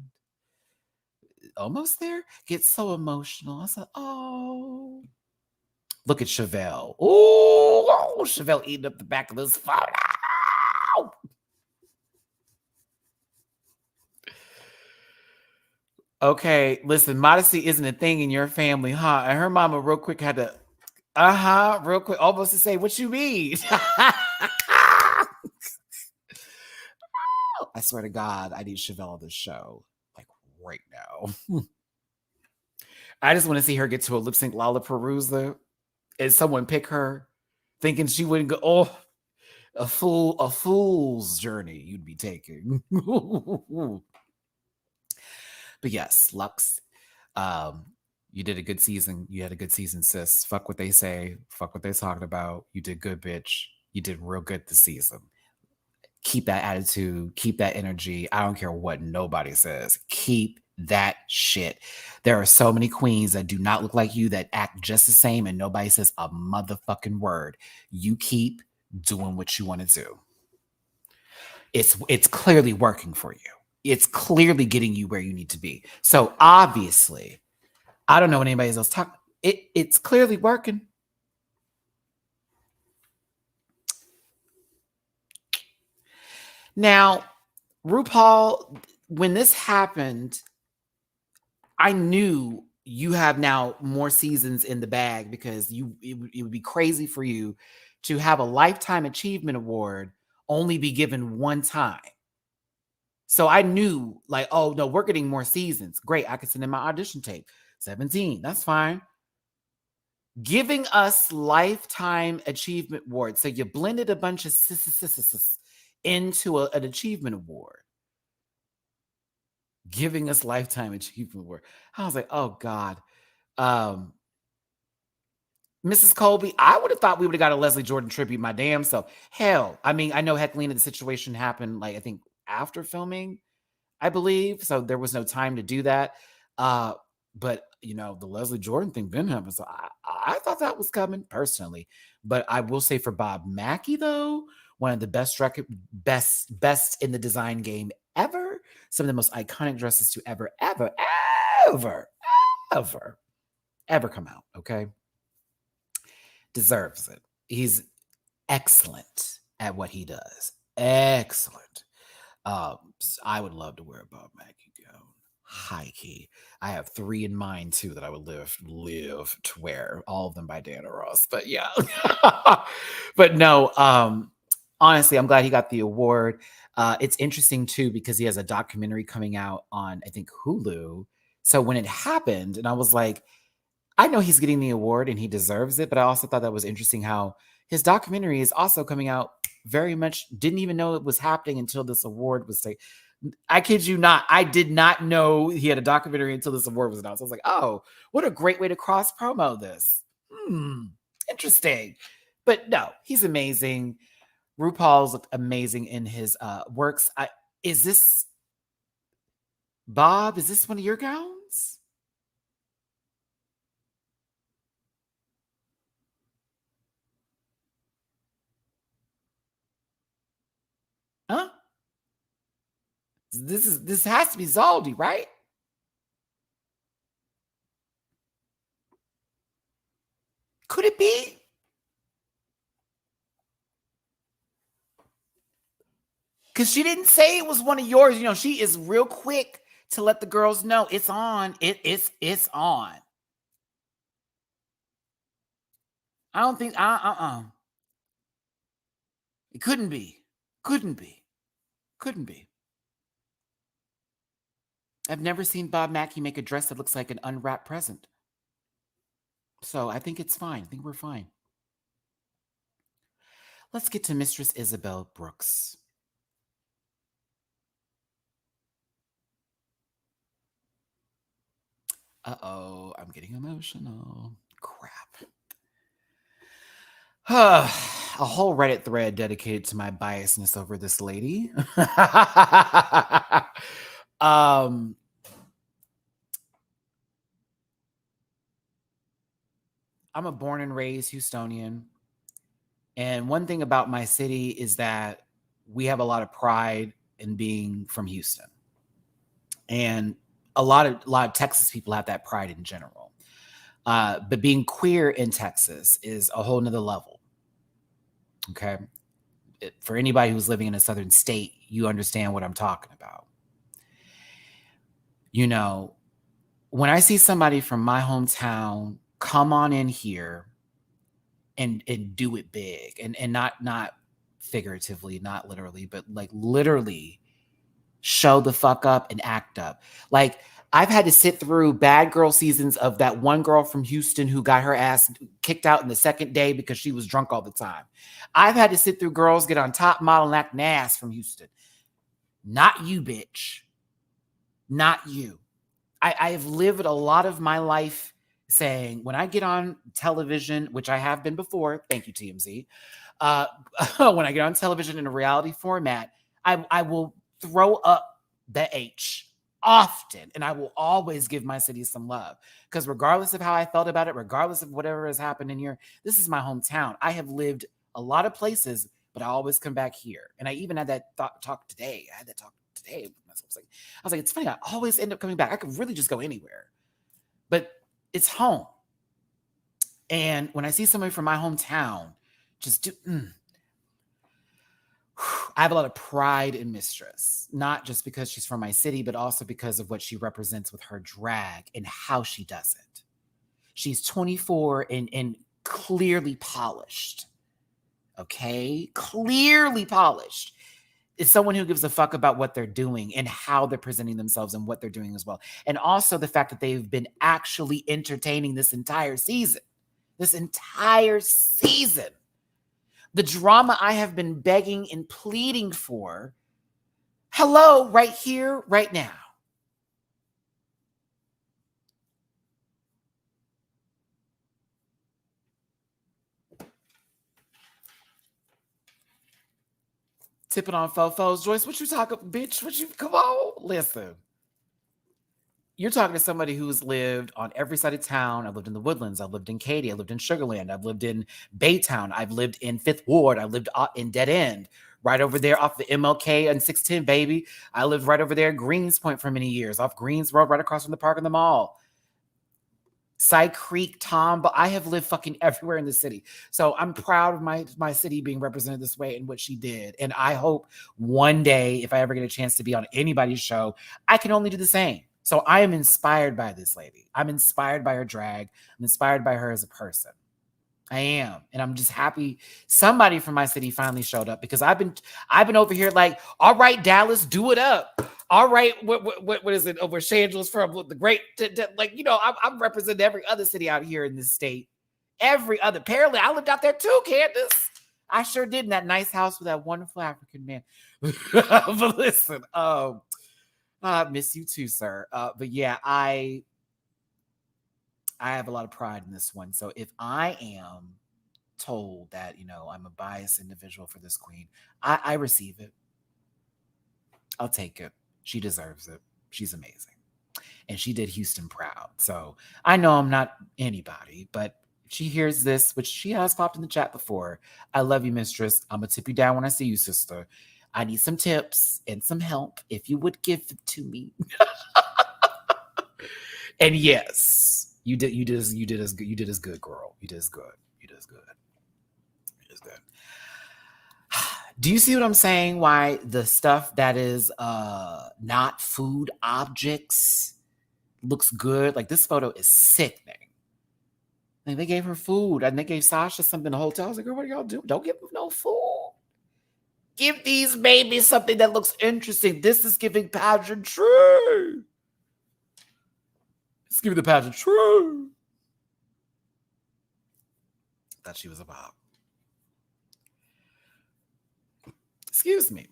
Almost there, gets so emotional. I said, oh. Look at Chevelle. Oh, Chevelle eating up the back of this phone. Oh. Okay, listen, modesty isn't a thing in your family, huh? And her mama real quick had to, real quick, almost to say, what you mean? I swear to God, I need Chevelle on this show, like right now. I just want to see her get to a lip sync Lollapalooza and someone pick her, thinking she wouldn't go. Oh, a fool's journey you'd be taking. But yes, Lux. You did a good season. You had a good season, sis. Fuck what they say. Fuck what they're talking about. You did good, bitch. You did real good this season. Keep that attitude. Keep that energy. I don't care what nobody says. Keep that shit. There are so many queens that do not look like you that act just the same and nobody says a motherfucking word. You keep doing what you want to do. It's clearly working for you. It's clearly getting you where you need to be. So obviously, I don't know what anybody else talking. It's clearly working. Now, RuPaul, when this happened, I knew you have now more seasons in the bag because it would be crazy for you to have a lifetime achievement award only be given one time. So I knew, like, oh no, we're getting more seasons. Great, I can send in my audition tape. 17, that's fine. Giving us lifetime achievement awards. So you blended a bunch of into an achievement award. Giving us lifetime achievement award. I was like, oh God. Mrs. Colby, I would have thought we would have got a Leslie Jordan tribute my damn self. Hell, I mean, I know Heckling, the situation happened, like, I think after filming, I believe. So there was no time to do that. But, you know, the Leslie Jordan thing didn't happen. So I thought that was coming personally. But I will say for Bob Mackie, though, one of the best in the design game ever. Some of the most iconic dresses to ever come out. Okay. Deserves it. He's excellent at what he does. Excellent. I would love to wear a Bob Mackie gown. High key. I have 3 in mind too that I would live to wear. All of them by Diana Ross. But yeah. But no, honestly, I'm glad he got the award. It's interesting too because he has a documentary coming out on, I think, Hulu. So when it happened, and I was like, I know he's getting the award and he deserves it, but I also thought that was interesting how his documentary is also coming out very much, didn't even know it was happening until this award was taken. I kid you not. I did not know he had a documentary until this award was announced. I was like, oh, what a great way to cross promo this. Interesting. But no, he's amazing. RuPaul's looked amazing in his works. Is this Bob? Is this one of your gowns? Huh? This has to be Zaldi, right? Could it be? Because she didn't say it was one of yours. You know, she is real quick to let the girls know it's on. It's on. I don't think It couldn't be. Couldn't be. Couldn't be. I've never seen Bob Mackie make a dress that looks like an unwrapped present. So I think it's fine. I think we're fine. Let's get to Mistress Isabel Brooks. Uh-oh, I'm getting emotional. Crap. A whole Reddit thread dedicated to my biasness over this lady. I'm a born and raised Houstonian. And one thing about my city is that we have a lot of pride in being from Houston. And a lot of Texas people have that pride in general. But being queer in Texas is a whole nother level. Okay. For anybody who's living in a southern state, you understand what I'm talking about. You know, when I see somebody from my hometown come on in here and do it big, and not figuratively, not literally, but like literally show the fuck up and act up. Like, I've had to sit through bad girl seasons of that one girl from Houston who got her ass kicked out in the second day because she was drunk all the time. I've had to sit through girls get on Top Model and act an ass from Houston. Not you, bitch. Not you. I have lived a lot of my life saying, when I get on television, which I have been before, thank you, TMZ, when I get on television in a reality format, I will throw up the H often, and I will always give my city some love. Because regardless of how I felt about it, regardless of whatever has happened in here, this is my hometown. I have lived a lot of places, but I always come back here. And I even had that talk today. I had that talk today with myself. I was like, it's funny, I always end up coming back. I could really just go anywhere, but it's home. And when I see somebody from my hometown, just do, I have a lot of pride in Mistress, not just because she's from my city, but also because of what she represents with her drag and how she does it. She's 24 and clearly polished. Okay? Clearly polished. It's someone who gives a fuck about what they're doing and how they're presenting themselves and what they're doing as well. And also the fact that they've been actually entertaining this entire season. This entire season. The drama I have been begging and pleading for. Hello, right here, right now. Tipping on fofos. Joyce, what you talking, bitch? What you, come on, listen. You're talking to somebody who's lived on every side of town. I've lived in the Woodlands. I've lived in Katy. I've lived in Sugarland. I've lived in Baytown. I've lived in Fifth Ward. I've lived in Dead End, right over there off the MLK and 610, baby. I lived right over there at Greenspoint for many years, off Greens Road, right across from the park and the mall. Side Creek, but I have lived fucking everywhere in the city. So I'm proud of my city being represented this way and what she did. And I hope one day, if I ever get a chance to be on anybody's show, I can only do the same. So I am inspired by this lady. I'm inspired by her drag. I'm inspired by her as a person. I am. And I'm just happy somebody from my city finally showed up, because I've been over here like, all right, Dallas, do it up. All right, what is it over Shangela's from the great, like, you know, I'm representing every other city out here in this state. Every other. Apparently, I lived out there too, Candace. I sure did, in that nice house with that wonderful African man. But listen, I miss you too, sir. But yeah, I have a lot of pride in this one. So if I am told that, you know, I'm a biased individual for this queen, I receive it. I'll take it. She deserves it. She's amazing. And she did Houston proud. So I know I'm not anybody, but if she hears this, which she has popped in the chat before, I love you, Mistress. I'm going to tip you down when I see you, sister. I need some tips and some help if you would give it to me. And yes, you did as good, girl. You did as good. Do you see what I'm saying? Why the stuff that is not food objects looks good? Like, this photo is sickening. Like, they gave her food, and they gave Sasha something in the hotel. I was like, girl, what are y'all doing? Don't give them no food. Give these babies something that looks interesting. This is giving pageantry. It's giving the pageantry. Thought she was a bop. Excuse me.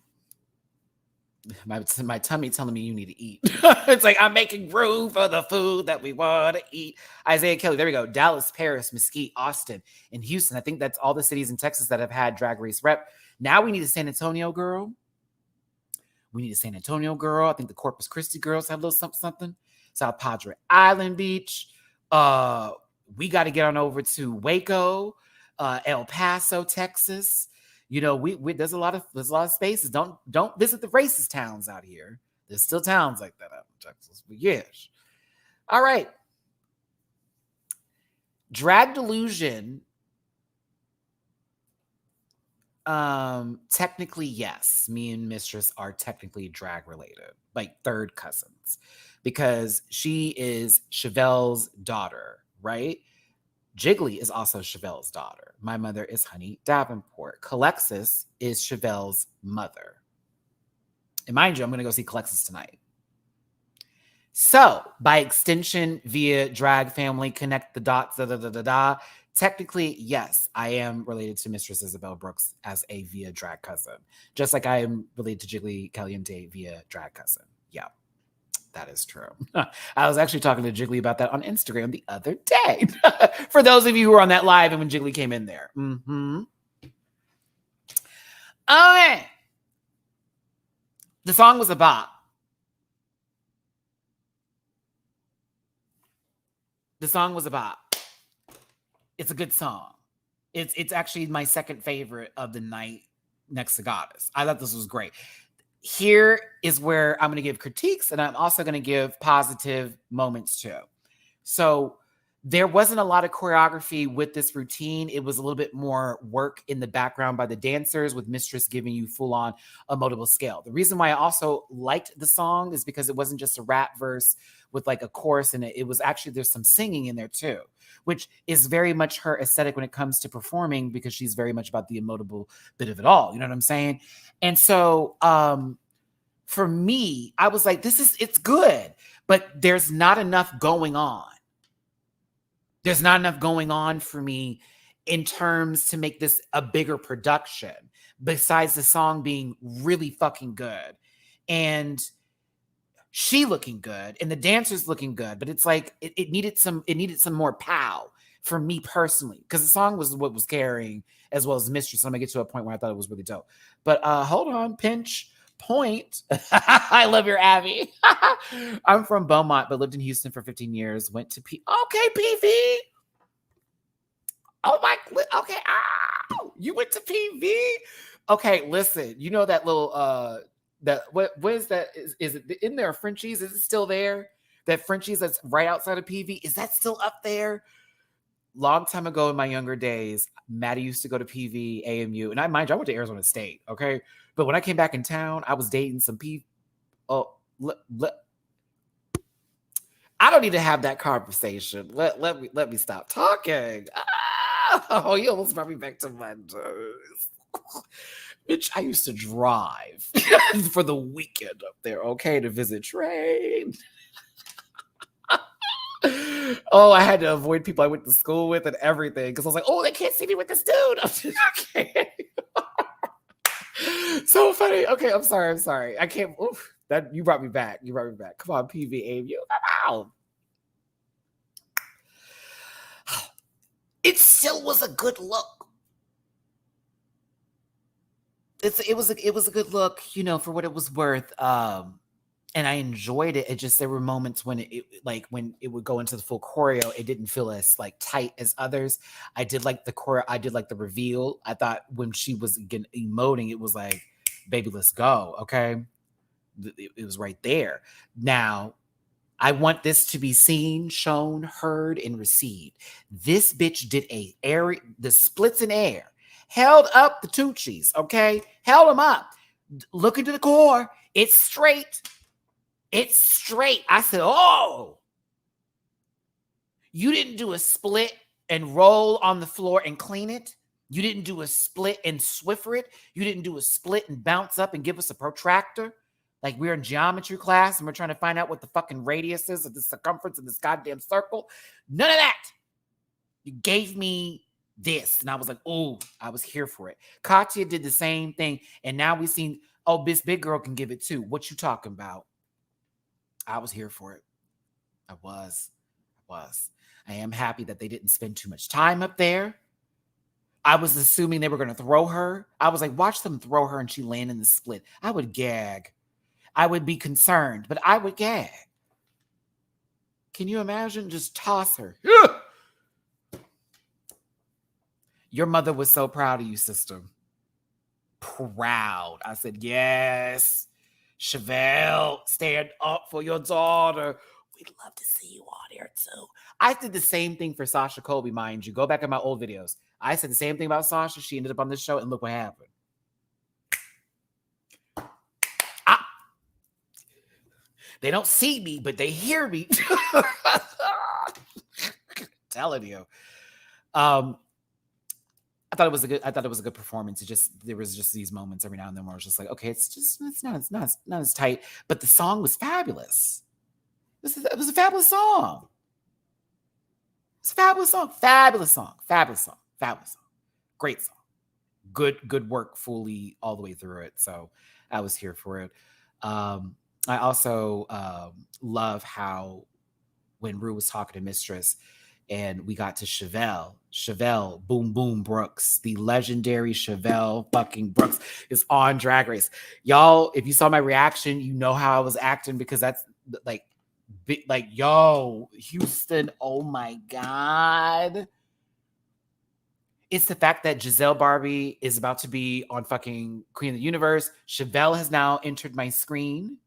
My tummy telling me you need to eat. It's like, I'm making room for the food that we want to eat. Isaiah Kelly, there we go. Dallas, Paris, Mesquite, Austin, and Houston. I think that's all the cities in Texas that have had Drag Race rep. Now we need a San Antonio girl. I think the Corpus Christi girls have a little something. South Padre Island Beach. We got to get on over to Waco, El Paso, Texas. You know, we there's a lot of spaces. Don't visit the racist towns out here. There's still towns like that out in Texas. But yes. All right. Drag Delusion. Technically, yes. Me and Mistress are technically drag related, like third cousins, because she is Chevelle's daughter, right? Jiggly is also Chevelle's daughter. My mother is Honey Davenport. Calexis is Chevelle's mother. And mind you, I'm going to go see Calexis tonight. So, by extension, via drag family, connect the dots, technically, yes, I am related to Mistress Isabel Brooks as a via drag cousin. Just like I am related to Jiggly Caliente via drag cousin. Yeah, That is true. I was actually talking to Jiggly about that on Instagram the other day. For those of you who were on that live and when Jiggly came in there. Mm-hmm. Okay. The song was a bop. The song was a bop. It's a good song. It's actually my second favorite of the night next to Goddess. I thought this was great. Here is where I'm going to give critiques, and I'm also going to give positive moments too. So there wasn't a lot of choreography with this routine. It was a little bit more work in the background by the dancers, with Mistress giving you full on emotive scale. The reason why I also liked the song is because it wasn't just a rap verse with like a chorus in it. It was actually, there's some singing in there too, which is very much her aesthetic when it comes to performing, because she's very much about the emotive bit of it all. You know what I'm saying? And so for me, I was like, it's good, but there's not enough going on. There's not enough going on for me in terms to make this a bigger production, besides the song being really fucking good and she looking good and the dancers looking good. But it's like it needed some more pow for me personally, because the song was what was carrying, as well as Mistress. I'm gonna get to a point where I thought it was really dope. But hold on, pinch point. I love your Abby. I'm from Beaumont, but lived in Houston for 15 years. Went to Okay, PV. Oh my, okay. Ow, you went to PV. Okay, listen. You know that little what is that? Is it in there? Frenchies? Is it still there? That Frenchies that's right outside of PV, is that still up there? Long time ago in my younger days, Matty used to go to PV, AMU, and I went to Arizona State. Okay. But when I came back in town, I was dating some people. Oh, I don't need to have that conversation. Let me stop talking. Oh, you almost brought me back to my days. Bitch, I used to drive for the weekend up there, okay, to visit Train. Oh, I had to avoid people I went to school with and everything, because I was like, oh, they can't see me with this dude. Okay. So funny. Okay, I'm sorry. I can't. Oof, that you brought me back. Come on, PV, you. Wow. It still was a good look. It was a good look, you know, for what it was worth. And I enjoyed it. It just, there were moments when when it would go into the full choreo, it didn't feel as like tight as others. I did like the choreo. I did like the reveal. I thought when she was again emoting, it was like, baby, let's go. Okay. It was right there. Now, I want this to be seen, shown, heard, and received. This bitch did the splits in air, held up the Tucci's, okay? Held them up. Look into the core. It's straight. It's straight. I said, oh. You didn't do a split and roll on the floor and clean it. You didn't do a split and Swiffer it. You didn't do a split and bounce up and give us a protractor. Like we're in geometry class and we're trying to find out what the fucking radius is of the circumference of this goddamn circle. None of that. You gave me this. And I was like, oh, I was here for it. Katya did the same thing. And now we've seen, oh, this big girl can give it too. What you talking about? I was here for it. I was. I am happy that they didn't spend too much time up there. I was assuming they were going to throw her. I was like, watch them throw her and she land in the split. I would gag. I would be concerned, but I would gag. Can you imagine? Just toss her. Your mother was so proud of you, sister. Proud. I said, yes. Chevelle, stand up for your daughter. We'd love to see you on here too. I did the same thing for Sasha Colby, mind you. Go back in my old videos. I said the same thing about Sasha. She ended up on this show, and look what happened. They don't see me, but they hear me. Telling you. I thought it was a good performance. There was just these moments every now and then where I was just like, okay, it's not as tight, but the song was fabulous. It was a fabulous song. It's a fabulous song. Great song. Good work fully all the way through it. So I was here for it. I also love how when Rue was talking to Mistress and we got to Chevelle Boom Boom Brooks, the legendary Chevelle fucking Brooks is on Drag Race. Y'all, if you saw my reaction, you know how I was acting because that's like, yo, Houston, oh my God. It's the fact that Giselle Barbie is about to be on fucking Queen of the Universe. Chevelle has now entered my screen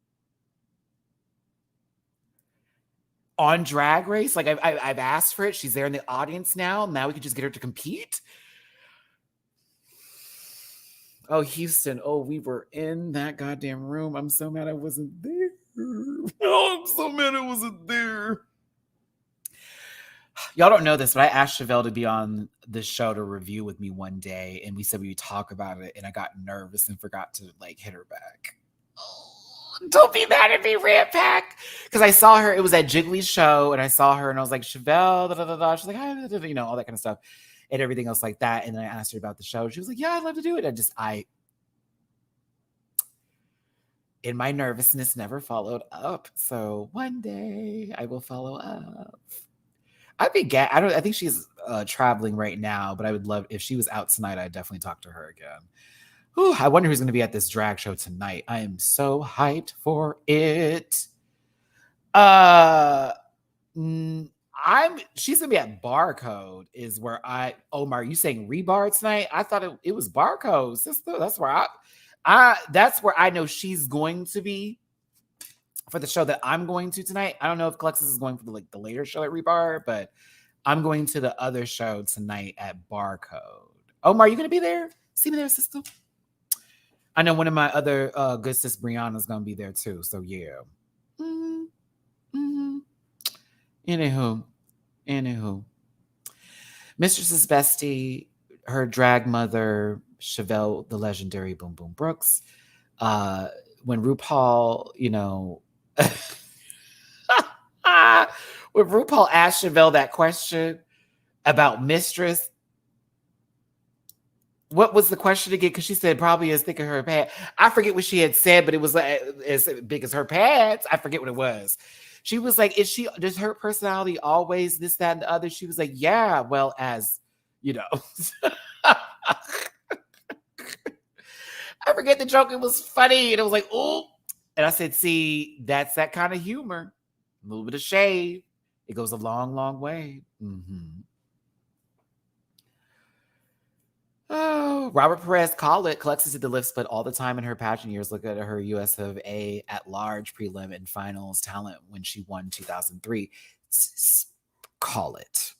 on Drag Race. Like I've asked for it. She's there in the audience now. Now we can just get her to compete. Oh, Houston. Oh, we were in that goddamn room. I'm so mad I wasn't there. Oh, I'm so mad I wasn't there. Y'all don't know this, but I asked Chevelle to be on the show to review with me one day, and we said we would talk about it, and I got nervous and forgot to like hit her back. Don't be mad at me, Rant Pack. Because I saw her, it was at Jiggly's show, and I saw her, and I was like, Chevelle, da da da da. She's like, hi, da, da, da, you know, all that kind of stuff, and everything else like that. And then I asked her about the show. She was like, yeah, I'd love to do it. In my nervousness, never followed up. So one day I will follow up. I think she's traveling right now, but I would love if she was out tonight. I'd definitely talk to her again. Whew, I wonder who's going to be at this drag show tonight. I am so hyped for it. She's gonna be at Barcode. Is where Omar, you saying Rebar tonight? I thought it was Barcode, sister. That's where that's where I know she's going to be for the show that I'm going to tonight. I don't know if Alexis is going for the later show at Rebar, but I'm going to the other show tonight at Barcode. Omar, are you gonna be there? See me there, sister. I know one of my other good sis Brianna's gonna be there too. So yeah. Mm-hmm. Anywho. Mistress's bestie, her drag mother, Chevelle, the legendary Boom Boom Brooks. When RuPaul, when RuPaul asked Chevelle that question about Mistress, what was the question again? Because she said probably as thick as her pad. I forget what she had said, but it was like as big as her pads. I forget what it was. She was like, does her personality always this, that, and the other? She was like, yeah, well, as you know. I forget the joke. It was funny. And it was like, oh. And I said, see, that's that kind of humor. A little bit of shade. It goes a long, long way. Mm-hmm. Oh, Robert Perez called it. Alexis did the lip split all the time in her pageant years. Look at her US of A at large prelim and finals talent when she won 2003. Call it.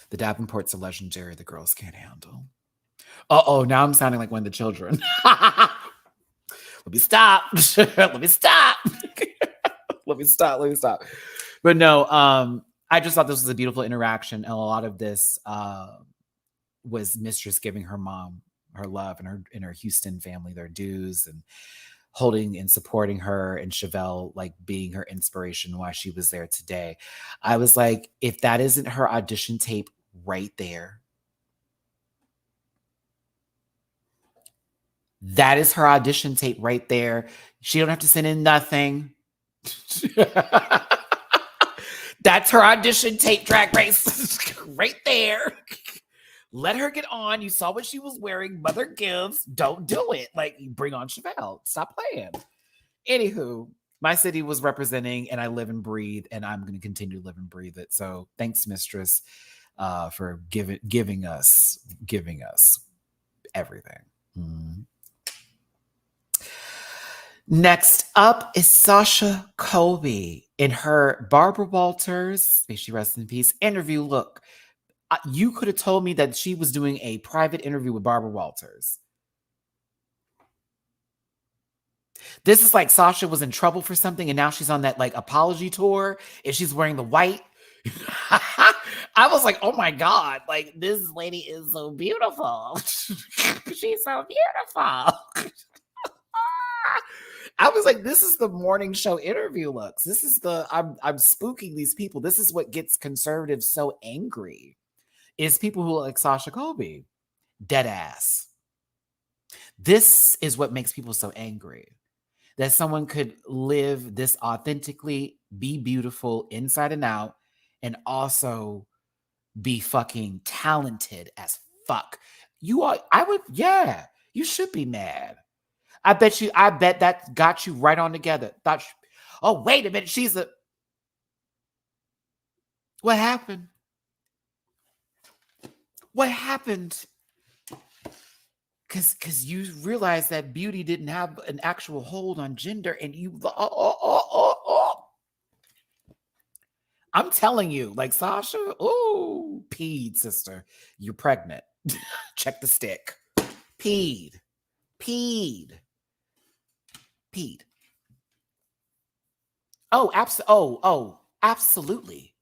The Davenports are legendary. The girls can't handle. Uh-oh, now I'm sounding like one of the children. Let me stop. Let me stop. Let me stop. But no, I just thought this was a beautiful interaction. And a lot of this was Mistress giving her mom her love and her Houston family their dues and holding and supporting her, and Chevelle like being her inspiration while she was there today. I was like, if that isn't her audition tape right there, that is her audition tape right there. She don't have to send in nothing. That's her audition tape, Drag Race. Right there. Let her get on. You saw what she was wearing. Mother gives. Don't do it. Like, bring on Chevelle. Stop playing. Anywho, my city was representing, and I live and breathe, and I'm going to continue to live and breathe it. So thanks, Mistress, for giving us everything. Mm-hmm. Next up is Sasha Colby in her Barbara Walters, may she rest in peace, interview look. You could have told me that she was doing a private interview with Barbara Walters. This is like Sasha was in trouble for something and now she's on that like apology tour and she's wearing the white. I was like, oh my God, like this lady is so beautiful. She's so beautiful. I was like, this is the morning show interview looks. This is I'm spooking these people. This is what gets conservatives so angry, is people who look like Sasha Colby. Dead ass. This is what makes people so angry. that someone could live this authentically, be beautiful inside and out, and also be fucking talented as fuck. You are, I would, yeah, you should be mad. I bet that got you right on together. Oh, wait a minute, what happened? What happened? Because you realized that beauty didn't have an actual hold on gender, and I'm telling you, like Sasha, oh, peed, sister. You're pregnant. Check the stick. Peed. Peed. Peed. Oh, absolutely.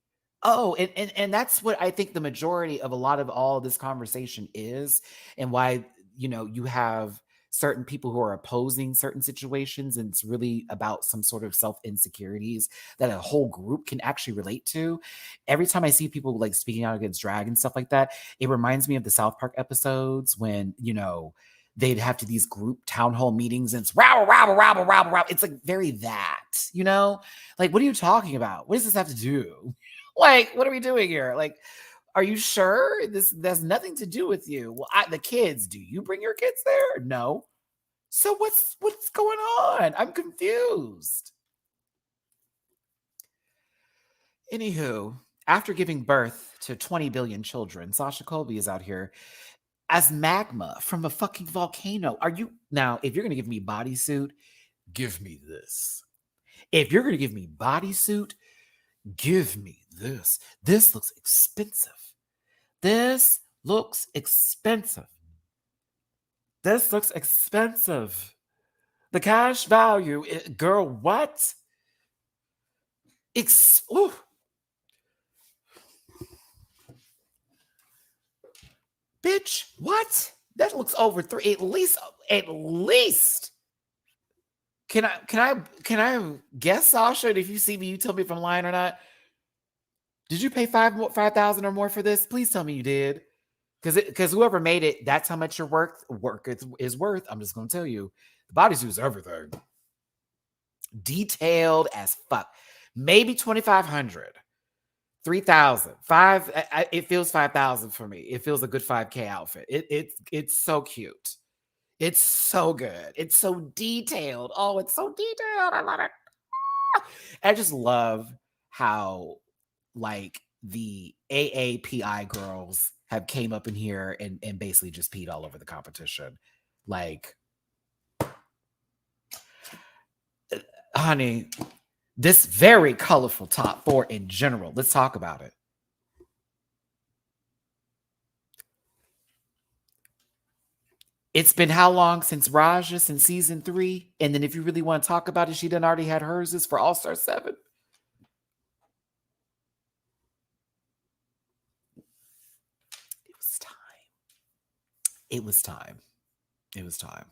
Oh, and that's what I think the majority of a lot of all this conversation is, and why, you have certain people who are opposing certain situations, and it's really about some sort of self insecurities that a whole group can actually relate to. Every time I see people like speaking out against drag and stuff like that, it reminds me of the South Park episodes when, they'd have to these group town hall meetings, and it's rabble, rabble, rabble, rabble, rabble. It's like very that. Like, what are you talking about? What does this have to do? Like, what are we doing here? Like, are you sure this has nothing to do with you? Well, the kids, do you bring your kids there? No. So what's going on? I'm confused. Anywho, after giving birth to 20 billion children, Sasha Colby is out here as magma from a fucking volcano. Now, if you're going to give me bodysuit, give me this. If you're going to give me bodysuit, give me this. This looks expensive. This looks expensive. This looks expensive. The cash value, girl, what? Ooh. Bitch, what? That looks over three, at least. Can I guess, Sasha? And if you see me, you tell me if I'm lying or not. Did you pay 5,000 or more for this? Please tell me you did. Because whoever made it, that's how much your work is worth. I'm just gonna tell you. The bodysuit is everything. Detailed as fuck. Maybe 2,500. 3,000. It feels 5,000 for me. It feels a good 5K outfit. It's so cute. It's so good. It's so detailed. Oh, it's so detailed. I love it. I just love how like the AAPI girls have came up in here and basically just peed all over the competition. Like, honey, this very colorful top 4 in general. Let's talk about it. It's been how long since Raja, since season 3? And then if you really want to talk about it, she done already had hers is for All-Star 7. It was time. It was time. It was time.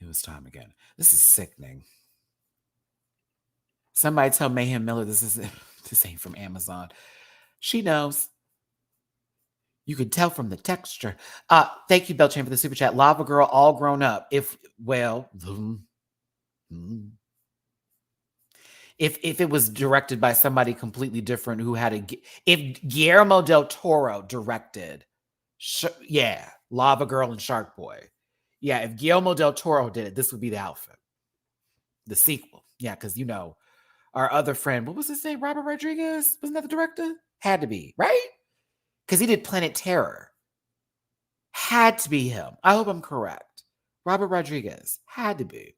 It was time again. This is sickening. Somebody tell Mayhem Miller this ain't from Amazon. She knows. You can tell from the texture. Thank you, Belchain, for the super chat. Lava Girl, all grown up. If it was directed by somebody completely different who had if Guillermo del Toro directed, Lava Girl and Shark Boy. Yeah, if Guillermo del Toro did it, this would be the outfit. The sequel. Yeah, because our other friend, what was his name? Robert Rodriguez? Wasn't that the director? Had to be, right? Because he did Planet Terror. Had to be him. I hope I'm correct. Robert Rodriguez. Had to be.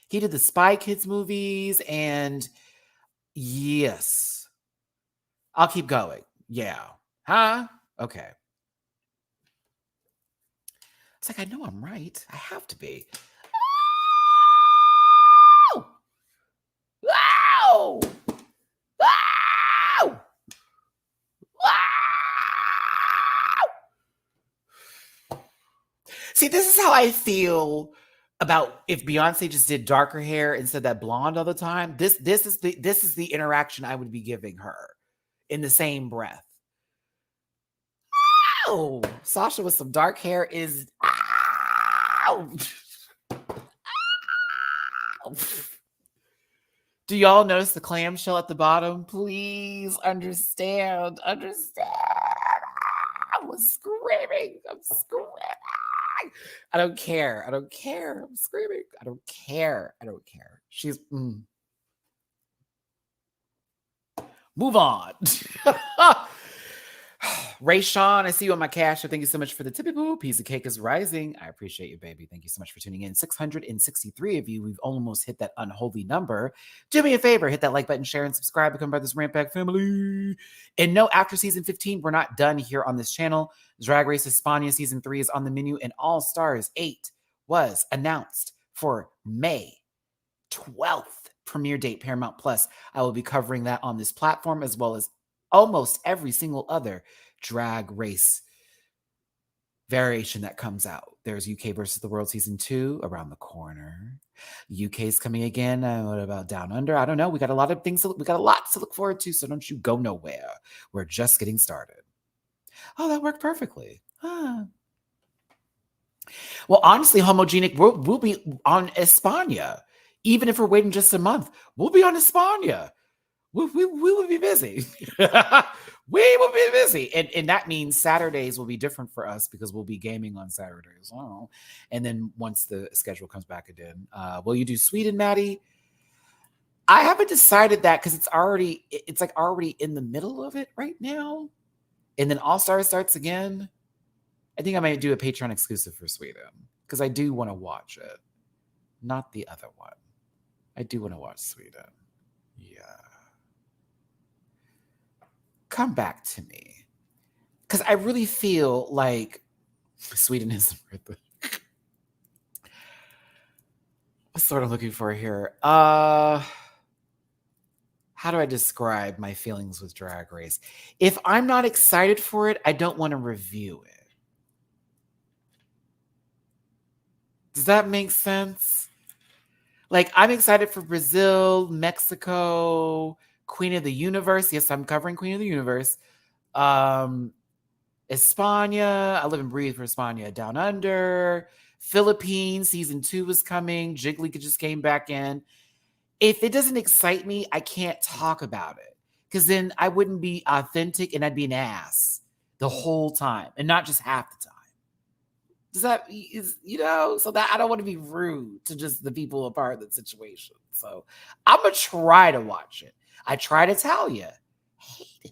He did the Spy Kids movies, and yes. I'll keep going. Yeah. Huh? Okay. It's like, I know I'm right. I have to be. Wow! Wow! Wow! Wow! See, this is how I feel about if Beyonce just did darker hair instead of that blonde all the time. This is the interaction I would be giving her in the same breath. Ow! Sasha with some dark hair is ow! Do y'all notice the clamshell at the bottom? Please understand. Understand. I was screaming. I'm screaming. I don't care. I don't care. I'm screaming. I don't care. I don't care. She's. Move on. Ray Sean, I see you on my cash. So thank you so much for the tippy boo. Piece of cake is rising. I appreciate you, baby. Thank you so much for tuning in. 663 of you. We've almost hit that unholy number. Do me a favor, hit that like button, share, and subscribe. Become part of this Rant Pack family. And no, after season 15, we're not done here on this channel. Drag Race España season 3 is on the menu, and All Stars 8 was announced for May 12th. Premiere date, Paramount Plus. I will be covering that on this platform as well as almost every single other Drag Race variation that comes out. There's UK versus the World season 2 around the corner. UK's coming again. What about Down Under? I don't know. We got a lot of things. We got a lot to look forward to. So don't you go nowhere. We're just getting started. Oh, that worked perfectly. Huh. Well, honestly, Homogenic, we'll be on España. Even if we're waiting just a month, we'll be on España. We will be busy. We will be busy. And that means Saturdays will be different for us because we'll be gaming on Saturdays. Oh. And then once the schedule comes back again, will you do Sweden, Matty? I haven't decided that because it's already in the middle of it right now. And then All Stars starts again. I think I might do a Patreon exclusive for Sweden because I do want to watch it. Not the other one. I do want to watch Sweden. Yeah. Come back to me. Because I really feel like Sweden isn't worth it. What's what I'm looking for here? How do I describe my feelings with Drag Race? If I'm not excited for it, I don't want to review it. Does that make sense? Like, I'm excited for Brazil, Mexico, Queen of the Universe. Yes, I'm covering Queen of the Universe. España. I live and breathe for España. Down Under. Philippines. Season 2 is coming. Jiggly just came back in. If it doesn't excite me, I can't talk about it. Because then I wouldn't be authentic and I'd be an ass the whole time. And not just half the time. Does that, so that I don't want to be rude to just the people a part of the situation. So I'm going to try to watch it. I tried to tell you. Hated it.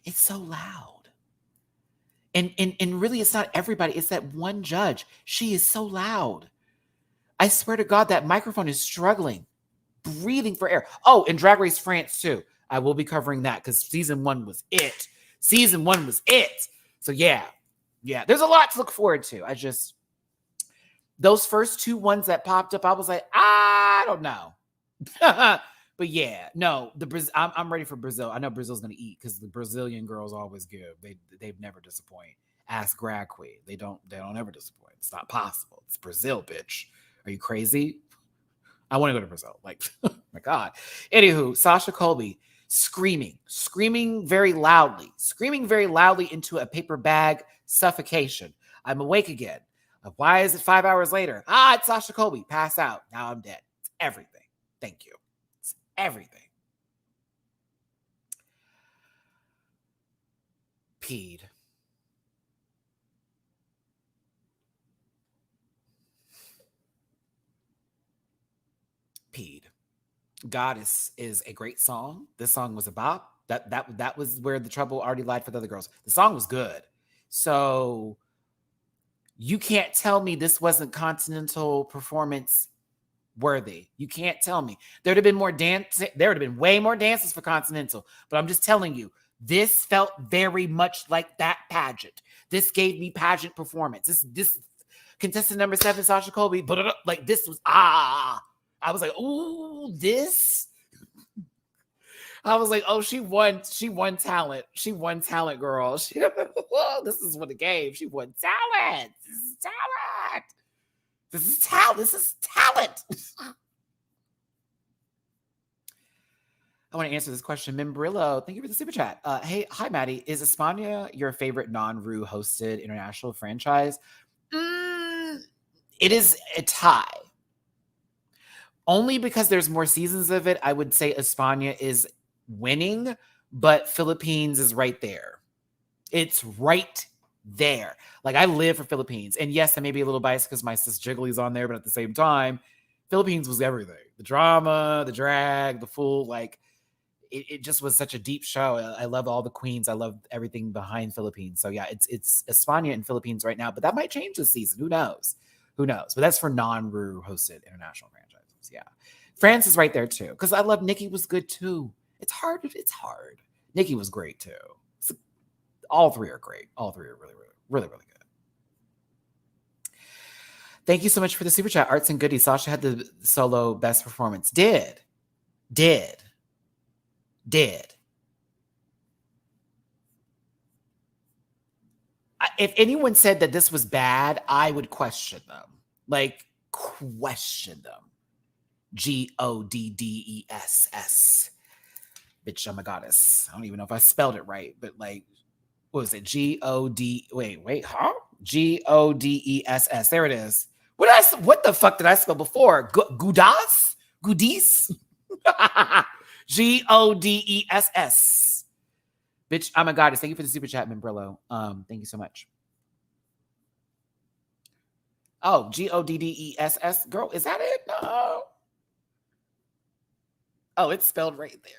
It's so loud. And really, it's not everybody. It's that one judge. She is so loud. I swear to God, that microphone is struggling, breathing for air. Oh, and Drag Race France, too. I will be covering that because season 1 was it. Season 1 was it. So yeah, there's a lot to look forward to. Those first 2 ones that popped up, I was like, I don't know. But yeah, no, I'm ready for Brazil. I know Brazil's going to eat because the Brazilian girls always give. They've never disappoint. Ask Drag Queen. They don't ever disappoint. It's not possible. It's Brazil, bitch. Are you crazy? I want to go to Brazil. Like, oh my God. Anywho, Sasha Colby. Screaming very loudly into a paper bag, suffocation. I'm awake again. Why is it 5 hours later? It's Sasha Colby. Pass out. Now I'm dead. It's everything. Thank you. It's everything. Peed. Goddess is a great song. This song was a bop. That was where the trouble already lied for the other girls. The song was good. So you can't tell me this wasn't Continental performance worthy. You can't tell me. There would have been more dance. There would have been way more dances for Continental. But I'm just telling you, this felt very much like that pageant. This gave me pageant performance. This contestant number 7, Sasha Colby, like this was I was like, ooh, this. I was like, oh, she won talent. She won talent, girl. This is what it gave. She won talent. This is talent. This is talent. I want to answer this question. Membrillo, thank you for the super chat. Hi, Matty. Is España your favorite non-Ru hosted international franchise? It is a tie. Only because there's more seasons of it, I would say España is winning, but Philippines is right there. It's right there. Like, I live for Philippines. And yes, I may be a little biased because my sis Jiggly's on there, but at the same time, Philippines was everything. The drama, the drag, the fool, like, it just was such a deep show. I love all the queens. I love everything behind Philippines. So yeah, it's España and Philippines right now, but that might change this season. Who knows? Who knows? But that's for non-Ru hosted international franchises. Yeah. France is right there too. Because I love Nikki was good too. It's hard. Nikki was great too. So all three are great. All three are really, really, really, really good. Thank you so much for the super chat. Arts and goodies. Sasha had the solo best performance. Did. If anyone said that this was bad, I would question them. Like, question them. Goddes. Bitch, I'm a goddess. I don't even know if I spelled it right, but like, what was it? Huh? Godess. There it is. What the fuck did I spell before? Goudis? Goudis? Godess. Bitch, I'm a goddess. Thank you for the super chat, Membrillo. Thank you so much. Oh, Goddes. Girl, is that it? No. Oh, it's spelled right there.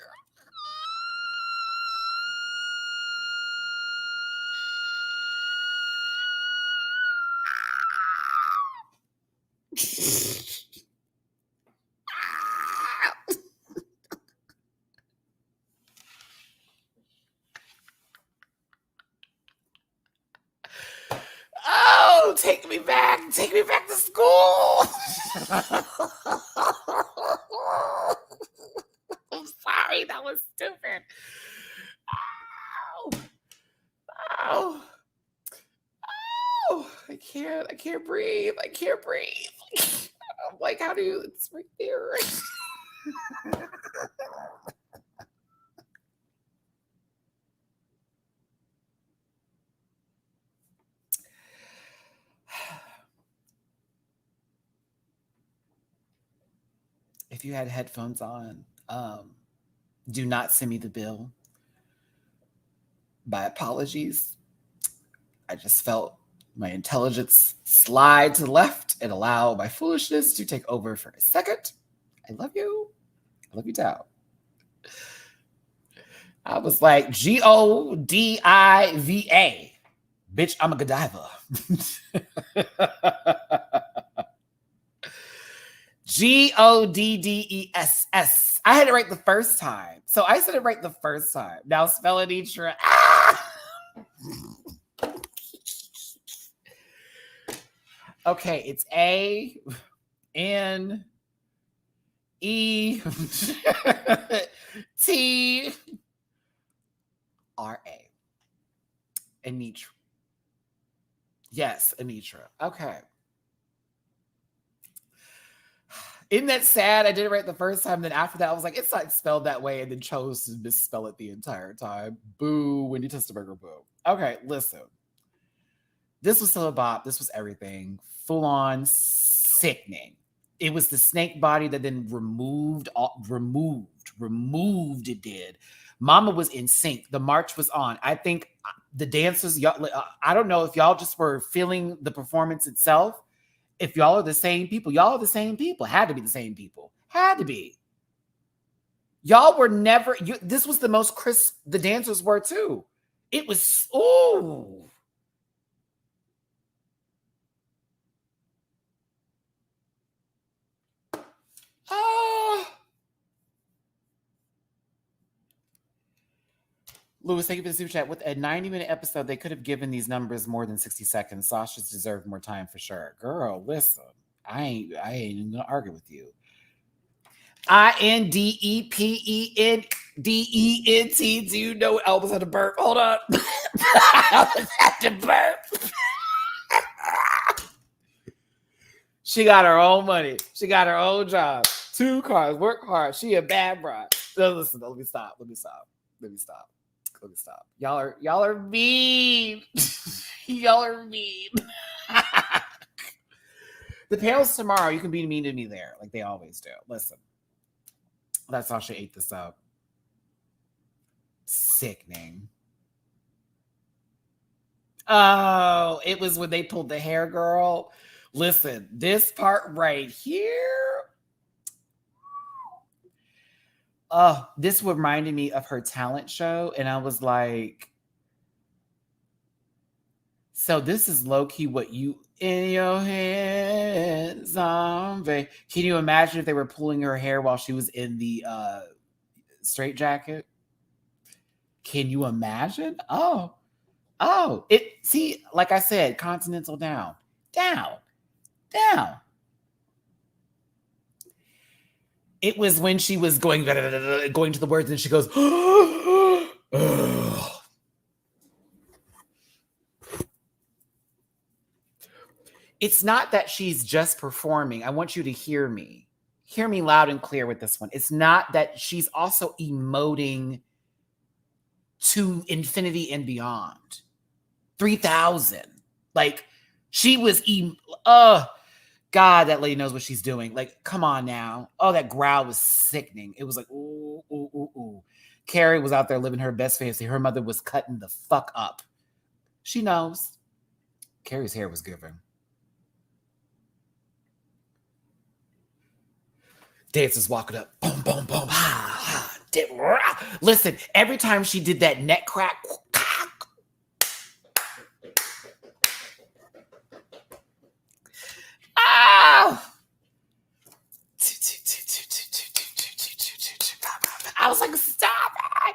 Oh, take me back to school. I'm sorry, that was stupid. Oh, I can't breathe. I'm like, how do you, it's right there. If you had headphones on, do not send me the bill. My apologies. I just felt my intelligence slide to the left and allow my foolishness to take over for a second. I love you. I love you down. I was like, Godiva. Bitch, I'm a Godiva. Goddess. I had it right the first time. So I said it right the first time. Now spell it each. Okay, it's A N E T R A. Anitra. Yes, Anitra. Okay. Isn't that sad? I did it right the first time. Then after that, I was like, it's not spelled that way, and then chose to misspell it the entire time. Boo, Wendy Testerberger, boo. Okay, listen. This was still a bop. This was everything. Full on sickening. It was the snake body that then removed it did. Mama was in sync. The march was on. I think the dancers, y'all, I don't know if y'all just were feeling the performance itself. If y'all are the same people, y'all are the same people. Had to be the same people. Had to be. Y'all were never, this was the most crisp the dancers were too. It was, ooh. Louis, thank you for the super chat. With a 90-minute episode, they could have given these numbers more than 60 seconds. Sasha's deserved more time for sure. Girl, listen. I ain't gonna argue with you. INDEPENDENT. Do you know I almost had to burp? Hold on. I almost had to burp. She got her own money. She got her own job. 2 cars. Work hard. She a bad bride. So listen, let me stop. Y'all are mean. Y'all are mean. The panel's tomorrow. You can be mean to me there, like they always do. Listen, that Sasha ate this up. Sickening. Oh, it was when they pulled the hair, girl. Listen, this part right here. Oh, this reminded me of her talent show. And I was like, so this is low-key what you in your head, zombie. Can you imagine if they were pulling her hair while she was in the straight jacket? Can you imagine? Oh, see, like I said, continental down. It was when she was going to the words and she goes, It's not that she's just performing. I want you to hear me. Hear me loud and clear with this one. It's not that she's also emoting to infinity and beyond. 3,000. Like, she was, God, that lady knows what she's doing. Like, come on now. Oh, that growl was sickening. It was like, ooh, ooh, ooh, ooh. Carrie was out there living her best fantasy. Her mother was cutting the fuck up. She knows. Carrie's hair was giving. Dancers walking up. Boom, boom, boom. Listen, every time she did that neck crack, I was like, stop it.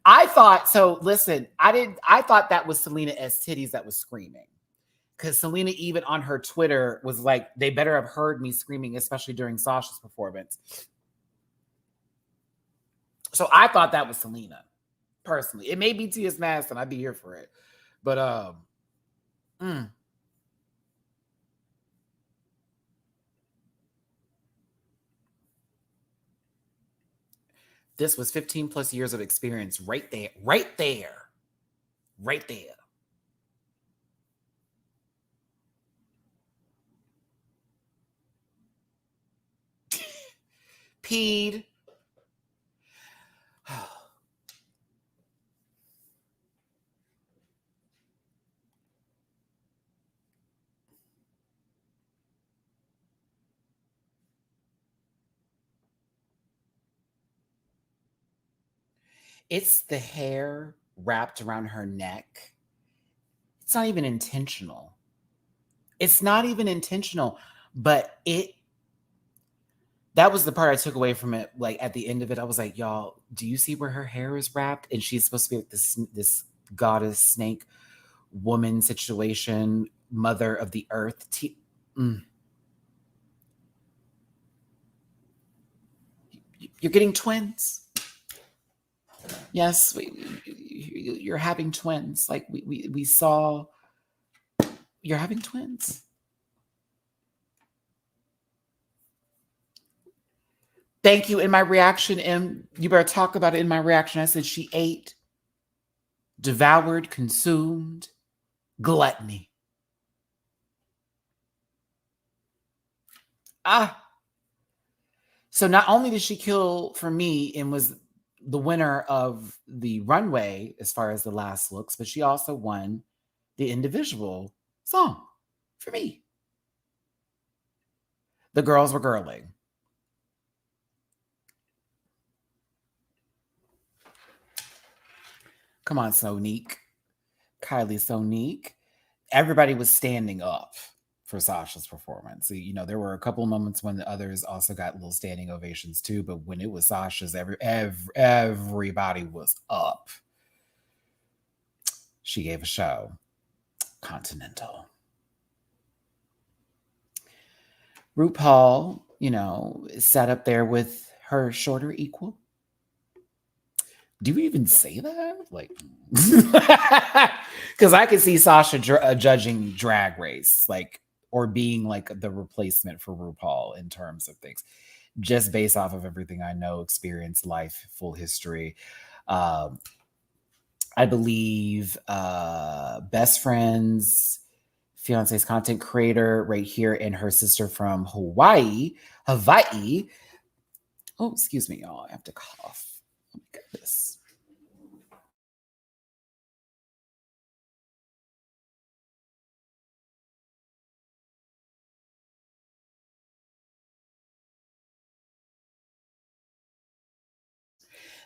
I thought, so listen, I thought that was Selena S. Titties that was screaming. Because Selena, even on her Twitter, was like, they better have heard me screaming, especially during Sasha's performance. So I thought that was Selena, personally. It may be T.S. Madison. I'd be here for it. But, this was 15 plus years of experience right there. Right there. Right there. Peed. It's the hair wrapped around her neck. It's not even intentional. It's not even intentional, but that was the part I took away from it. Like at the end of it, I was like, y'all, do you see where her hair is wrapped? And she's supposed to be like this goddess snake woman situation, mother of the earth. You're getting twins. Yes, you're having twins. Like we saw, you're having twins. Thank you. In my reaction, and you better talk about it. In my reaction, I said she ate, devoured, consumed, gluttony. So not only did she kill for me and was the winner of the runway as far as the last looks, but she also won the individual song for me. The girls were girling. Come on, Sonique. Kylie Sonique. Everybody was standing up for Sasha's performance. You know, there were a couple of moments when the others also got little standing ovations too, but when it was Sasha's, everybody was up. She gave a show. Continental. RuPaul, you know, sat up there with her shorter equal. Do we even say that? Like, because I could see Sasha judging Drag Race, like, or being like the replacement for RuPaul in terms of things, just based off of everything I know, experience, life, full history. I believe Best Friends fiance's content creator right here, and her sister from Hawaii. Oh, excuse me, y'all. I have to cough. Oh my goodness.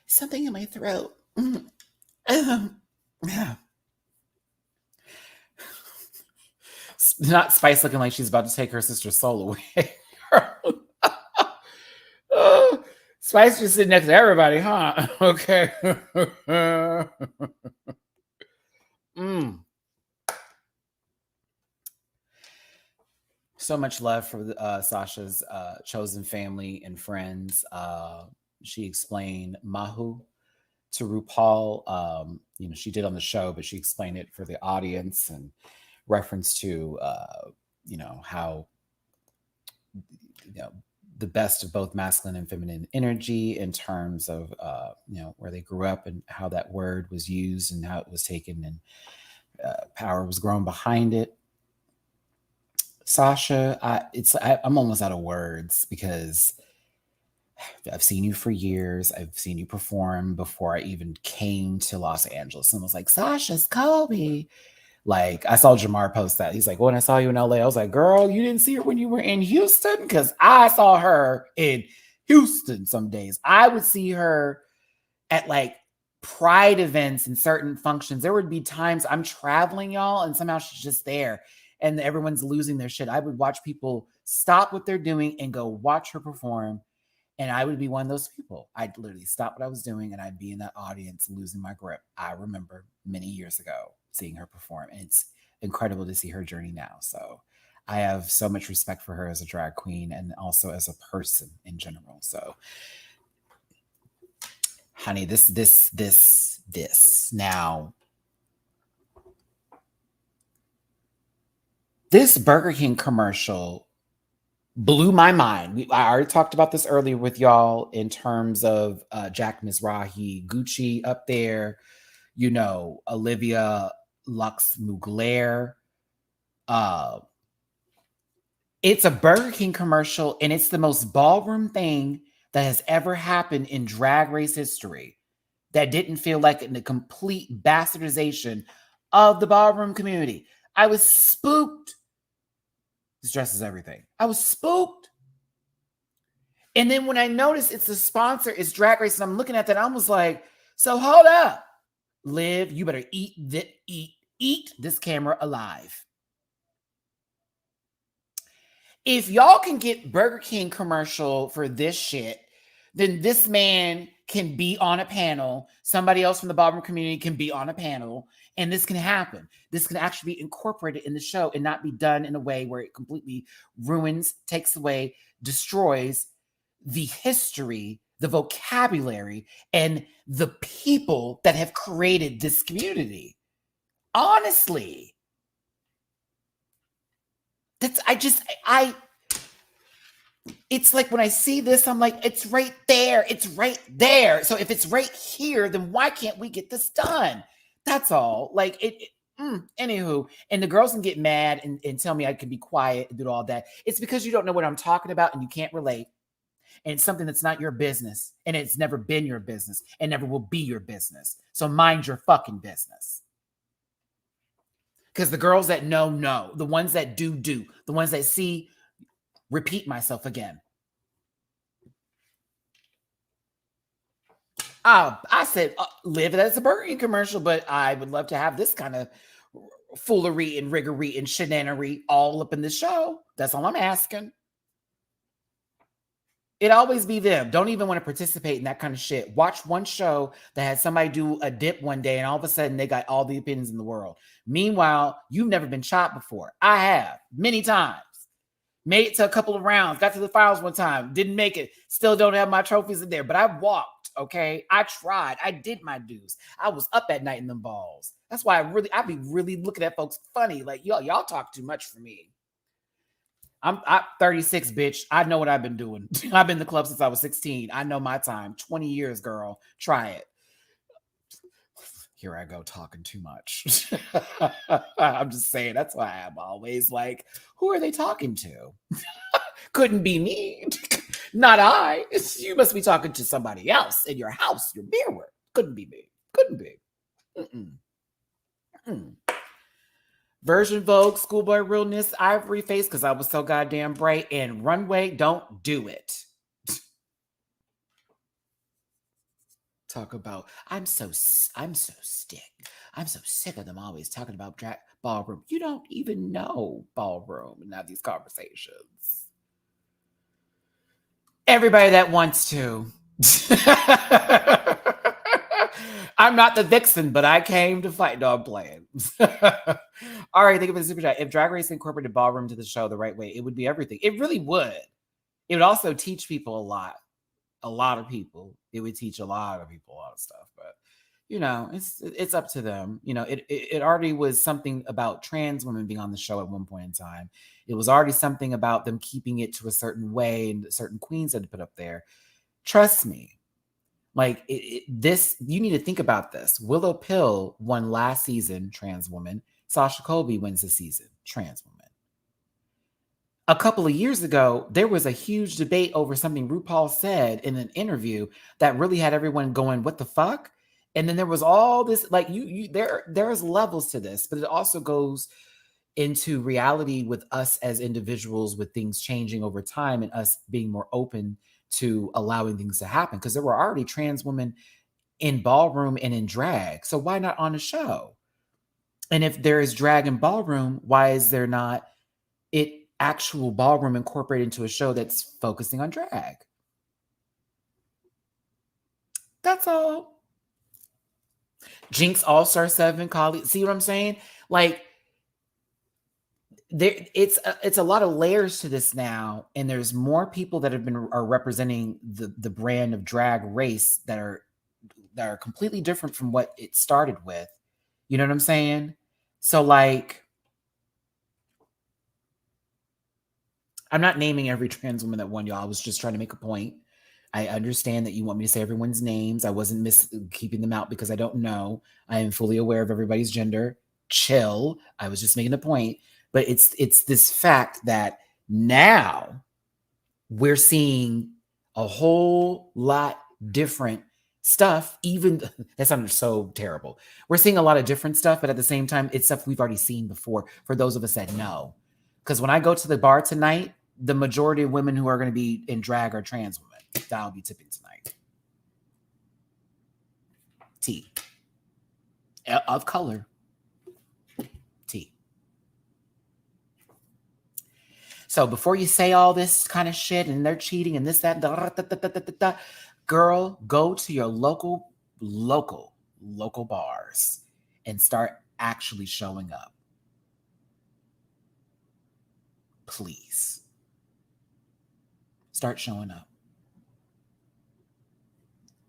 Something in my throat. Not Spice looking like she's about to take her sister's soul away. Spice just sitting next to everybody, huh? Okay. So much love for Sasha's chosen family and friends. She explained Mahu to RuPaul. She did on the show, but she explained it for the audience and reference to, how, the best of both masculine and feminine energy in terms of, where they grew up and how that word was used and how it was taken and power was grown behind it. Sasha, I'm almost out of words because I've seen you for years. I've seen you perform before I even came to Los Angeles. And was like, Sasha's Colby. Like, I saw Jamar post that. He's like, when I saw you in LA, I was like, girl, you didn't see her when you were in Houston? Because I saw her in Houston some days. I would see her at like pride events and certain functions. There would be times I'm traveling, y'all, and somehow she's just there and everyone's losing their shit. I would watch people stop what they're doing and go watch her perform. And I would be one of those people. I'd literally stop what I was doing and I'd be in that audience losing my grip. I remember many years ago seeing her perform. And it's incredible to see her journey now. So I have so much respect for her as a drag queen and also as a person in general. So, honey, this. Now, this Burger King commercial blew my mind. I already talked about this earlier with y'all in terms of Jack Mizrahi, Gucci up there, Olivia Lux Mugler. It's a Burger King commercial, and it's the most ballroom thing that has ever happened in Drag Race history that didn't feel like a complete bastardization of the ballroom community. I was spooked. This dress is everything. I was spooked. And then when I noticed it's the sponsor, it's Drag Race, and I'm looking at that, I was like, so hold up. Liv, you better eat this camera alive. If y'all can get Burger King commercial for this shit, then this man can be on a panel. Somebody else from the ballroom community can be on a panel, and this can happen. This can actually be incorporated in the show and not be done in a way where it completely ruins, takes away, destroys the history, the vocabulary, and the people that have created this community. Honestly. It's like when I see this, I'm like, it's right there. It's right there. So if it's right here, then why can't we get this done? That's all. Like anywho, and the girls can get mad and tell me I can be quiet and do all that. It's because you don't know what I'm talking about and you can't relate. And it's something that's not your business. And it's never been your business and never will be your business. So mind your fucking business. Because the girls that know. The ones that do. The ones that see, repeat myself again. I said, live it as a Burger King commercial, but I would love to have this kind of foolery and riggery and shenanery all up in the show. That's all I'm asking. It always be them. Don't even want to participate in that kind of shit. Watch one show that had somebody do a dip one day and all of a sudden they got all the opinions in the world. Meanwhile, you've never been chopped before. I have many times. Made it to a couple of rounds, got to the finals one time, didn't make it, still don't have my trophies in there, but I walked, okay? I tried, I did my dues. I was up at night in them balls. That's why I be really looking at folks funny, like, y'all talk too much for me. I'm 36, bitch. I know what I've been doing. I've been in the club since I was 16. I know my time. 20 years, girl. Try it. Here I go talking too much. I'm just saying, that's why I'm always like, who are they talking to? Couldn't be me. Not I. You must be talking to somebody else in your house, your mirror. Couldn't be me. Couldn't be. Mm-mm. Mm. Version Vogue, Schoolboy Realness, Ivory Face, because I was so goddamn bright, and Runway, don't do it. Talk about, I'm so sick. I'm so sick of them always talking about Ballroom. You don't even know Ballroom and have these conversations. Everybody that wants to. I'm not the vixen, but I came to fight. No, I'm playing. All right, think of it as a super chat. If Drag Race incorporated Ballroom to the show the right way, it would be everything. It really would. It would also teach people a lot. A lot of people. It would teach a lot of people a lot of stuff. But it's up to them. It already was something about trans women being on the show at one point in time. It was already something about them keeping it to a certain way and certain queens had to put up there. Trust me. Like this, you need to think about this. Willow Pill won last season, trans woman. Sasha Colby wins this season, trans woman. A couple of years ago, there was a huge debate over something RuPaul said in an interview that really had everyone going, what the fuck? And then there was all this, like there's levels to this, but it also goes into reality with us as individuals, with things changing over time and us being more open to allowing things to happen. Because there were already trans women in ballroom and in drag. So why not on a show? And if there is drag in ballroom, why is there not actual ballroom incorporated into a show that's focusing on drag? That's all. Jinx All-Star 7 colleague. See what I'm saying? Like, it's a lot of layers to this now, and there's more people that are representing the brand of drag race that are completely different from what it started with. You know what I'm saying? So like, I'm not naming every trans woman that won, y'all. I was just trying to make a point. I understand that you want me to say everyone's names. I wasn't keeping them out because I don't know. I am fully aware of everybody's gender. Chill. I was just making a point. But it's this fact that now we're seeing a whole lot different stuff. Even that sounded so terrible. We're seeing a lot of different stuff, but at the same time, it's stuff we've already seen before for those of us that know. Because when I go to the bar tonight, the majority of women who are going to be in drag are trans women. That'll be tipping tonight. T. Of color. T. So before you say all this kind of shit and they're cheating and this, that, girl, go to your local bars and start actually showing up. Please. Start showing up.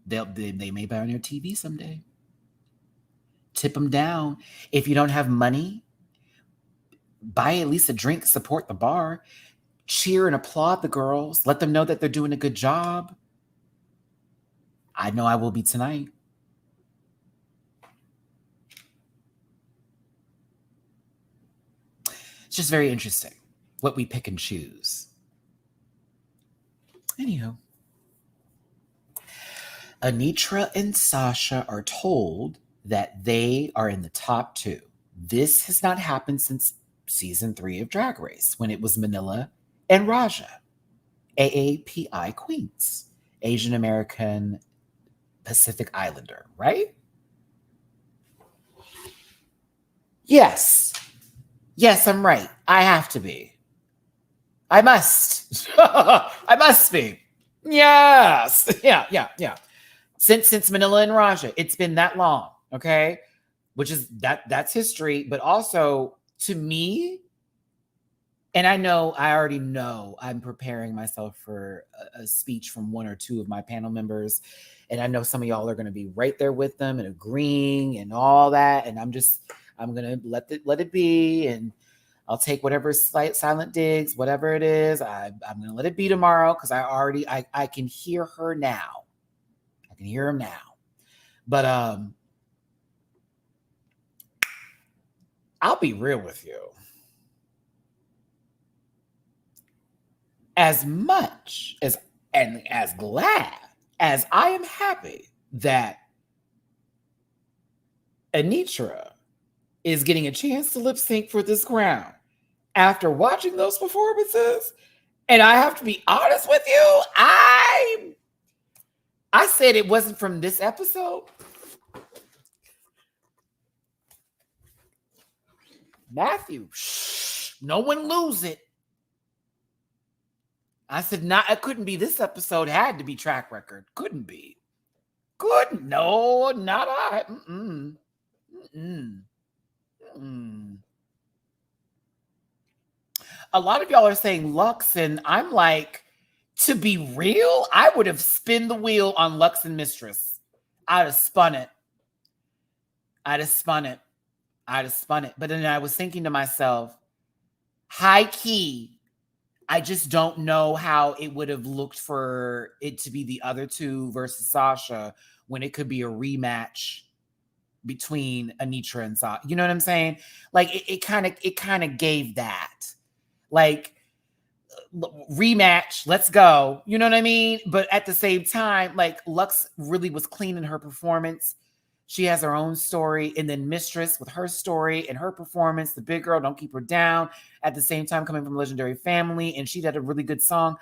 They may buy on your TV someday. Tip them down. If you don't have money, buy at least a drink, support the bar, cheer and applaud the girls, let them know that they're doing a good job. I know I will be tonight. It's just very interesting what we pick and choose. Anywho. Anitra and Sasha are told that they are in the top 2. This has not happened since season 3 of Drag Race, when it was Manila and Raja, AAPI Queens, Asian American Pacific Islander, right? Yes. Yes, I'm right. I have to be. I must. I must be. Yes. Yeah. Since Manila and Raja, it's been that long, okay? Which is that's history, but also to me, and I already know I'm preparing myself for a speech from one or two of my panel members, and I know some of y'all are going to be right there with them and agreeing and all that, and I'm going to let it be, and I'll take whatever silent digs, whatever it is. I'm going to let it be tomorrow because I can hear her now. I can hear him now. But I'll be real with you. As much as and as glad as I am happy that Anitra is getting a chance to lip sync for this crown, after watching those performances, and I have to be honest with you, I said it wasn't from this episode. Matthew, shh, no one lose it. I said, it couldn't be this episode. It had to be track record. Couldn't be. No, not I. A lot of y'all are saying Lux, and I'm like, to be real, I would have spun the wheel on Lux and Mistress. I'd have spun it. But then I was thinking to myself, high key, I just don't know how it would have looked for it to be the other two versus Sasha when it could be a rematch between Anitra and Sasha. You know what I'm saying? Like it kind of gave that. Like, rematch, let's go. You know what I mean? But at the same time, like, Lux really was clean in her performance. She has her own story. And then Mistress with her story and her performance, the big girl, don't keep her down. At the same time, coming from a legendary family, and she did a really good song.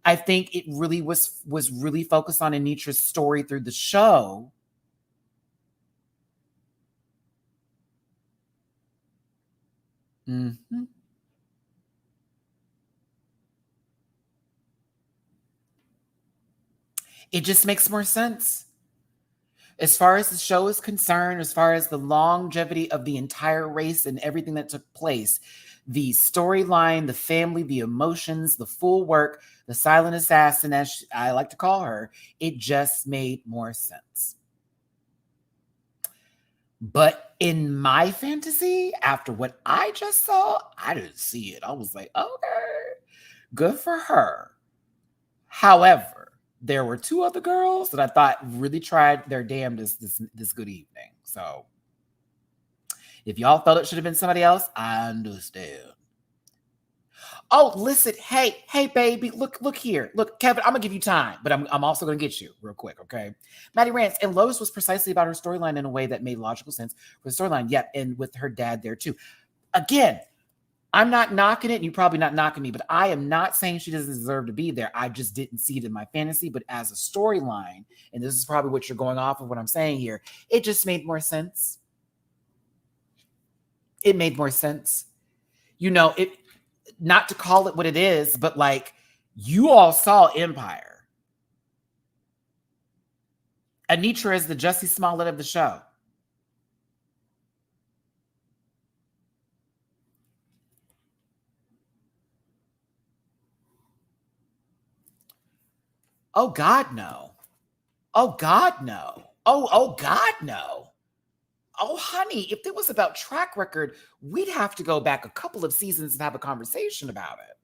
I think it really was really focused on Anitra's story through the show. Mm-hmm. It just makes more sense. As far as the show is concerned, as far as the longevity of the entire race and everything that took place, the storyline, the family, the emotions, the full work, the silent assassin, as I like to call her, it just made more sense. But in my fantasy, after what I just saw, I didn't see it. I was like, okay, good for her. However, there were two other girls that I thought really tried their damnedest this good evening. So if y'all felt it should have been somebody else, I understand. Oh, listen, hey, baby, look here. Look, Kevin, I'm gonna give you time, but I'm also gonna get you real quick, okay? Matty Rants, and Lotus was precisely about her storyline in a way that made logical sense for the storyline. Yep, and with her dad there too. Again, I'm not knocking it, and you're probably not knocking me, but I am not saying she doesn't deserve to be there. I just didn't see it in my fantasy, but as a storyline, and this is probably what you're going off of what I'm saying here, it just made more sense. It made more sense. You know, it, not to call it what it is, but like, you all saw Empire. Anitra is the Jussie Smollett of the show. Oh, God, no. Oh, God, no. Oh, God, no. Oh, honey, if it was about track record, we'd have to go back a couple of seasons and have a conversation about it.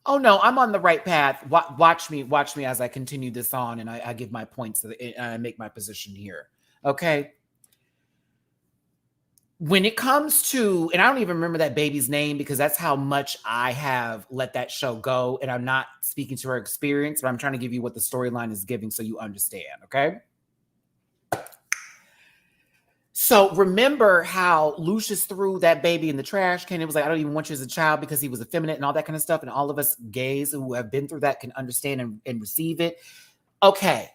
Oh, no, I'm on the right path. Watch me as I continue this on, and I give my points and I make my position here. Okay. When it comes to, and I don't even remember that baby's name because that's how much I have let that show go, and I'm not speaking to her experience, but I'm trying to give you what the storyline is giving so you understand, okay? So remember how Lucius threw that baby in the trash can? It was like, I don't even want you as a child because he was effeminate and all that kind of stuff, and all of us gays who have been through that can understand and receive it. Okay.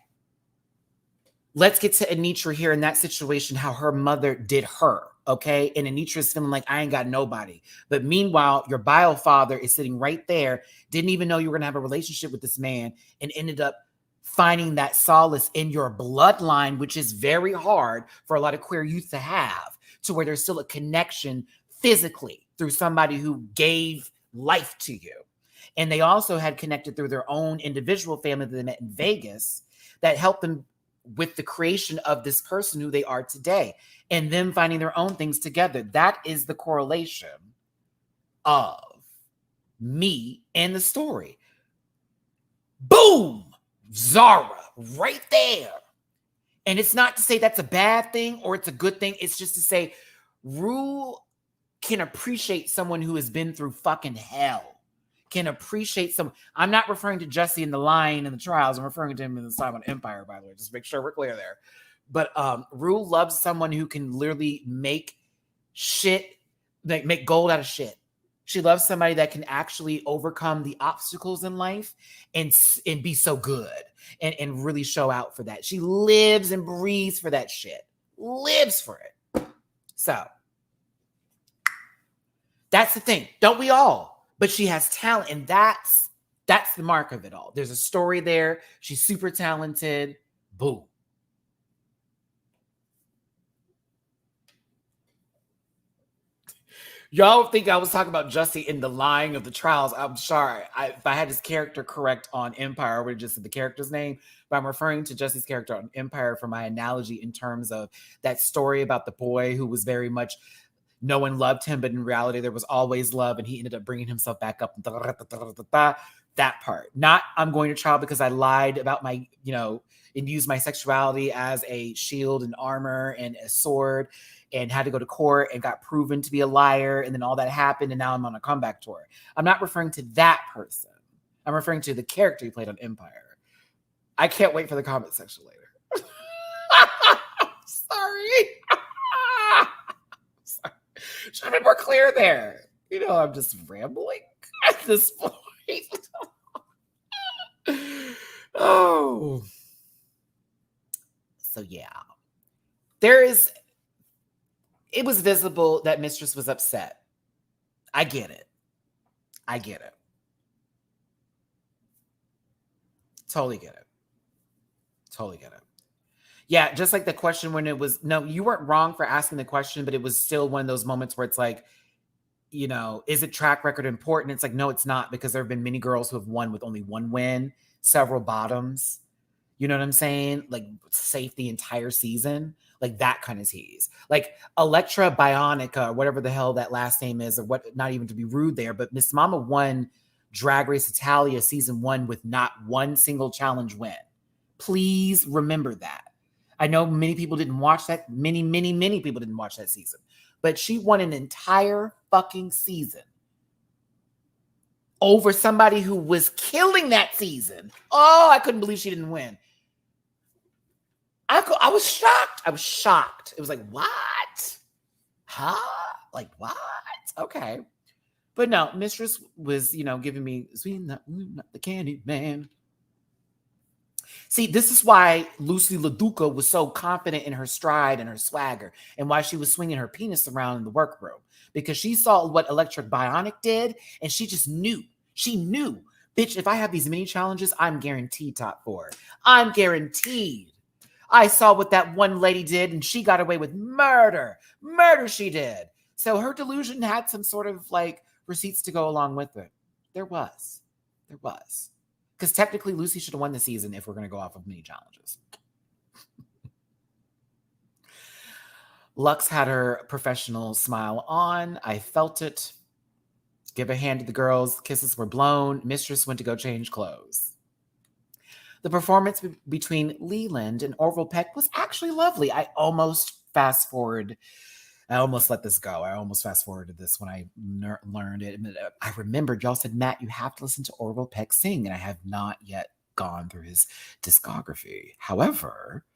Let's get to Anitra here in that situation, how her mother did her. Okay. And Anitra's feeling like, I ain't got nobody. But meanwhile, your bio father is sitting right there, didn't even know you were going to have a relationship with this man, and ended up finding that solace in your bloodline, which is very hard for a lot of queer youth to have, to where there's still a connection physically through somebody who gave life to you. And they also had connected through their own individual family that they met in Vegas that helped them with the creation of this person who they are today, and them finding their own things together. That is the correlation of me and the story. Boom! Zara, right there. And it's not to say that's a bad thing or it's a good thing. It's just to say Ru can appreciate someone who has been through fucking hell. Can appreciate someone. I'm not referring to Jesse in The Lion and the Trials. I'm referring to him in the Silent Empire, by the way. Just make sure we're clear there. But Ru loves someone who can literally make shit, like make gold out of shit. She loves somebody that can actually overcome the obstacles in life and be so good and really show out for that. She lives and breathes for that shit. Lives for it. So that's the thing. Don't we all? But she has talent, and that's the mark of it all. There's a story there. She's super talented. Boom. Y'all think I was talking about Jussie in The Lying of the Trials. I'm sorry. If I had his character correct on Empire, I would have just said the character's name. But I'm referring to Jussie's character on Empire for my analogy in terms of that story about the boy who was very much, no one loved him, but in reality, there was always love, and he ended up bringing himself back up. That part. Not, I'm going to trial because I lied about my, and used my sexuality as a shield and armor and a sword, and had to go to court and got proven to be a liar, and then all that happened, and now I'm on a comeback tour. I'm not referring to that person. I'm referring to the character he played on Empire. I can't wait for the comment section later. Sorry. Should have been more clear there. I'm just rambling at this point. Oh. So yeah. It was visible that Mistress was upset. I get it. Totally get it. Yeah, just like the question when it was, no, you weren't wrong for asking the question, but it was still one of those moments where it's like, is it track record important? It's like, no, it's not, because there have been many girls who have won with only one win, several bottoms. You know what I'm saying? Like, safe the entire season. Like that kind of tease. Like Electra Bionica, or whatever the hell that last name is, or what, not even to be rude there, but Miss Mama won Drag Race Italia season 1 with not one single challenge win. Please remember that. I know many people didn't watch that. Many people didn't watch that season. But she won an entire fucking season over somebody who was killing that season. Oh, I couldn't believe she didn't win. I was shocked. It was like, what? Huh? Like, what? Okay. But no, Mistress was, giving me sweet, not the candy man. See, this is why Lucy LaDuca was so confident in her stride and her swagger, and why she was swinging her penis around in the workroom, because she saw what Electric Bionic did, and she just knew. She knew, bitch, if I have these mini challenges, I'm guaranteed top 4. I'm guaranteed. I saw what that one lady did, and she got away with murder. Murder she did. So her delusion had some sort of like receipts to go along with it. There was. Because technically Lucy should have won the season if we're going to go off of mini challenges. Lux had her professional smile on. I felt it. Give a hand to the girls. Kisses were blown. Mistress went to go change clothes. The performance between Leland and Orville Peck was actually lovely. I almost let this go. I almost fast forwarded this when I learned it. I remembered y'all said, Matt, you have to listen to Orville Peck sing, and I have not yet gone through his discography. However,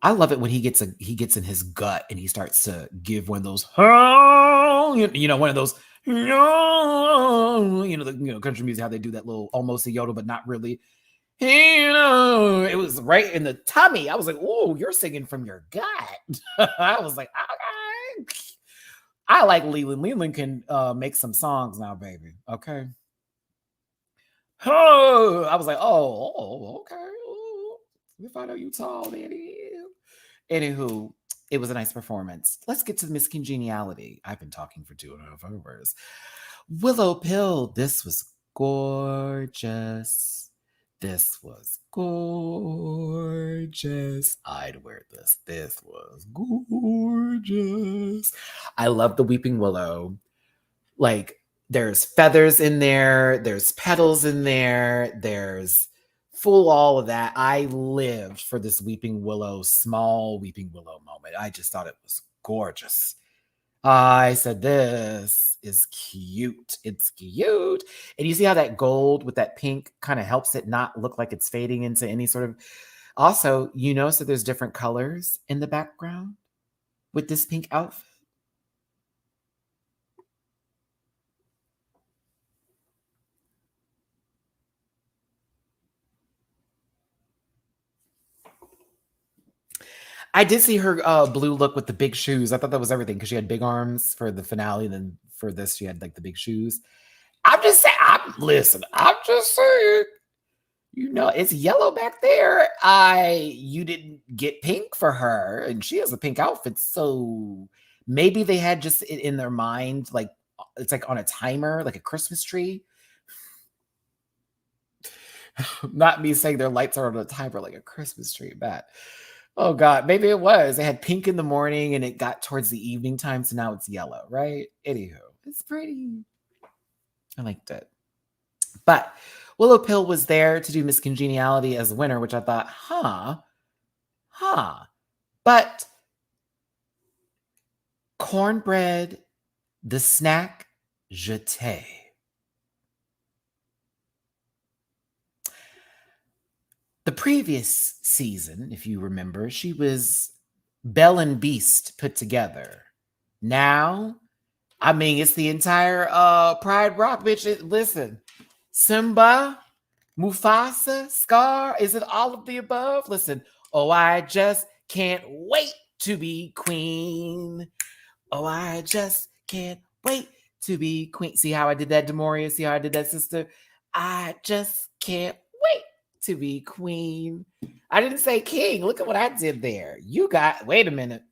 I love it when he gets in his gut and he starts to give one of those, one of those, country music, how they do that little almost a yodel, but not really. It was right in the tummy. I was like, oh, you're singing from your gut. I was like, okay. I like Leland. Leland can make some songs now, baby. Okay. Oh, I was like, oh, okay. Oh, if I know you tall, daddy. Anywho, it was a nice performance. Let's get to Miss Congeniality. I've been talking for 2.5 hours. Willow Pill. This was gorgeous. This was gorgeous. I'd wear this. This was gorgeous. I love the Weeping Willow. Like, there's feathers in there. There's petals in there. There's full all of that. I lived for this Weeping Willow, small Weeping Willow moment. I just thought it was gorgeous. I said, this is cute. It's cute. And you see how that gold with that pink kind of helps it not look like it's fading into any sort of. Also, you notice that there's different colors in the background with this pink outfit. I did see her blue look with the big shoes. I thought that was everything because she had big arms for the finale. Then for this, she had like the big shoes. I'm just saying. I'm just saying. You know, it's yellow back there. You didn't get pink for her, and she has a pink outfit. So maybe they had just it in their mind, like it's like on a timer, like a Christmas tree. Not me saying their lights are on a timer like a Christmas tree, but oh God, maybe it was. They had pink in the morning and it got towards the evening time, so now it's yellow, right? Anywho, it's pretty. I liked it. But Willow Pill was there to do Miss Congeniality as a winner, which I thought, huh. But cornbread, the snack, jeté. The previous season, if you remember, she was Belle and Beast put together. Now, I mean, it's the entire Pride Rock, bitch. Listen, Simba, Mufasa, Scar, is it all of the above? Listen, oh, I just can't wait to be queen. Oh, I just can't wait to be queen. See how I did that, Demoria? See how I did that, sister? I just can't wait to be queen. I didn't say king. Look at what I did there. Wait a minute.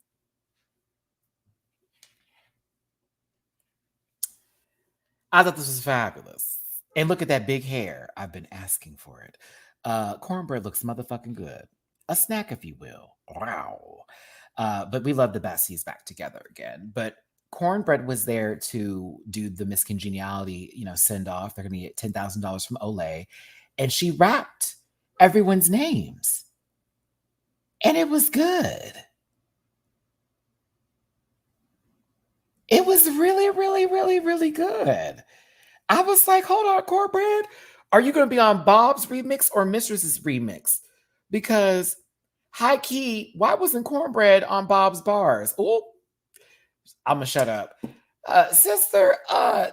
I thought this was fabulous. And look at that big hair. I've been asking for it. Cornbread looks motherfucking good. A snack, if you will. Wow. But we love the Bessies back together again. But Cornbread was there to do the Miss Congeniality, send off. They're going to get $10,000 from Olay. And she rapped everyone's names. And it was good. It was really, really, really, really good. I was like, hold on, Cornbread. Are you going to be on Bob's remix or Mistress's remix? Because high key, why wasn't Cornbread on Bob's bars? Oh, I'm going to shut up. Sister,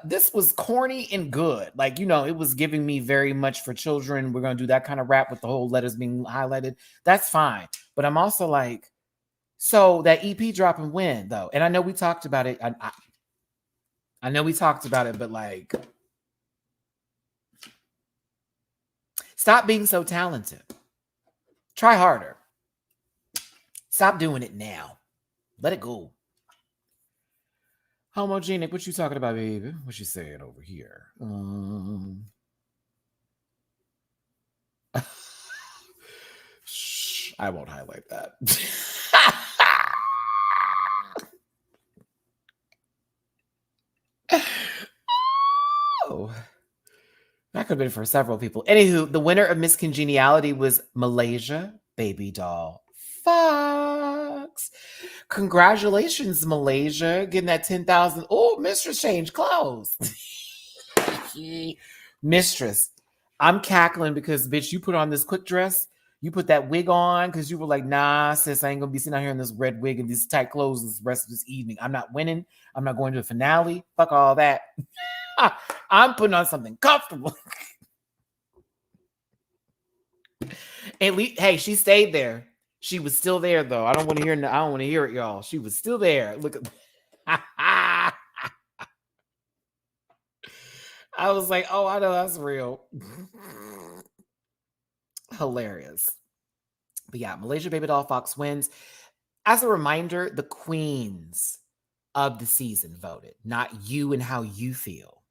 this was corny and good. Like, it was giving me very much for children. We're going to do that kind of rap with the whole letters being highlighted. That's fine. But I'm also like, so that EP dropping when, though? And I know we talked about it. I know we talked about it, but like, stop being so talented. Try harder. Stop doing it now. Let it go. Homogenic, what you talking about, baby? What you saying over here? Shh, I won't highlight that. Oh, that could have been for several people. Anywho, the winner of Miss Congeniality was Malaysia Baby Doll Fox. Congratulations, Malaysia, getting that 10,000. Oh, Mistress changed clothes. Mistress, I'm cackling because, bitch, you put on this quick dress. You put that wig on because you were like, nah, sis, I ain't gonna be sitting out here in this red wig and these tight clothes this rest of this evening. I'm not winning. I'm not going to a finale. Fuck all that. I'm putting on something comfortable. At least, hey, she stayed there. She was still there, though. I don't want to hear it, y'all. She was still there. Look at. I was like, oh, I know that's real. Hilarious. But yeah, Malaysia Baby Doll Fox wins. As a reminder, the queens of the season voted, not you and how you feel.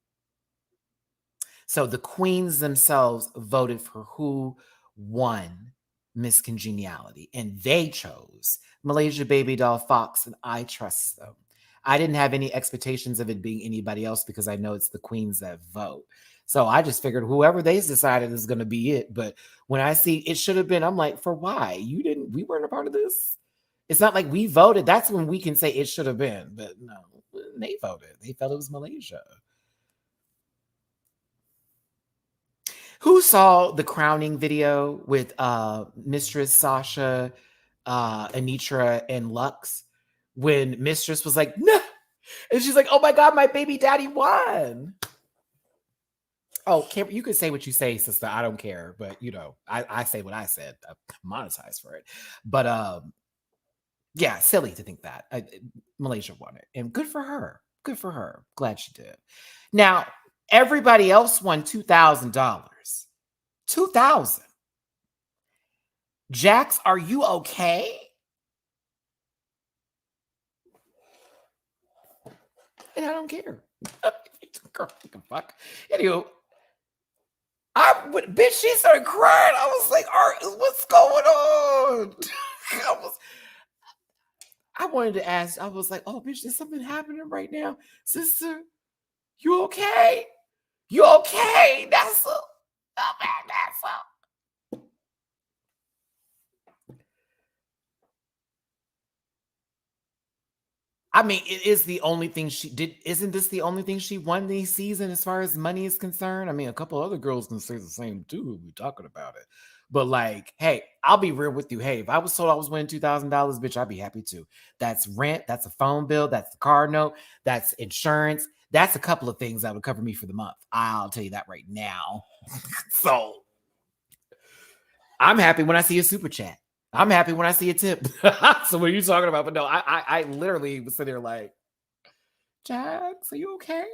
So the queens themselves voted for who won Miss Congeniality, and they chose Malaysia Baby Doll Fox, and I trust them. I didn't have any expectations of it being anybody else because I know it's the queens that vote. So I just figured whoever they decided is going to be it. But when I see it should have been, I'm like, for why? We weren't a part of this. It's not like we voted. That's when we can say it should have been. But no, they voted. They felt it was Malaysia. Who saw the crowning video with Mistress Sasha, Anitra, and Lux when Mistress was like, no, and she's like, oh my God, my baby daddy won. Oh, you can say what you say, sister. I don't care. But, I say what I said. I monetize for it. But, yeah, silly to think that. Malaysia won it. And good for her. Good for her. Glad she did. Now, everybody else won $2,000. $2,000. Jax, are you okay? And I don't care. Girl, fuck. Anyway, bitch, she started crying. I was like, what's going on? I wanted to ask, I was like, oh, bitch, there's something happening right now. Sister, you okay? You okay? That's a I mean, it is the only thing she did. Isn't this the only thing she won this season as far as money is concerned? I mean, a couple other girls can say the same too. We're talking about it. But like, hey, I'll be real with you. Hey, if I was told I was winning $2,000, bitch, I'd be happy too. That's rent. That's a phone bill. That's the car note. That's insurance. That's a couple of things that would cover me for the month. I'll tell you that right now. So I'm happy when I see a super chat. I'm happy when I see a tip. So what are you talking about? But no, I literally was sitting there like, Jax, are you okay?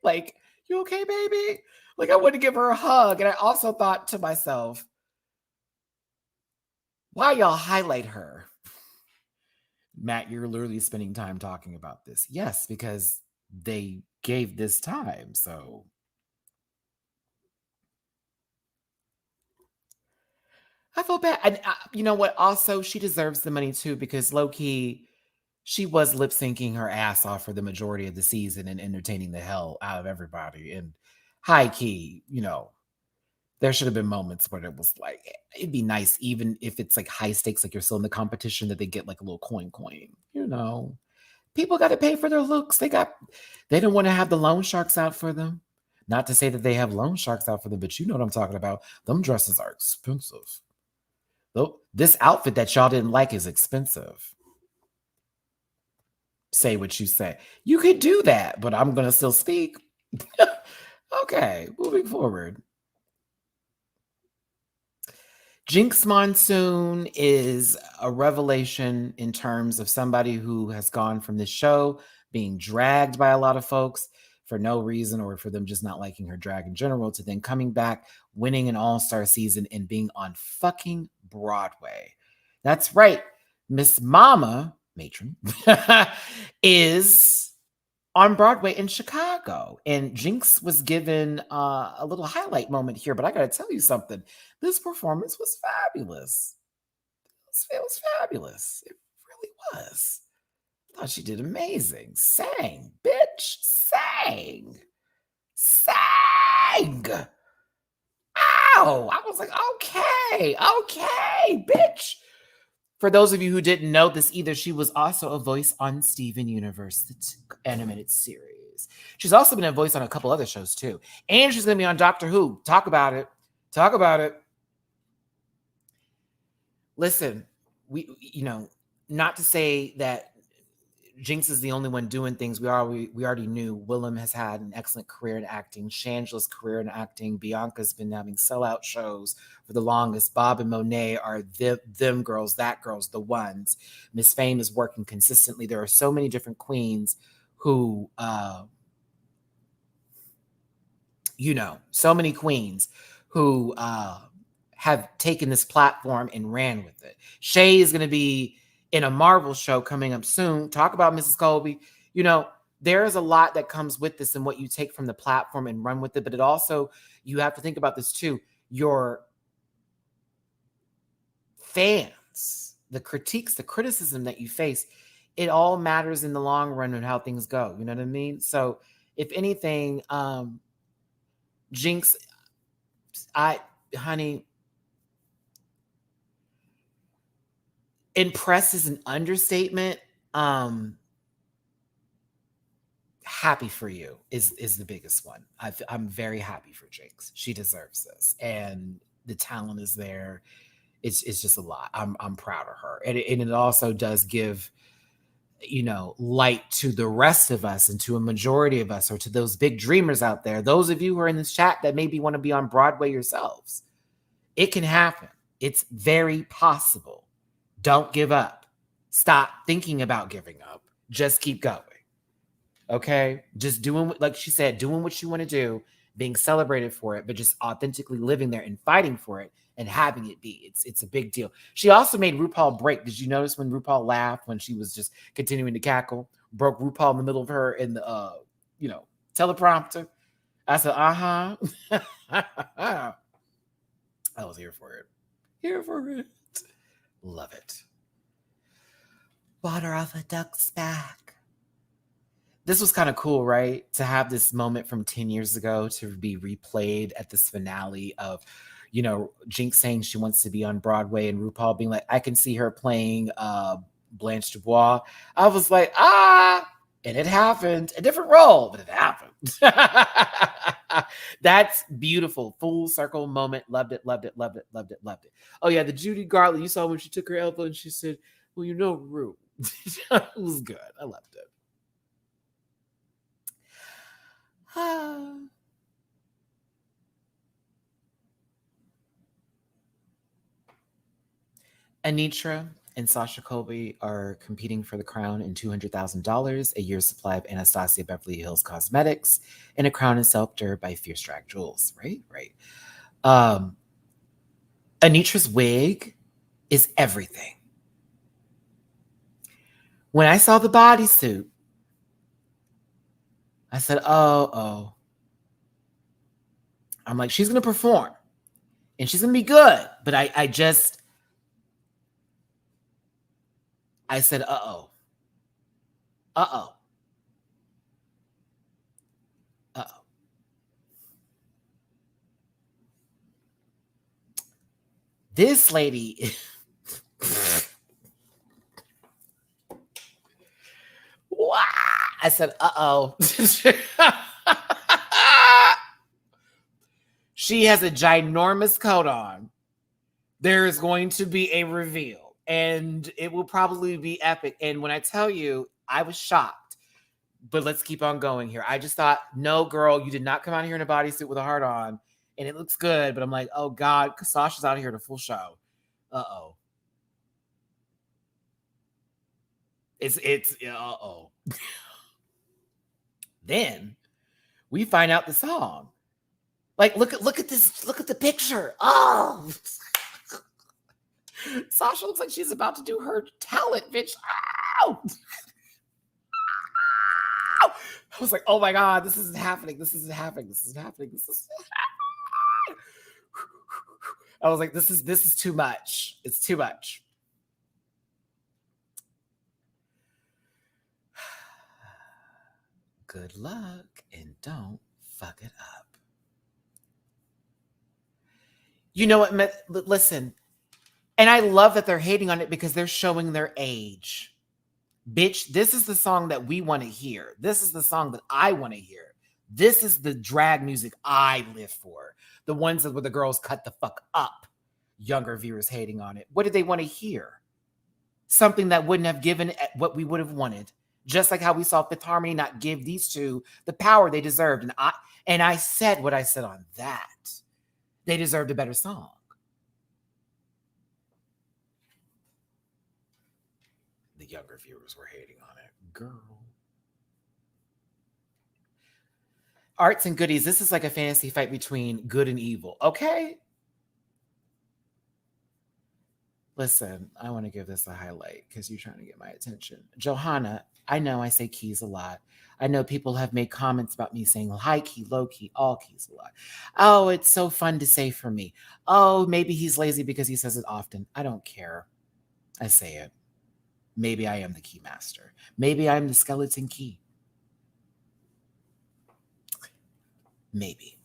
Like, you okay, baby? Like, I wanted to give her a hug. And I also thought to myself, why y'all highlight her? Matt, you're literally spending time talking about this. Yes, because they gave this time. So I feel bad. And you know what? Also, she deserves the money too, because low key, she was lip syncing her ass off for the majority of the season and entertaining the hell out of everybody. And high key, there should have been moments where it was like, it'd be nice, even if it's like high stakes, like you're still in the competition, that they get like a little coin. People got to pay for their looks. They don't want to have the loan sharks out for them. Not to say that they have loan sharks out for them, but you know what I'm talking about. Them dresses are expensive. This outfit that y'all didn't like is expensive. Say what you say. You could do that, but I'm going to still speak. Okay, moving forward. Jinx Monsoon is a revelation in terms of somebody who has gone from this show being dragged by a lot of folks for no reason or for them just not liking her drag in general to then coming back, winning an all-star season and being on fucking Broadway. That's right. Miss Mama, matron, is on Broadway in Chicago. And Jinx was given a little highlight moment here, but I got to tell you something. This performance was fabulous. It was fabulous. It really was. I thought she did amazing. Sang, bitch. Sang. Ow! I was like, okay, bitch. For those of you who didn't know this either, she was also a voice on Steven Universe, the animated series. She's also been a voice on a couple other shows too. And she's going to be on Doctor Who. Talk about it. Listen, we not to say that Jinx is the only one doing things. We already knew Willem has had an excellent career in acting. Shangela's career in acting. Bianca's been having sellout shows for the longest. Bob and Monet are them girls, that girls, the ones. Miss Fame is working consistently. There are so many different queens who, so many queens who have taken this platform and ran with it. Shay is going to be in a Marvel show coming up soon. Talk about Mrs. Colby. There's a lot that comes with this and what you take from the platform and run with it. But it also, you have to think about this too. Your fans, the critiques, the criticism that you face, it all matters in the long run and how things go. You know what I mean? So if anything, Jinx, honey, impressed is an understatement. Happy for you is the biggest one. I'm very happy for Jinx. She deserves this, and the talent is there. It's just a lot. I'm proud of her, and it also does give, light to the rest of us and to a majority of us, or to those big dreamers out there. Those of you who are in this chat that maybe want to be on Broadway yourselves, it can happen. It's very possible. Don't give up. Stop thinking about giving up. Just keep going. Okay? Just doing, like she said, doing what you want to do, being celebrated for it, but just authentically living there and fighting for it and having it be. It's a big deal. She also made RuPaul break. Did you notice when RuPaul laughed when she was just continuing to cackle? Broke RuPaul in the middle of her in the teleprompter. I said, uh-huh. I was here for it. Here for it. Love it. Water off a duck's back. This was kind of cool, right? To have this moment from 10 years ago to be replayed at this finale of, Jinx saying she wants to be on Broadway and RuPaul being like, I can see her playing Blanche Dubois. I was like, and it happened. A different role, but it happened. That's beautiful. Full circle moment. Loved it, loved it, loved it, loved it, loved it. Oh, yeah, the Judy Garland, you saw when she took her elbow and she said, well, Ru. It was good. I loved it. Anitra and Sasha Colby are competing for the crown and $200,000, a year's supply of Anastasia Beverly Hills cosmetics, and a crown and scepter by Fierce Drag Jewels. Right. Anitra's wig is everything. When I saw the bodysuit, I said, oh. I'm like, she's going to perform and she's going to be good. But I said, uh-oh. This lady, I said, uh-oh. She has a ginormous coat on. There is going to be a reveal, and it will probably be epic. And when I tell you, I was shocked. But let's keep on going here. I just thought, no, girl, you did not come out here in a bodysuit with a heart on, and it looks good. But I'm like, oh, God, Sasha's out here to full show. Uh-oh. It's uh-oh. Then we find out the song. Like, look at this. Look at the picture. Oh, Sasha looks like she's about to do her talent, bitch. Ow! I was like, oh my God, this isn't happening. This isn't happening. This isn't happening. This is. I was like, this is too much. It's too much. Good luck and don't fuck it up. You know what? Listen, and I love that they're hating on it because they're showing their age. Bitch, this is the song that we want to hear. This is the song that I want to hear. This is the drag music I live for. The ones where the girls cut the fuck up. Younger viewers hating on it. What did they want to hear? Something that wouldn't have given what we would have wanted. Just like how we saw Fifth Harmony not give these two the power they deserved. And I said what I said on that. They deserved a better song. The younger viewers were hating on it. Girl. Arts and goodies. This is like a fantasy fight between good and evil. Okay? Listen, I want to give this a highlight because you're trying to get my attention. Johanna, I know I say keys a lot. I know people have made comments about me saying high key, low key, all keys a lot. Oh, it's so fun to say for me. Oh, maybe he's lazy because he says it often. I don't care. I say it. Maybe I am the key master. Maybe I'm the skeleton key. Maybe.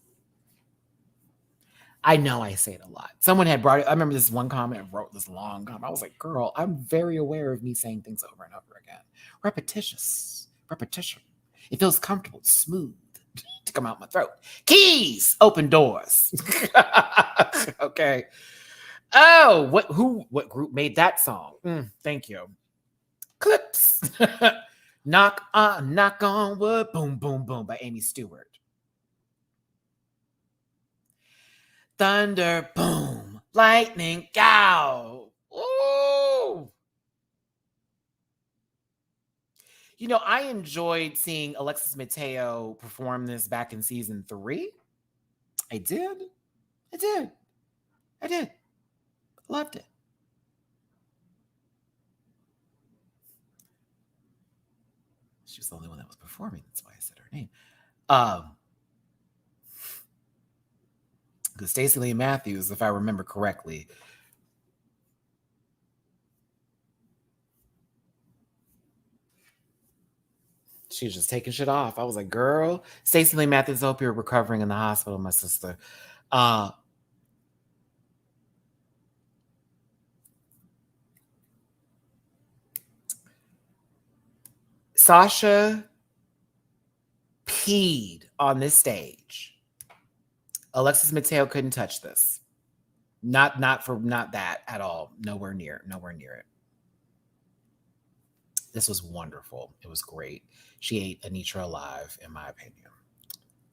I know I say it a lot. Someone had brought it. I remember this one comment and wrote this long comment. I was like, girl, I'm very aware of me saying things over and over again. Repetition. It feels comfortable, smooth to come out my throat. Keys, open doors. Okay. Oh, what group made that song? Thank you. Clips. Knock on wood, boom, boom, boom by Amy Stewart. Thunder, boom, lightning, gow. Ooh. You know, I enjoyed seeing Alexis Mateo perform this back in season 3. I did. Loved it. She was the only one that was performing. That's why I said her name. Because Stacey Lee Matthews, if I remember correctly, she was just taking shit off. I was like, girl, Stacey Lee Matthews, I hope you're recovering in the hospital, my sister. Sasha peed on this stage. Alexis Mateo couldn't touch this. Not that at all. Nowhere near it. This was wonderful. It was great. She ate Anitra alive, in my opinion.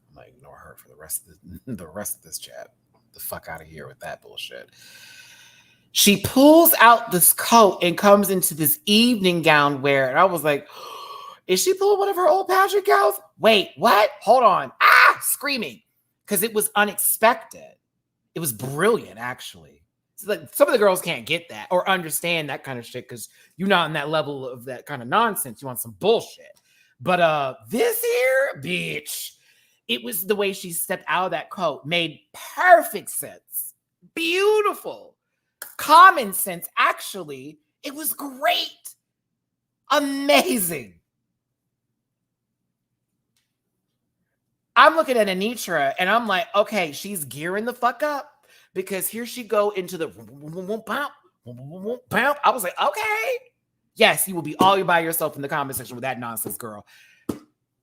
I'm gonna ignore her for the rest of this chat. The fuck out of here with that bullshit. She pulls out this coat and comes into this evening gown wear, and I was like, is she pulling one of her old pageant gowns? Wait, what? Hold on. Screaming. Because it was unexpected. It was brilliant, actually. So like, some of the girls can't get that or understand that kind of shit because you're not in that level of that kind of nonsense. You want some bullshit. But this here, bitch, it was the way she stepped out of that coat. Made perfect sense. Beautiful. Common sense, actually. It was great. Amazing. I'm looking at Anitra and I'm like, okay, she's gearing the fuck up because here she go into the I was like, okay. Yes, you will be all by yourself in the comment section with that nonsense, girl.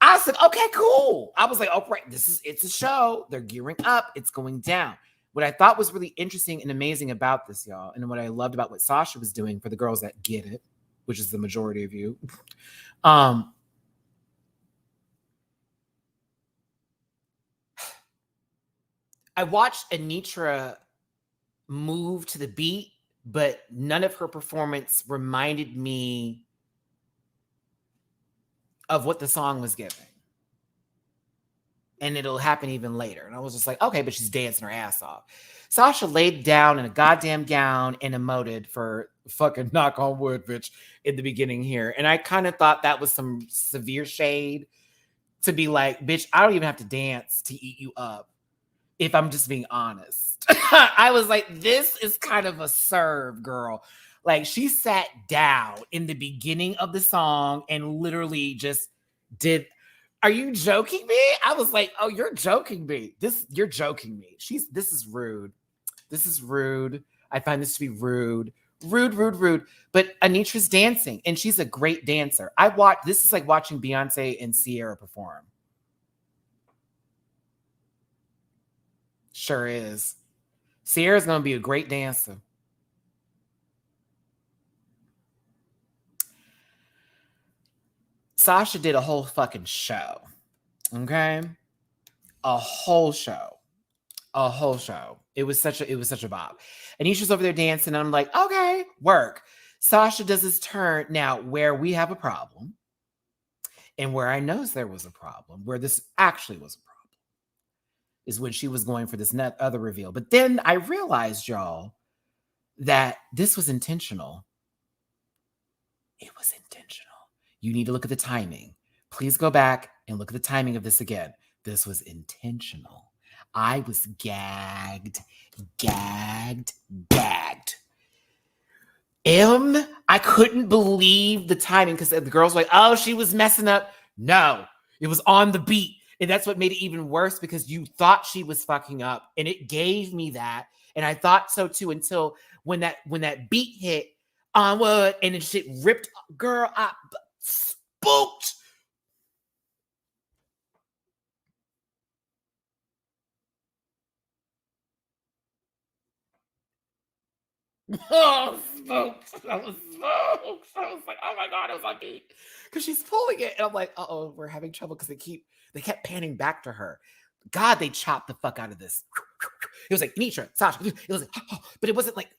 I said, okay, cool. I was like, oh, right, it's a show. They're gearing up. It's going down. What I thought was really interesting and amazing about this, y'all, and what I loved about what Sasha was doing for the girls that get it, which is the majority of you, I watched Anitra move to the beat, but none of her performance reminded me of what the song was giving. And it'll happen even later. And I was just like, okay, but she's dancing her ass off. Sasha laid down in a goddamn gown and emoted for fucking knock on wood, bitch, in the beginning here. And I kind of thought that was some severe shade to be like, bitch, I don't even have to dance to eat you up. If I'm just being honest. I was like, this is kind of a serve, girl. Like, she sat down in the beginning of the song and literally just did. Are you joking me? I was like, oh, you're joking me. You're joking me. This is rude. This is rude. I find this to be rude. Rude. But Anitra's dancing, and she's a great dancer. This is like watching Beyonce and Ciara perform. Sure is. Ciara's going to be a great dancer. Sasha did a whole fucking show. Okay? A whole show. It was such a bop. And Anisha's over there dancing, and I'm like, okay, work. Sasha does his turn. Now, where we have a problem, and where I know there was a problem, where this actually was a problem, is when she was going for this other reveal. But then I realized, y'all, that this was intentional. It was intentional. You need to look at the timing. Please go back and look at the timing of this again. This was intentional. I was gagged. I couldn't believe the timing because the girls were like, oh, she was messing up. No, it was on the beat. And that's what made it even worse because you thought she was fucking up. And it gave me that. And I thought so too until when that beat hit onward and then shit ripped. Girl, I spooked. Oh, spooked. I was spooked. I was like, oh my God, it was on beat. Because she's pulling it. And I'm like, uh-oh, we're having trouble because they kept panning back to her. God, they chopped the fuck out of this. It was like, Nitra, Sasha. It was like, oh, but it wasn't like,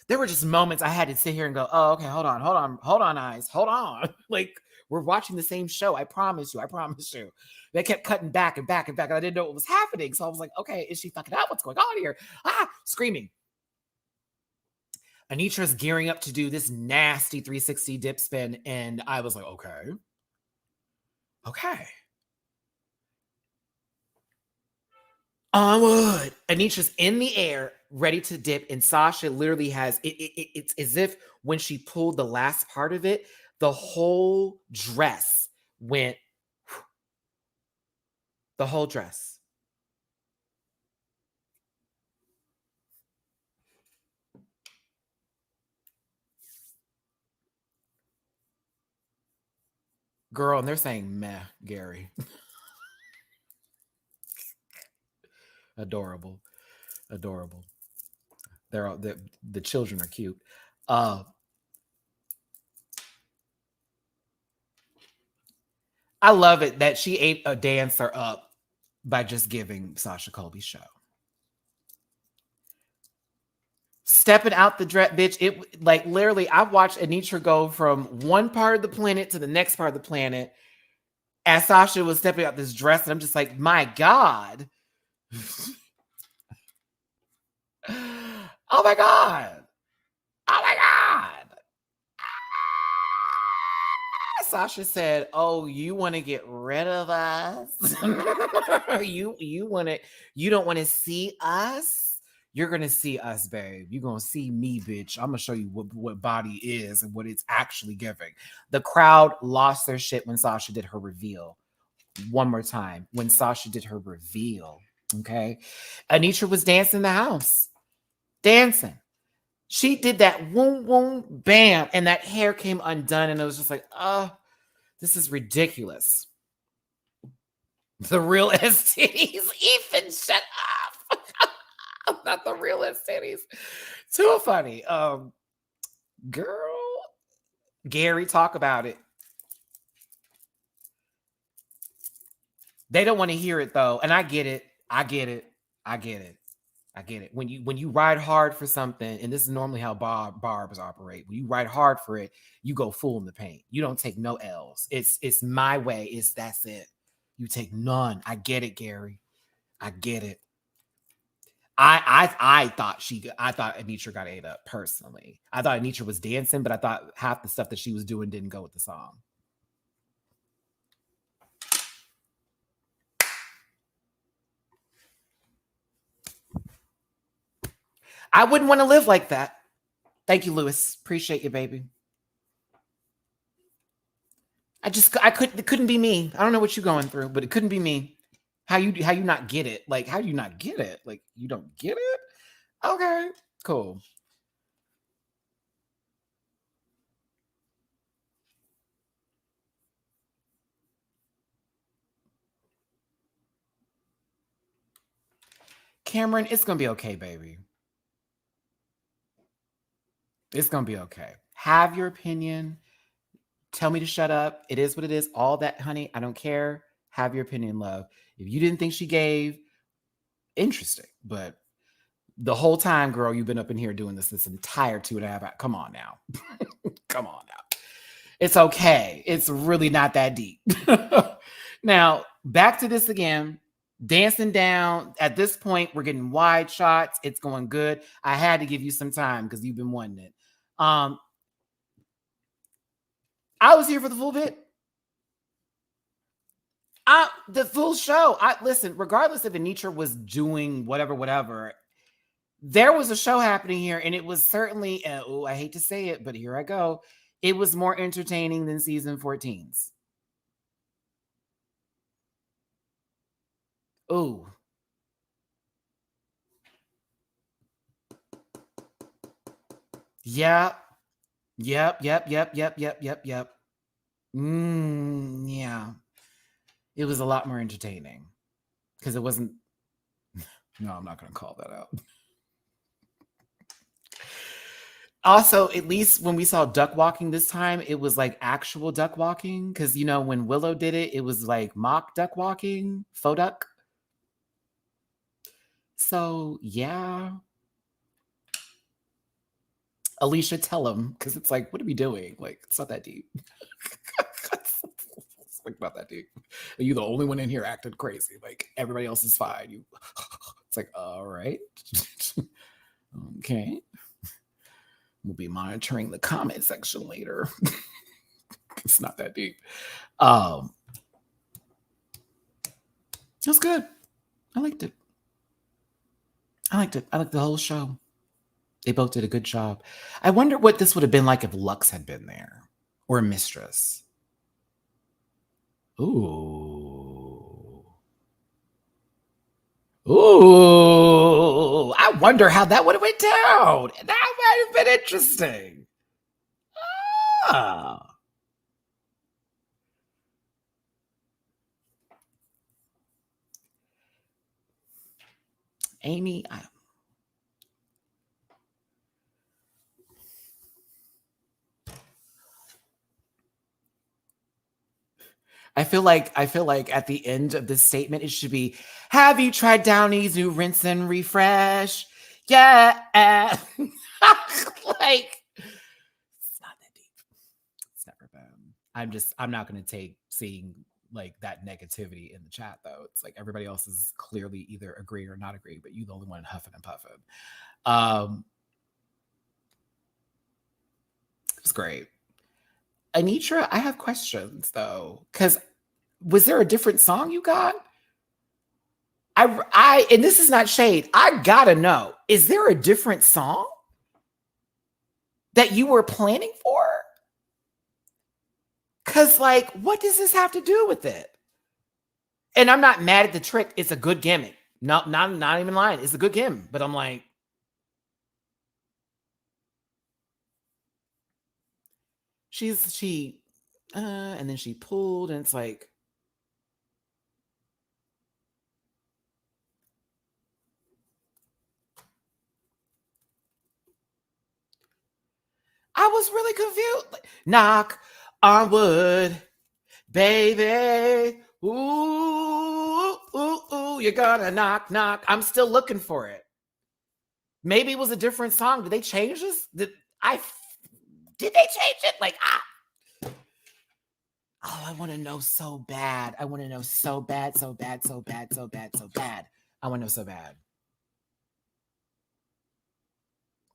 there were just moments I had to sit here and go, oh, okay, hold on, eyes, hold on. Like, we're watching the same show. I promise you. They kept cutting back and back and back. And I didn't know what was happening. So I was like, okay, is she fucking up? What's going on here? Screaming. Anitra's gearing up to do this nasty 360 dip spin. And I was like, okay. Onward. Anitra's in the air, ready to dip. And Sasha literally has, it's as if when she pulled the last part of it, the whole dress went, the whole dress. Girl, and they're saying, meh, Gary. Adorable. They're all, the children are cute. I love it that she ate a dancer up by just giving Sasha Colby's show. Stepping out the dress, bitch. It like literally, I watched Anitra go from one part of the planet to the next part of the planet as Sasha was stepping out this dress, and I'm just like, my God. Oh my God. Sasha said, oh, you want to get rid of us? you don't want to see us? You're going to see us, babe. You're going to see me, bitch. I'm going to show you what body is and what it's actually giving. The crowd lost their shit when Sasha did her reveal. One more time. When Sasha did her reveal, okay? Anitra was dancing in the house. Dancing. She did that woom, woom, bam, and that hair came undone, and it was just like, oh, this is ridiculous. The real STDs, Ethan, shut up. Not the real STDs. Too funny. Girl, Gary, talk about it. They don't want to hear it though, and I get it. When you ride hard for something, and this is normally how barbers operate. When you ride hard for it, you go full in the paint. You don't take no L's. It's my way. That's it. You take none. I get it, Gary. I get it. I thought Anitra got ate up personally. I thought Anitra was dancing, but I thought half the stuff that she was doing didn't go with the song. I wouldn't want to live like that. Thank you, Lewis. Appreciate you, baby. It couldn't be me. I don't know what you're going through, but it couldn't be me. How you not get it? Like, how do you not get it? Like, you don't get it? Okay, cool. Cameron, it's gonna be okay, baby. It's gonna be okay. Have your opinion. Tell me to shut up. It is what it is. All that, honey. I don't care. Have your opinion, love. If you didn't think she gave, interesting. But the whole time, girl, you've been up in here doing this entire 2.5 hours. Come on now. Come on now. It's okay. It's really not that deep. Now, back to this again. Dancing down. At this point, we're getting wide shots. It's going good. I had to give you some time because you've been wanting it. I was here for the full bit. The full show. Listen, regardless if Anitra was doing whatever, There was a show happening here, and it was certainly, oh, I hate to say it, but here I go. It was more entertaining than season 14's. Oh. Yeah. Yep. Yeah. It was a lot more entertaining because it wasn't. No, I'm not going to call that out. Also, at least when we saw duck walking this time, it was like actual duck walking. Because, you know, when Willow did it, it was like mock duck walking, faux duck. So, yeah. Alicia, tell him. Because it's like, what are we doing? Like, it's not that deep. It's like not that deep. Are you the only one in here acting crazy? Like, everybody else is fine. You, it's like, all right. Okay. We'll be monitoring the comment section later. It's not that deep. It was good. I liked it. I liked the whole show. They both did a good job. I wonder what this would have been like if Lux had been there or Mistress. Ooh. Ooh. I wonder how that would have went down. That might have been interesting. Ah. Amy, I feel like at the end of this statement, it should be, have you tried Downey's new rinse and refresh? Yeah. Like, it's not that deep. It's never been. I'm not going to take seeing like that negativity in the chat though. It's like everybody else is clearly either agree or not agree, but you the only one huffing and puffing. It was great. Anitra, I have questions though, because was there a different song you got? I and this is not shade. I gotta know, is there a different song that you were planning for? Because, like, what does this have to do with it? And I'm not mad at the trick. It's a good gimmick. Not even lying. It's a good gimmick. But I'm like, and then she pulled, and it's like, I was really confused. Like, knock on wood, baby. Ooh, ooh, ooh, you're gonna knock, knock. I'm still looking for it. Maybe it was a different song. Did they change this? Did they change it? Like, oh, I want to know so bad. I want to know so bad. I want to know so bad.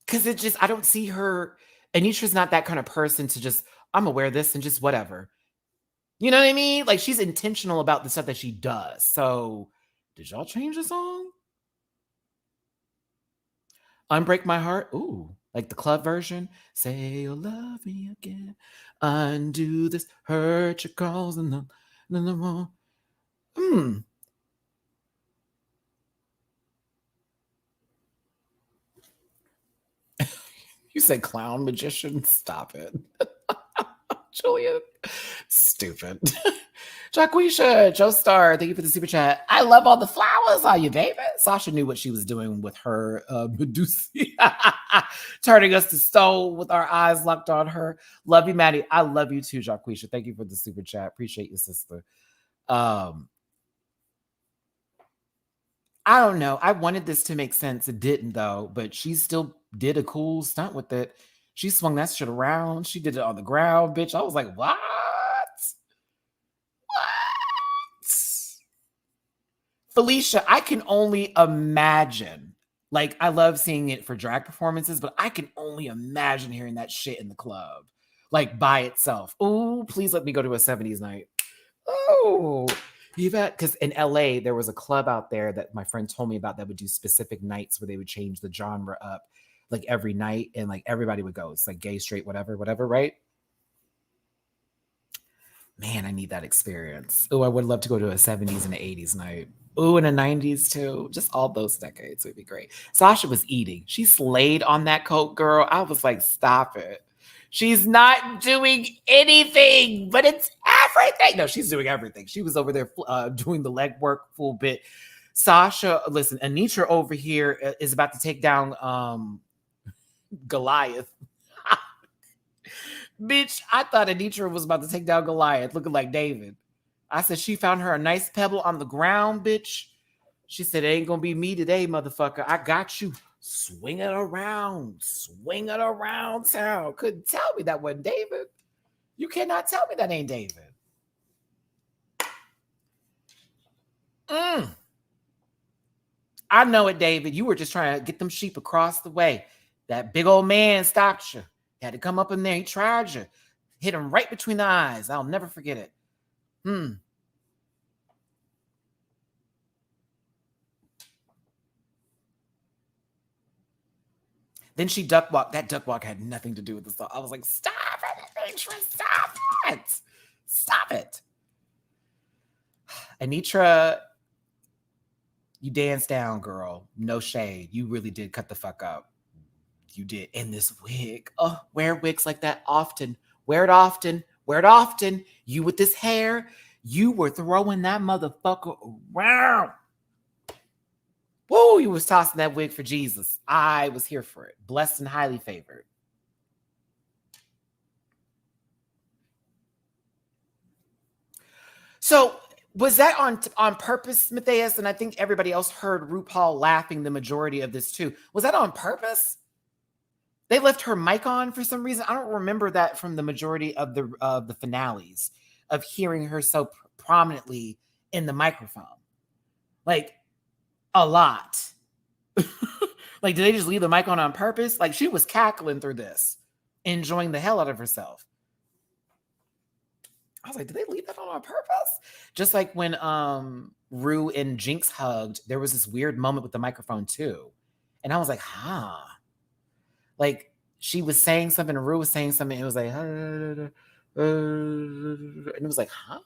Because it just, I don't see her. Anitra's not that kind of person to just, I'm gonna wear this and just whatever. You know what I mean? Like, she's intentional about the stuff that she does. So, did y'all change the song? Unbreak My Heart? Ooh, like the club version. Say you'll love me again. Undo this hurt your calls and the You said clown magician? Stop it. Julian. Stupid. Jaquisha, Joe Star, thank you for the super chat. I love all the flowers on you, baby. Sasha knew what she was doing with her Medusa. Turning us to stone with our eyes locked on her. Love you, Matty. I love you too, Jaquisha. Thank you for the super chat. Appreciate you, sister. I don't know. I wanted this to make sense. It didn't, though, but she still did a cool stunt with it. She swung that shit around. She did it on the ground, bitch. I was like, what? Felicia, I can only imagine. Like, I love seeing it for drag performances, but I can only imagine hearing that shit in the club, like by itself. Oh, please let me go to a 70s night. Oh, You've had, because in LA, there was a club out there that my friend told me about that would do specific nights where they would change the genre up like every night and like everybody would go. It's like gay, straight, whatever, right? Man, I need that experience. Oh, I would love to go to a 70s and an 80s night. Oh, and a 90s too. Just all those decades would be great. Sasha was eating. She slayed on that coke, girl. I was like, stop it. She's not doing anything, but it's everything. No, she's doing everything. She was over there doing the leg work full bit. Sasha, listen, Anitra over here is about to take down Goliath. Bitch, I thought Anitra was about to take down Goliath looking like David. I said she found her a nice pebble on the ground, bitch. She said, it ain't gonna be me today, motherfucker. I got you. Swing it around town. Couldn't tell me that wasn't David. You cannot tell me that ain't David. I know it, David. You were just trying to get them sheep across the way. That big old man stopped you. He had to come up in there. He tried you. Hit him right between the eyes. I'll never forget it. Then she duck walked. That duck walk had nothing to do with the song. I was like, stop it, Anitra, stop it. Stop it. Anitra, you danced down, girl. No shade. You really did cut the fuck up. You did. In this wig. Oh, wear wigs like that often. Wear it often. Wear it often. You with this hair, you were throwing that motherfucker around. Woo, you was tossing that wig for Jesus. I was here for it. Blessed and highly favored. So was that on purpose, Matthias? And I think everybody else heard RuPaul laughing the majority of this too. Was that on purpose? They left her mic on for some reason. I don't remember that from the majority of the finales of hearing her so prominently in the microphone. Like a lot. Like, did they just leave the mic on purpose? Like, she was cackling through this, enjoying the hell out of herself. I was like, did they leave that on purpose? Just like when Ru and Jinx hugged, there was this weird moment with the microphone too. And I was like, huh. Like, she was saying something, and Ru was saying something, and it was like, and it was like, huh?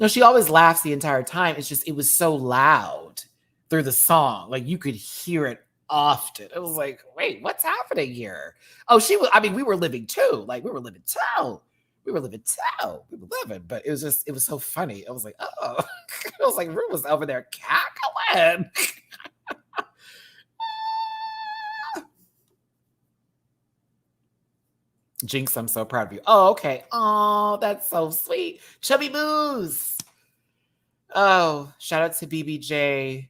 No, she always laughs the entire time. It's just, it was so loud through the song. Like, you could hear it often. It was like, wait, what's happening here? Oh, we were living too. Like, we were living too. But it was so funny. I was like, oh. It was like, Ru was over there cackling. Jinx, I'm so proud of you. Oh, okay. Oh, that's so sweet. Chubby Booze. Oh, shout out to BBJ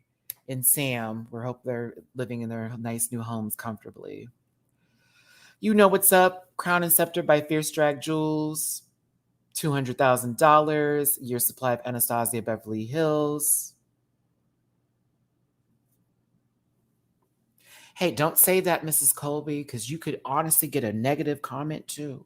and Sam. We hope they're living in their nice new homes comfortably. You know what's up. Crown and Scepter by Fierce Drag Jewels. $200,000. Year supply of Anastasia Beverly Hills. Hey, don't say that, Mrs. Colby, because you could honestly get a negative comment too.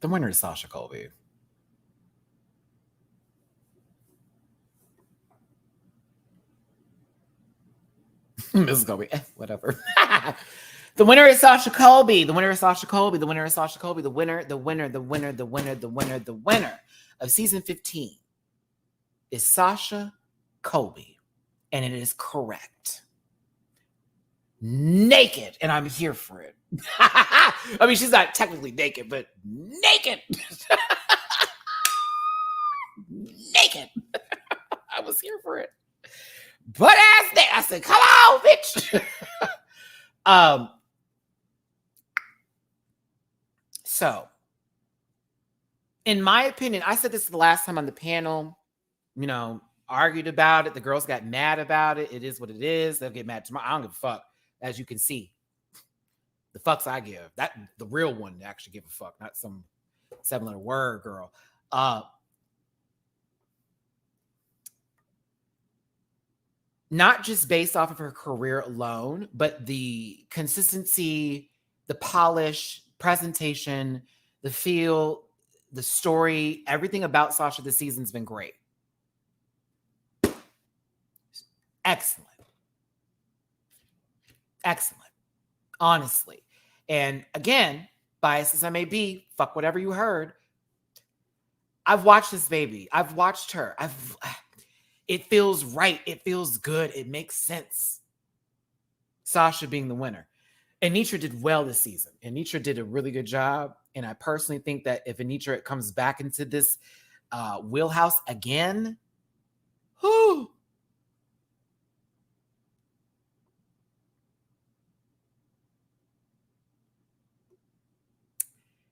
The winner is Sasha Colby. Mrs. Colby, whatever. The winner is Sasha Colby. The winner of season 15 is Sasha Colby. And it is correct. Naked. And I'm here for it. I mean, she's not technically naked, but naked. Naked. I was here for it. Butt ass day. I said, come on, bitch. So, in my opinion, I said this the last time on the panel, argued about it. The girls got mad about it. It is what it is. They'll get mad tomorrow. I don't give a fuck. As you can see, the fucks I give, the real one actually give a fuck, not some 7-letter word girl. not just based off of her career alone, but the consistency, the polish, presentation, the feel, the story, everything about Sasha this season's been great. Excellent. Excellent. Honestly. And again, biased as I may be, fuck whatever you heard. I've watched this baby. I've watched her. It feels right. It feels good. It makes sense. Sasha being the winner. Anitra did well this season. Anitra did a really good job. And I personally think that if Anitra comes back into this wheelhouse again, whoo,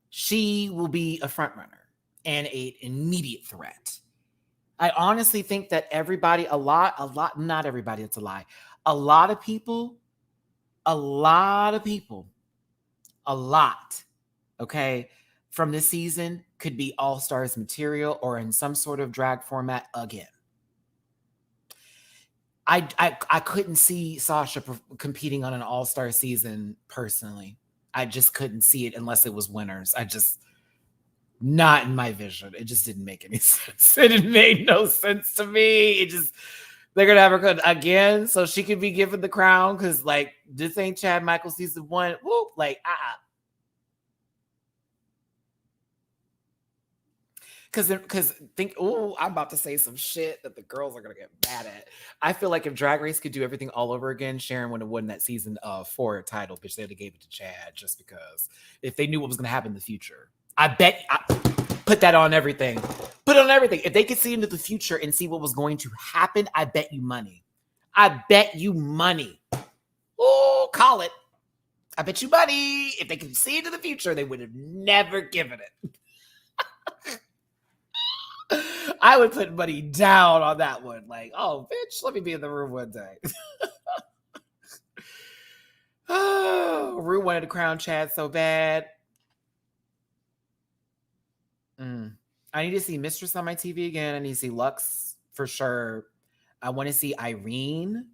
she will be a front runner and an immediate threat. I honestly think that everybody, not everybody, it's a lie. A lot of people, okay, from this season could be All-Stars material or in some sort of drag format again. I couldn't see Sasha competing on an All-Star season personally. I just couldn't see it unless it was winners. Not in my vision. It just didn't make any sense. It made no sense to me. They're going to have her again so she could be given the crown because, like, this ain't Chad Michael season 1. Whoop, like, Because I'm about to say some shit that the girls are going to get mad at. I feel like if Drag Race could do everything all over again, Sharon would have won that season 4 title, bitch. They would have gave it to Chad just because if they knew what was going to happen in the future. I put that on everything. Put it on everything. If they could see into the future and see what was going to happen, I bet you money. Oh, call it. I bet you money. If they could see into the future, they would have never given it. I would put money down on that one. Like, oh, bitch, let me be in the room one day. Oh, Rue wanted to crown Chad so bad. I need to see Mistress on my TV again. I need to see Lux for sure. I want to see Irene.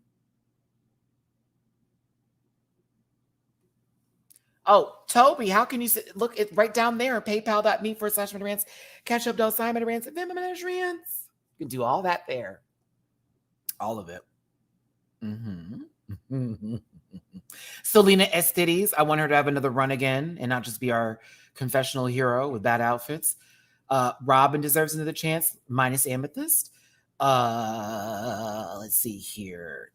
Oh, Toby, how can you look it right down there? PayPal.me/MattyRants. Catch up $MattyRants and Venmo MattyRants. You can do all that there. All of it. Selena Estides. I want her to have another run again and not just be our confessional hero with bad outfits. Robin deserves another chance, minus Amethyst. Let's see here.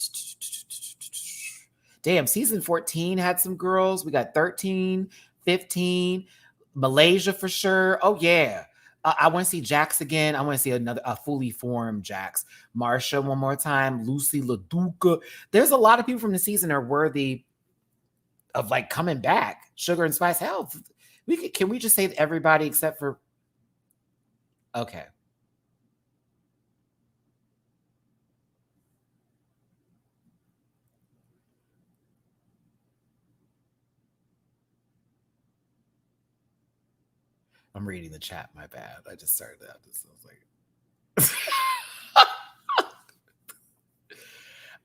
Damn, season 14 had some girls. We got 13, 15, Malaysia for sure. Oh, yeah. I want to see Jax again. I want to see a fully formed Jax. Marsha one more time. Lucy LaDuca. There's a lot of people from the season are worthy of like coming back. Sugar and Spice. Hell, can we just say everybody except for... Okay. I'm reading the chat. My bad. I just started out. This was like...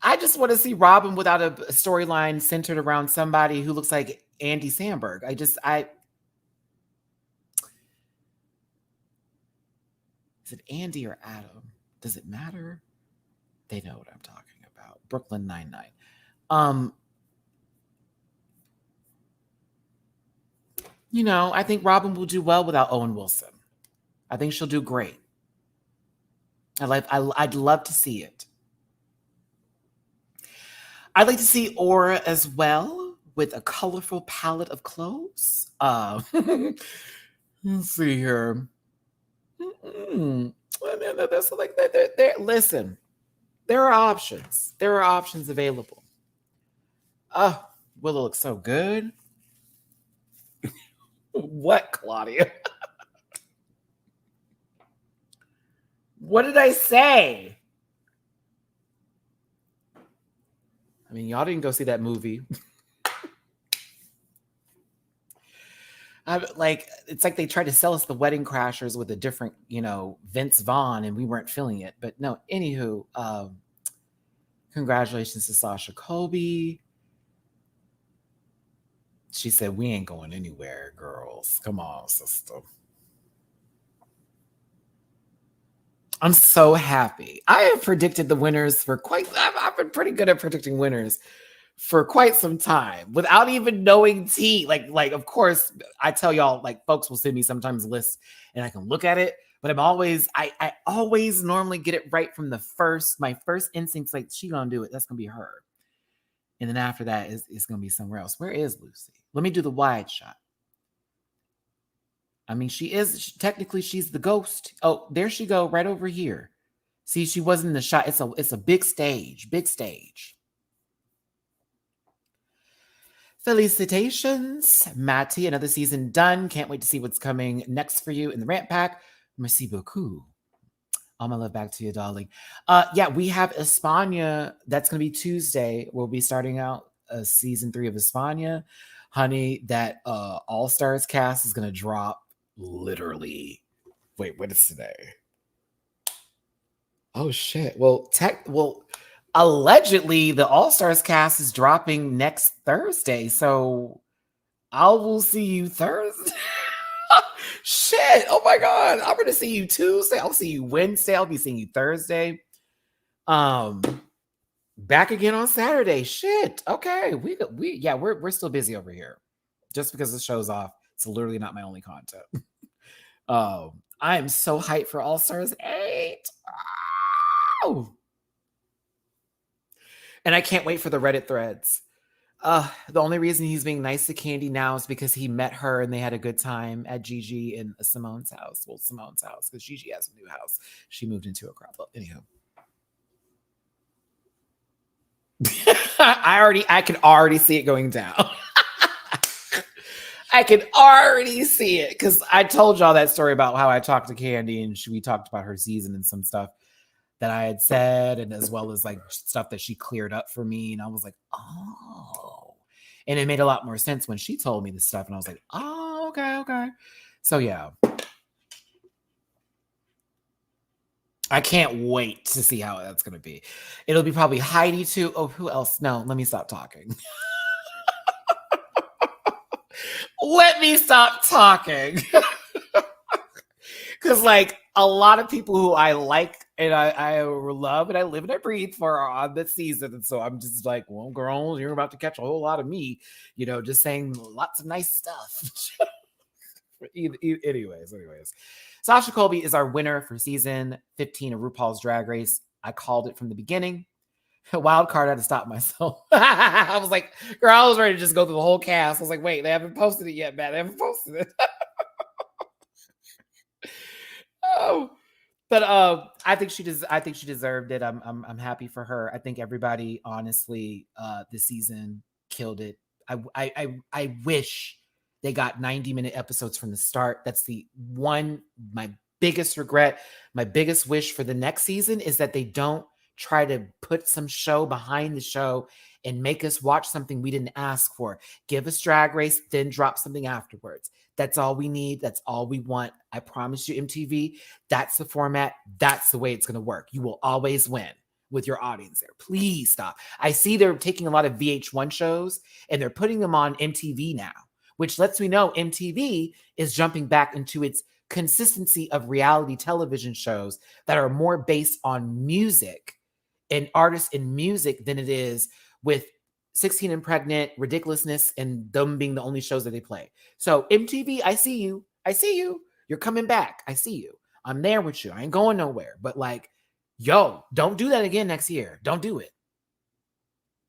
I just want to see Robin without a storyline centered around somebody who looks like Andy Samberg. Is it Andy or Adam? Does it matter? They know what I'm talking about. Brooklyn Nine-Nine. You know, I think Robin will do well without Owen Wilson. I think she'll do great. I'd love to see it. I'd like to see Aura as well with a colorful palette of clothes. Let's see here. Listen, there are options. There are options available. Oh, Willow looks so good. What, Claudia? What did I say? I mean, y'all didn't go see that movie. It's like they tried to sell us The Wedding Crashers with a different, Vince Vaughn, and we weren't feeling it. But no, anywho, Congratulations to Sasha Colby. She said, we ain't going anywhere, girls. Come on, sister. I'm so happy. I have predicted the winners for I've been pretty good at predicting winners for quite some time without even knowing tea. Like, of course, I tell y'all, like, folks will send me sometimes lists and I can look at it, but I always normally get it right from my first instinct's like, she gonna do it. That's gonna be her. And then after that is gonna be somewhere else. Where is Lucy? Let me do the wide shot. I mean, technically she's the ghost. Oh, there she go, right over here. See, she wasn't in the shot. It's a big stage, big stage. Felicitations, Matty. Another season done. Can't wait to see what's coming next for you in the Rant Pack. Merci beaucoup. All my love back to you, darling. Yeah, we have España. That's going to be Tuesday. We'll be starting out season 3 of España. Honey, that All Stars cast is going to drop literally. Wait, what is today? Oh shit. Well, allegedly the All Stars cast is dropping next Thursday. So I will see you Thursday. Shit. Oh my God. I'm gonna see you Tuesday. I'll see you Wednesday. I'll be seeing you Thursday. Back again on Saturday. Shit. Okay. We're still busy over here. Just because the show's off. It's literally not my only content. I am so hyped for All Stars 8. Oh. And I can't wait for the Reddit threads. The only reason he's being nice to Candy now is because he met her and they had a good time at Gigi and Simone's house. Well, Simone's house, because Gigi has a new house. She moved into a crop. Anyhow. I can already see it going down. I can already see it because I told y'all that story about how I talked to Candy and we talked about her season and some stuff that I had said, and as well as like stuff that she cleared up for me. And I was like, oh, and it made a lot more sense when she told me this stuff. And I was like, oh, okay. So yeah, I can't wait to see how that's going to be. It'll be probably Heidi too. Oh, who else? No, let me stop talking. Let me stop talking. Because like a lot of people who I like and I love and I live and I breathe for are on this season. And so I'm just like, well, girls, you're about to catch a whole lot of me, just saying lots of nice stuff. Anyways. Sasha Colby is our winner for season 15 of RuPaul's Drag Race. I called it from the beginning. Wild card, I had to stop myself. I was like, girl, I was ready to just go through the whole cast. I was like, wait, they haven't posted it yet, man. They haven't posted it. Oh, but I think she deserved it. I'm happy for her. I think everybody, honestly, this season killed it. I wish they got 90-minute episodes from the start. That's my biggest regret. My biggest wish for the next season is that they don't try to put some show behind the show and make us watch something we didn't ask for. Give us Drag Race, then drop something afterwards. That's all we need. That's all we want. I promise you, MTV, that's the format. That's the way it's going to work. You will always win with your audience there. Please stop. I see they're taking a lot of VH1 shows and they're putting them on MTV now, which lets me know MTV is jumping back into its consistency of reality television shows that are more based on music and artists in music than it is with 16 and Pregnant, Ridiculousness, and them being the only shows that they play. So MTV, I see you. You're coming back. I see you. I'm there with you. I ain't going nowhere. But like, yo, don't do that again next year. Don't do it.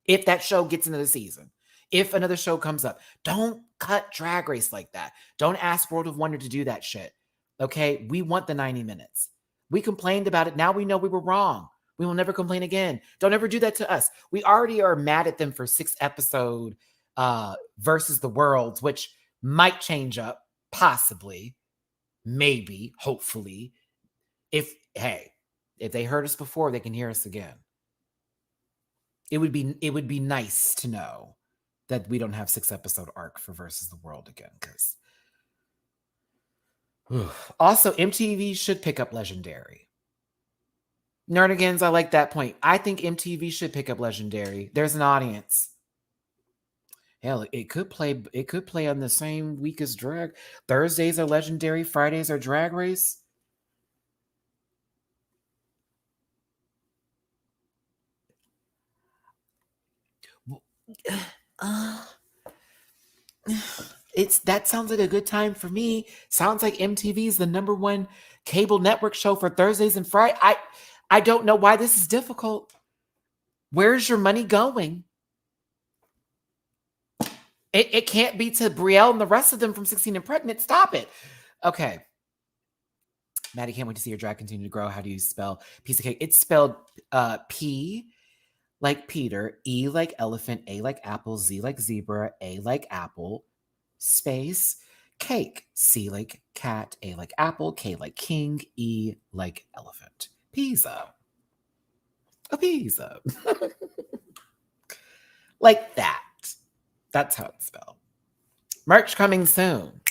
If that show gets into the season, if another show comes up, don't cut Drag Race like that. Don't ask World of Wonder to do that shit. Okay? We want the 90 minutes. We complained about it. Now we know we were wrong. We will never complain again. Don't ever do that to us. We already are mad at them for 6 episode versus the Worlds, which might change up, possibly, maybe, hopefully. If they heard us before, they can hear us again. It would be nice to know that we don't have 6 episode arc for versus the World again. Because also MTV should pick up Legendary. Nerdigans, I like that point. I think MTV should pick up Legendary. There's an audience. Hell, it could play. It could play on the same week as Drag. Thursdays are Legendary. Fridays are Drag Race. Uh, that sounds like a good time for me. Sounds like MTV is the number one cable network show for Thursdays and Friday. I don't know why this is difficult. Where's your money going? It can't be to Brielle and the rest of them from 16 and Pregnant. Stop it. Okay. Matty, can't wait to see your drag continue to grow. How do you spell piece of cake? It's spelled P like Peter, E like elephant, A like apple, Z like zebra, A like apple, space, cake, C like cat, A like apple, K like king, E like elephant. Pizza. A pizza. Like that. That's how it's spelled. Merch coming soon.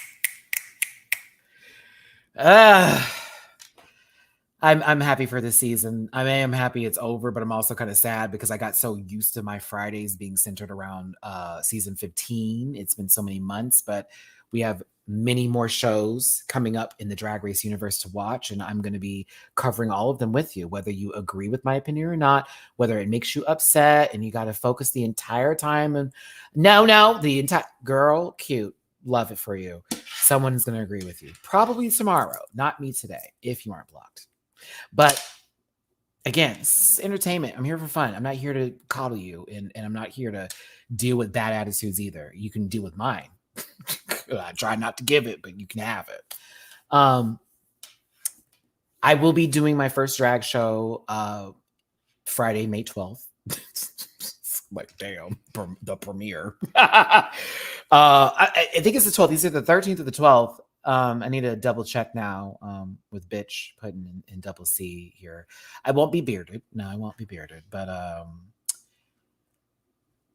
I'm happy for this season. I am happy it's over, but I'm also kind of sad because I got so used to my Fridays being centered around season 15. It's been so many months, but we have many more shows coming up in the Drag Race universe to watch, and I'm going to be covering all of them with you, whether you agree with my opinion or not, whether it makes you upset and you got to focus the entire time. And no, the entire girl, cute, love it for you. Someone's going to agree with you. Probably tomorrow, not me today, if you aren't blocked. But again, it's entertainment. I'm here for fun. I'm not here to coddle you, and I'm not here to deal with bad attitudes either. You can deal with mine. I try not to give it, but you can have it. I will be doing my first drag show Friday, May 12th. Like, damn, the premiere. I think it's the 12th. These are the 13th or the 12th. I need to double check now with bitch putting in double C here. I won't be bearded. No, I won't be bearded. But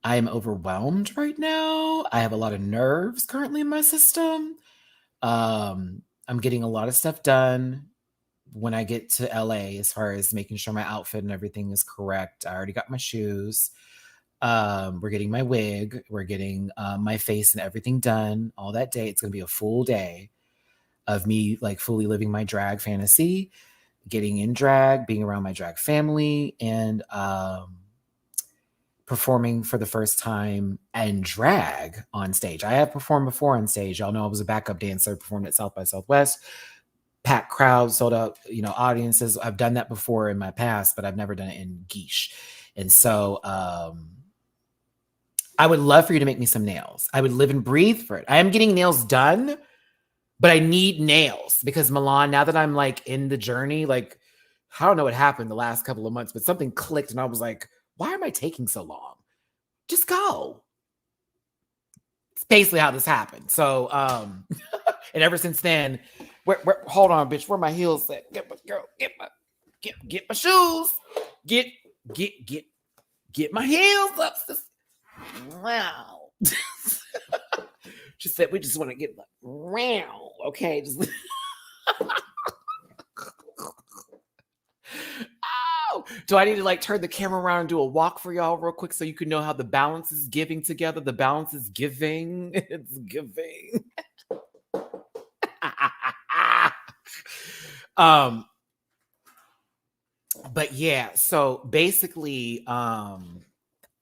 I am overwhelmed right now. I have a lot of nerves currently in my system. I'm getting a lot of stuff done when I get to LA as far as making sure my outfit and everything is correct. I already got my shoes. We're getting my wig. We're getting my face and everything done all that day. It's going to be a full day of me like fully living my drag fantasy, getting in drag, being around my drag family, and performing for the first time in drag on stage. I have performed before on stage. Y'all know I was a backup dancer, performed at South by Southwest, packed crowds, sold out, audiences. I've done that before in my past, but I've never done it in Geesh. And so I would love for you to make me some nails. I would live and breathe for it. I am getting nails done, but I need nails because Milan, now that I'm like in the journey, like I don't know what happened the last couple of months, but something clicked and I was like, why am I taking so long? Just go. It's basically how this happened. So, and ever since then, hold on, bitch, where my heels at? Get my shoes. Get my heels up. Wow. She said, we just want to get like, wow. Okay. Just oh, do I need to like turn the camera around and do a walk for y'all real quick so you can know how the balance is giving together? The balance is giving. It's giving. But yeah, so basically,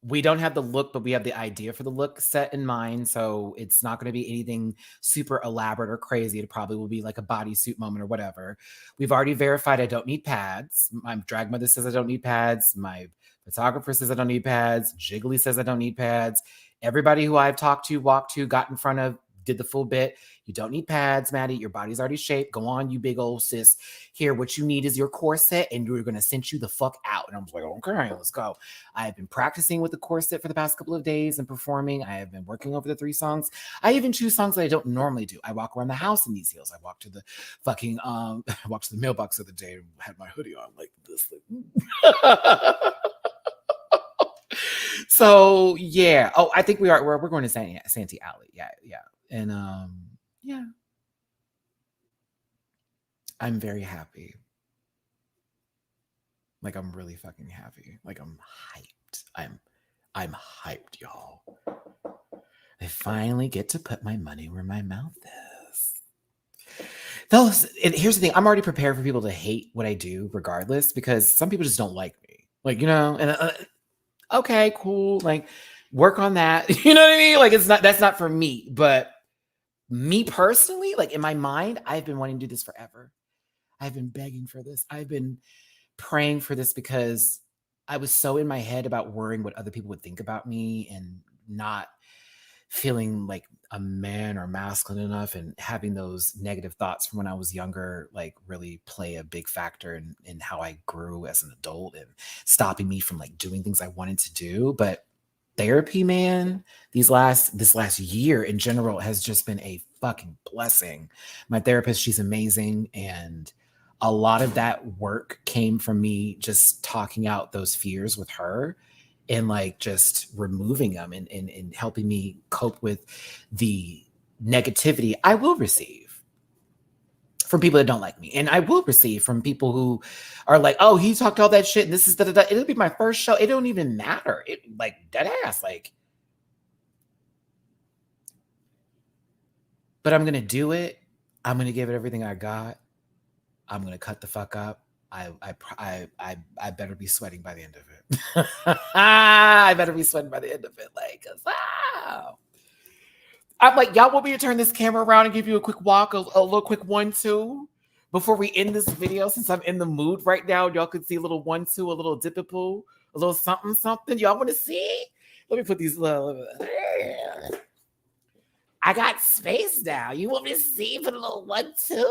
we don't have the look, but we have the idea for the look set in mind. So it's not going to be anything super elaborate or crazy. It probably will be like a bodysuit moment or whatever. We've already verified I don't need pads. My drag mother says I don't need pads. My photographer says I don't need pads. Jiggly says I don't need pads. Everybody who I've talked to, walked to, got in front of, did the full bit. You don't need pads, Matty. Your body's already shaped. Go on, you big old sis. Here, what you need is your corset, and we're going to send you the fuck out. And I was like, okay, let's go. I have been practicing with the corset for the past couple of days and performing. I have been working over the 3 songs. I even choose songs that I don't normally do. I walk around the house in these heels. I walked to the fucking, I walked to the mailbox the other day and had my hoodie on like this. So, yeah. Oh, I think we're going to Santee Alley. Yeah. And yeah, I'm very happy. Like, I'm really fucking happy. Like, I'm hyped. I'm hyped, y'all. I finally get to put my money where my mouth is. Here's the thing. I'm already prepared for people to hate what I do regardless, because some people just don't like me. Like, and okay, cool. Like, work on that. You know what I mean? Like, that's not for me. But me personally, like, in my mind, I've been wanting to do this forever. I've been begging for this. I've been praying for this because I was so in my head about worrying what other people would think about me and not feeling like a man or masculine enough, and having those negative thoughts from when I was younger, like, really play a big factor in how I grew as an adult and stopping me from like doing things I wanted to do. But therapy, man, this last year in general has just been a fucking blessing. My therapist, she's amazing. And a lot of that work came from me just talking out those fears with her and like just removing them and helping me cope with the negativity I will receive from people that don't like me. And I will receive from people who are like, oh, he talked all that shit and this is da da da. It'll be my first show. It don't even matter. It, like, dead ass. Like, but I'm gonna do it. I'm gonna give it everything I got. I'm gonna cut the fuck up. I better be sweating by the end of it. I better be sweating by the end of it. Like, wow. I'm like, y'all want me to turn this camera around and give you a quick walk, a little quick 1-2 before we end this video, since I'm in the mood right now. Y'all could see a little 1-2, a little dippy-poo, a little something. Y'all want to see? Let me put these I got space now. You want me to see for a little 1-2?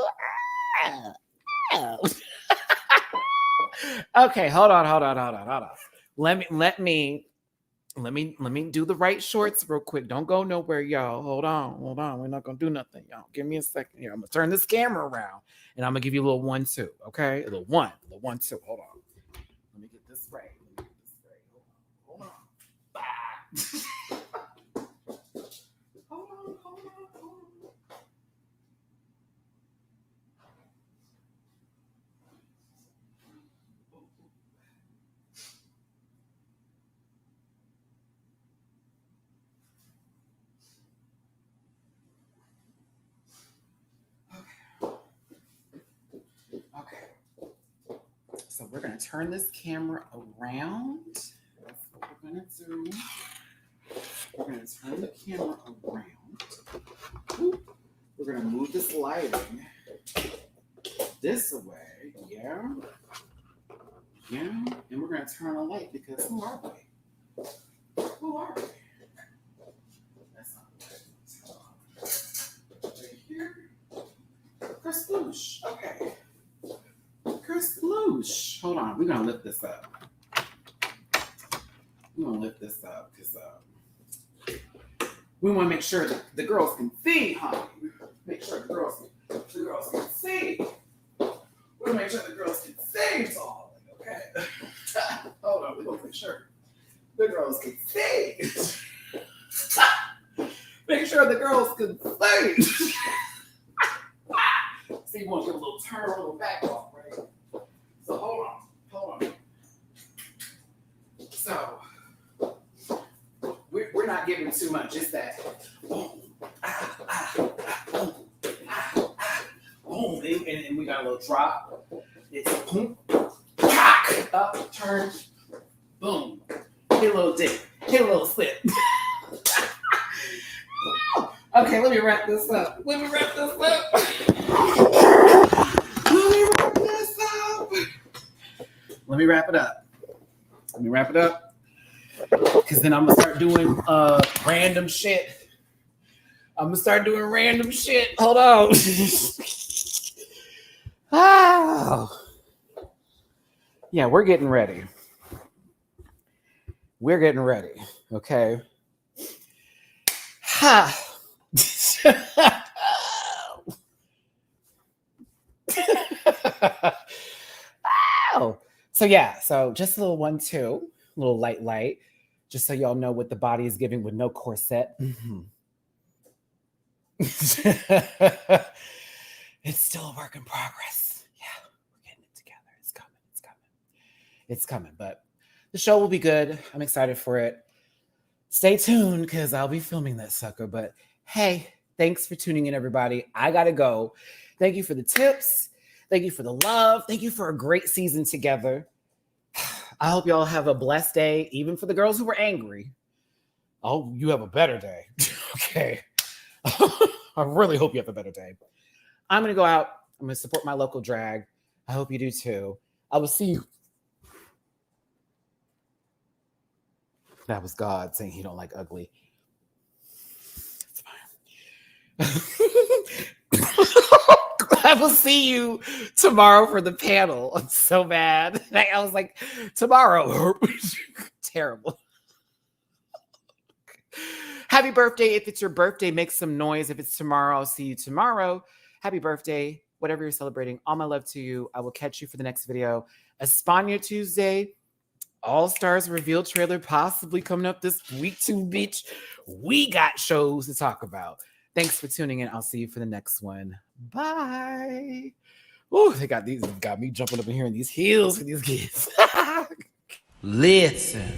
Okay, hold on. Let me do the right shorts real quick. Don't go nowhere, y'all. Hold on. We're not gonna do nothing, y'all. Give me a second here. I'm gonna turn this camera around and I'm gonna give you a little 1-2. Okay, a little 1-2. Hold on. Let me get this right. Hold on. Bye. Hold on. Okay. So we're going to turn this camera around. That's what we're going to do. We're going to turn the camera around. We're going to move this lighting this way. Yeah. And we're going to turn a light because who are we? That's not right. Right here. Chris Blush. Okay. Chris Blush. Hold on. We're going to lift this up. Because we want to make sure that the girls can see, honey. Make sure the girls can see. We want to make sure the girls can see, darling. Okay. Hold on. We're going to make sure the girls can see. Make sure the girls can see. So you want to give a little turn, a little back off, right? So hold on. So we're not giving too much. It's that boom, boom, and we got a little drop. It's boom, up, turn, boom. Hit a little dip, hit a little slip. Okay, let me wrap this up. Let me wrap it up. Because then I'm going to start doing random shit. Hold on. Oh. Yeah, we're getting ready. Okay. Ha. Wow. So just a little 1-2, a little light, just so y'all know what the body is giving with no corset. Mm-hmm. It's still a work in progress. Yeah, we're getting it together. It's coming. It's coming, but the show will be good. I'm excited for it. Stay tuned because I'll be filming that sucker. But hey, thanks for tuning in, everybody. I got to go. Thank you for the tips. Thank you for the love. Thank you for a great season together. I hope y'all have a blessed day, even for the girls who were angry. Oh, you have a better day. Okay. I really hope you have a better day. I'm going to go out. I'm going to support my local drag. I hope you do too. I will see you. That was God saying he don't like ugly. It's fine. I will see you tomorrow for the panel. I'm so mad. I was like, tomorrow. Terrible. Happy birthday. If it's your birthday, make some noise. If it's tomorrow, I'll see you tomorrow. Happy birthday. Whatever you're celebrating, all my love to you. I will catch you for the next video. Espana Tuesday. All-Stars reveal trailer possibly coming up this week too, bitch. We got shows to talk about. Thanks for tuning in. I'll see you for the next one. Bye. Ooh, they got me jumping up in here in these heels for these kids. Listen.